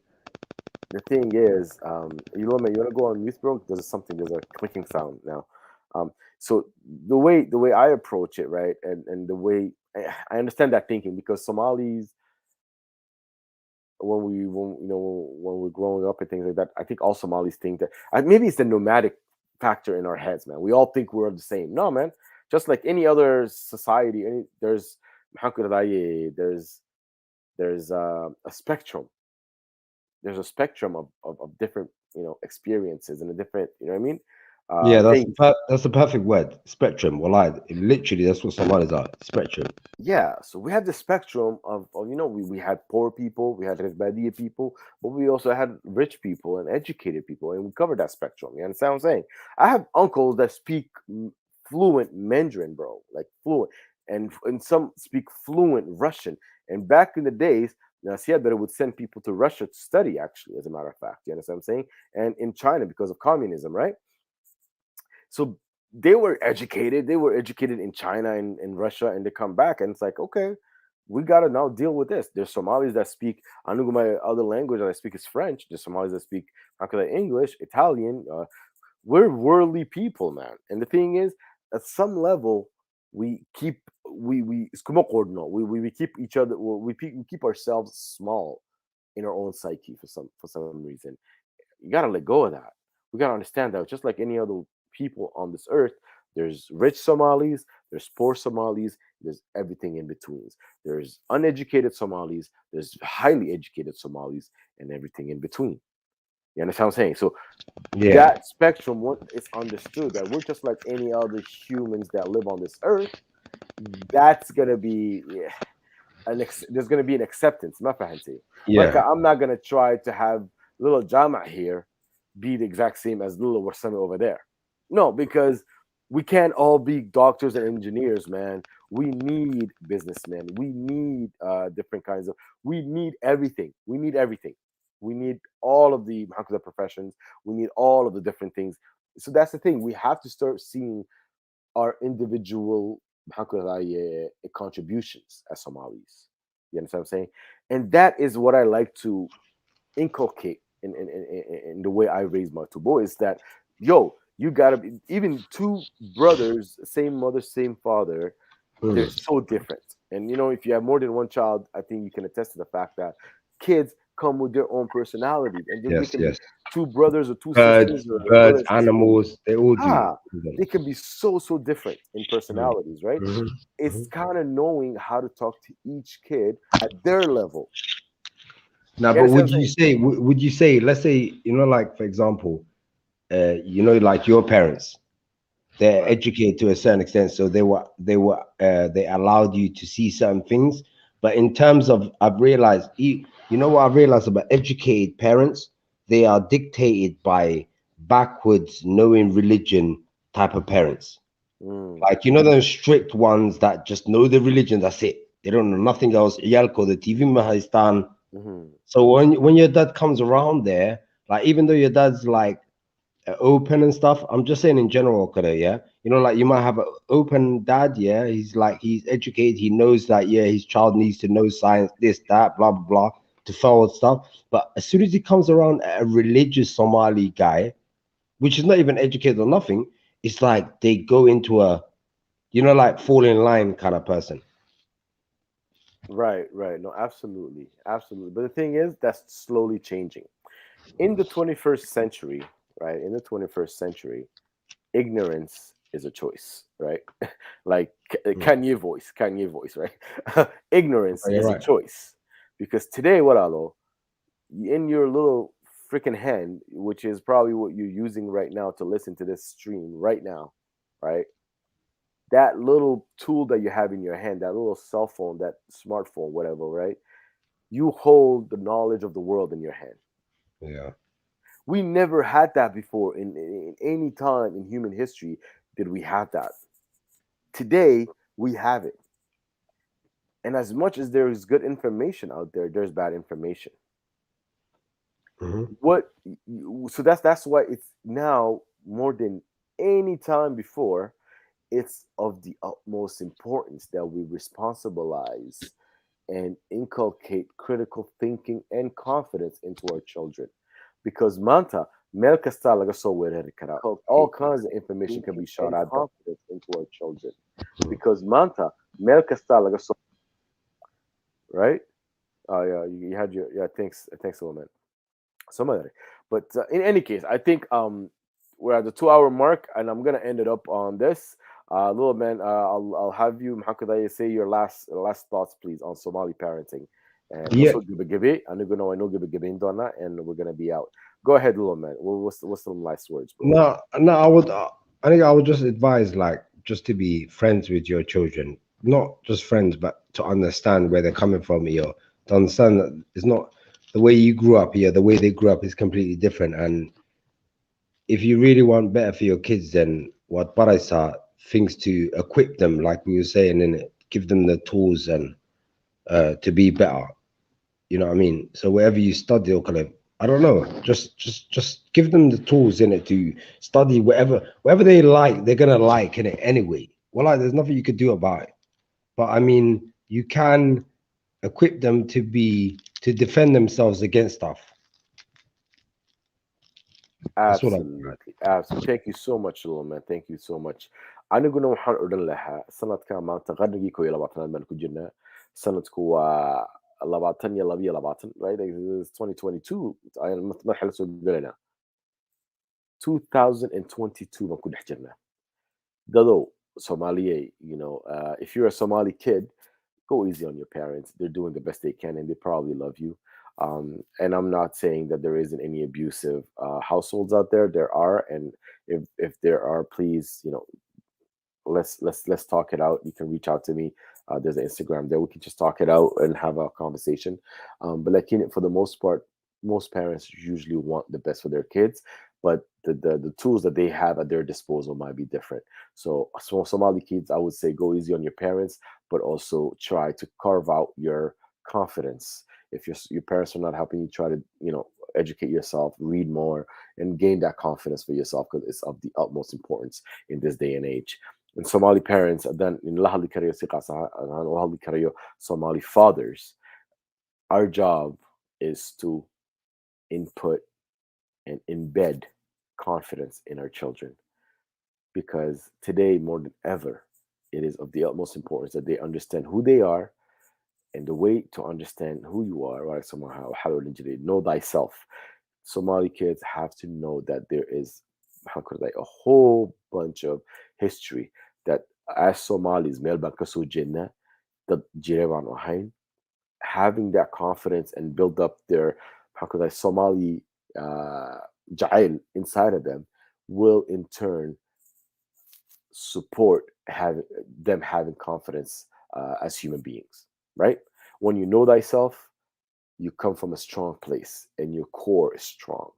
the thing is, you wanna go on mute, bro? There's something, there's a clicking sound now. So the way I approach it, right, and the way I understand that thinking, because Somalis, when when we're growing up and things like that, I think all Somalis think that maybe it's the nomadic factor in our heads, man. We all think we're the same. No, man. Just like any other society, there's a spectrum. There's a spectrum of different experiences and a different, you know what I mean, Yeah, things. that's the perfect word. Spectrum. Well, literally that's what Somalis are. Spectrum. Yeah, so we had the spectrum of we had poor people, we had Rebadiya people, but we also had rich people and educated people, and we covered that spectrum. You understand what I'm saying? I have uncles that speak fluent Mandarin, bro, like fluent, and some speak fluent Russian. And back in the days, Siad would send people to Russia to study, actually, as a matter of fact. You understand what I'm saying? And in China, because of communism, right? So they were educated in China and Russia, and they come back, and it's like, okay, we gotta now deal with this. There's Somalis that speak, I know my other language that I speak is French. There's Somalis that speak English, Italian. We're worldly people, man. And the thing is, at some level, we keep we it's como corno. We keep each other, we keep ourselves small in our own psyche for some reason. You gotta let go of that. We gotta understand that just like any other people on this earth, there's rich Somalis, there's poor Somalis, there's everything in between. There's uneducated Somalis, there's highly educated Somalis, and everything in between. You understand what I'm saying? So Yeah. that spectrum, once it's understood that we're just like any other humans that live on this earth, that's gonna be, yeah, there's gonna be an acceptance. ما فهمتي? Like Yeah. I'm not gonna try to have little Jama here be the exact same as little Warsame over there. No, because we can't all be doctors and engineers, man. We need businessmen. We need different kinds of. We need everything. We need everything. We need all of the professions. We need all of the different things. So that's the thing. We have to start seeing our individual contributions as Somalis. You understand what I'm saying? And that is what I like to inculcate in the way I raise my two boys. That yo, you gotta be, even two brothers, same mother, same father, they're Mm. so different. And if you have more than one child, I think you can attest to the fact that kids come with their own personalities, and they Yes. can be Yes. two brothers or two sisters Birds, or a brother birds, and sister. animals. They all do. Ah, they can be so different in Mm. personalities, right? Mhm, It's mhm. kind of knowing how to talk to each kid at their level. Now, You but understand what I'm saying? would you say, let's say, like for example, like your parents, they're Right. educated to a certain extent, so they allowed you to see certain things. But in terms of, I've realized, what I've realized about educated parents, they are dictated by backwards, knowing religion type of parents. Mm, Like, those strict ones that just know the religion, that's it. They don't know nothing else. عيال ko the TV mahaistan. hmm. So when your dad comes around there, like even though your dad's like open and stuff, I'm just saying in general, Kada, yeah. Like you might have an open dad, yeah. He's educated, he knows that yeah, his child needs to know science, this, that, blah blah blah, to follow stuff. But as soon as he comes around a religious Somali guy, which is not even educated or nothing, it's like they go into a like fall in line kind of person. Right, right. No, absolutely, absolutely. But the thing is, that's slowly changing in the 21st century. Right, in the 21st century, ignorance is a choice. Right, like Mm. Kanye voice. Right, ignorance Oh, you're is a right. choice because today, what alo, in your little freaking hand, which is probably what you're using right now to listen to this stream right now. right? That little tool that you have in your hand, that little cell phone, that smartphone, whatever, right? You hold the knowledge of the world in your hand. Yeah. We never had that before in any time in human history did we have that. Today, we have it. And as much as there is good information out there, there's bad information. Hmm. What so that's why it's now more than any time before, it's of the utmost importance that we responsibilize and inculcate critical thinking and confidence into our children. Because manta, meel kasta laga soo weerari karaa. All Inculcate kinds of information can thinking be shot and at them. confidence into our children. Because manta, meel kasta laga soo, right? Yeah, you had your, yeah, thanks a lot, man. Some of that. But in any case, I think we're at the 2 hour mark, and I'm gonna end it up on this. Little man, I'll have you, Mahakudaya, say your last thoughts, please, on Somali parenting. And Yeah. also give a give it. I know give a give in on that, and we're gonna be out. Go ahead, little man. What's some last words, bro? No, no, I would. I think I would just advise, like, just to be friends with your children, not just friends, but to understand where they're coming from here, to understand that it's not the way you grew up here, the way they grew up is completely different. And if you really want better for your kids, then what Baraisa things to equip them, like we were saying, in it, give them the tools and to be better. You know what I mean? So wherever you study, or kind of, I don't know, just give them the tools in it to study whatever they like, they're gonna like in it anyway. Well, like, there's nothing you could do about it. But I mean, you can equip them to defend themselves against stuff. That's all I'm. Absolutely, absolutely. Thank you so much, little man. Thank you so much. Aniguna waxaan odhan lahaa sanadkan maanta qarnigii 21 baan ku jirnaa. Sanadku waa 2022, right? It's 2022. Ayaan madaxa la soo gelaynaa. 2022 baan ku dhex jirnaa. Dadow, Somalia, if you're a Somali kid, go easy on your parents. They're doing the best they can, and they probably love you. And I'm not saying that there isn't any abusive households out there. There are, and if there are, please, let's talk it out. You can reach out to me. There's an Instagram there. We can just talk it out and have a conversation. But like for the most part, most parents usually want the best for their kids, but the tools that they have at their disposal might be different. So Somali kids, I would say go easy on your parents, but also try to carve out your confidence. If your parents are not helping you, try to educate yourself, read more, and gain that confidence for yourself because it's of the utmost importance in this day and age. And Somali parents, then in lahali karayo si qasa ahaan u hadli karayo Somali fathers, our job is to input and embed confidence in our children because today more than ever it is of the utmost importance that they understand who they are, and the way to understand who you are, right? Somehow, know thyself. Somali kids have to know that there is how could I, a whole bunch of history that as Somalis, meel baan kasoo jeednaa, dad jire baan ahayn, having that confidence and build up their how could I Somali jail inside of them will in turn support them having confidence as human beings, right? When you know thyself, you come from a strong place and your core is strong.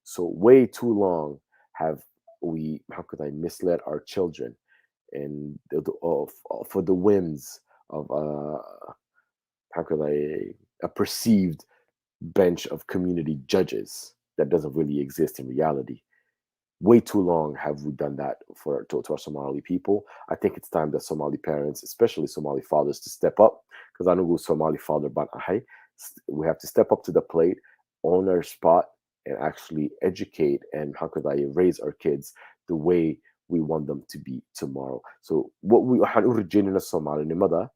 So way too long have we how could I misled our children and for the whims of how could I a perceived bench of community judges that doesn't really exist in reality. Way too long have we done that to our Somali people. I think it's time that Somali parents, especially Somali fathers, to step up because I know who Somali father ban ahay. We have to step up to the plate, own our spot, and actually educate and how could I raise our kids the way we want them to be tomorrow. So what we waxaan u rajaynayna Somalinimada,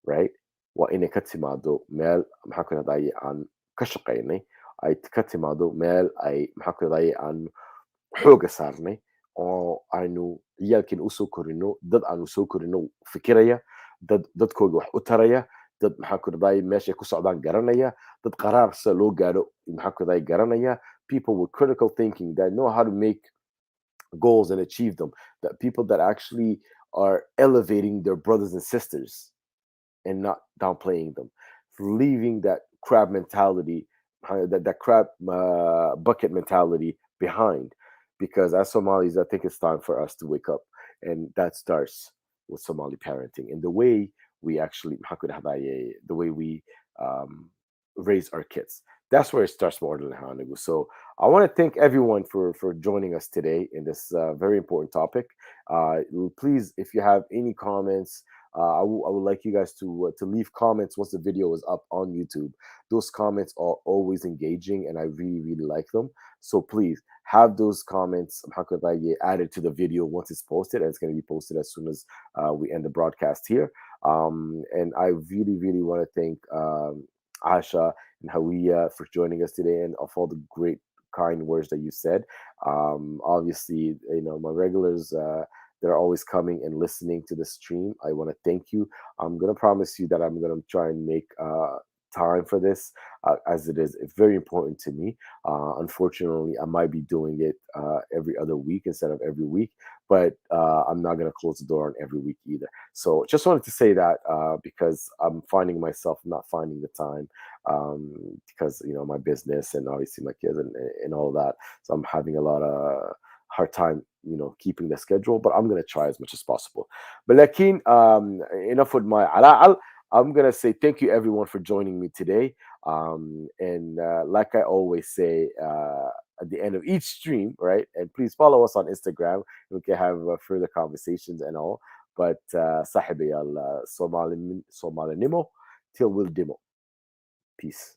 right? Waa inay ka timaado meel maxaa ku dhahdaye aan ka shaqaynay, ay ka timaado meel ay maxaa ku dhahdaye aan xooga saarnay oo aynu ciyaalkeena usoo korino dad aanu soo korino fikiraya, dadkooda wax u taraya, dad maxaa ku dhahdaye meeshay ku socdaan garanaya, dad qaraar sida loo gaadho maxaa ku dhahdaye garanaya, people with critical thinking that know how to make goals and achieve them, that people that actually are elevating their brothers and sisters and not downplaying them, leaving that crab mentality, that crab bucket mentality behind. Because as Somalis, I think it's time for us to wake up, and that starts with Somali parenting and the way we actually the way we um, raise our kids. That's where it starts more than Hanagu. So I want to thank everyone for joining us today in this very important topic. Please, if you have any comments, I would like you guys to leave comments once the video is up on YouTube. Those comments are always engaging, and I really really like them. So please have those comments added to the video once it's posted, and it's going to be posted as soon as we end the broadcast here. And I really really want to thank Asha and Hawiya for joining us today, and of all the great kind words that you said. Obviously, my regulars. That are always coming and listening to the stream. I want to thank you. I'm gonna promise you that I'm gonna try and make time for this, as it is very important to me. Unfortunately, I might be doing it every other week instead of every week, but I'm not gonna close the door on every week either. So just wanted to say that because I'm finding myself not finding the time, because my business and obviously my kids and all that. So I'm having a lot of hard time keeping the schedule, but I'm gonna try as much as possible. But lakin, enough with my ala'al. I'm gonna say thank you everyone for joining me today. And like I always say at the end of each stream, right? And please follow us on Instagram. We can have further conversations and all. But sahibi al Somali Nimo till we'll demo. Peace.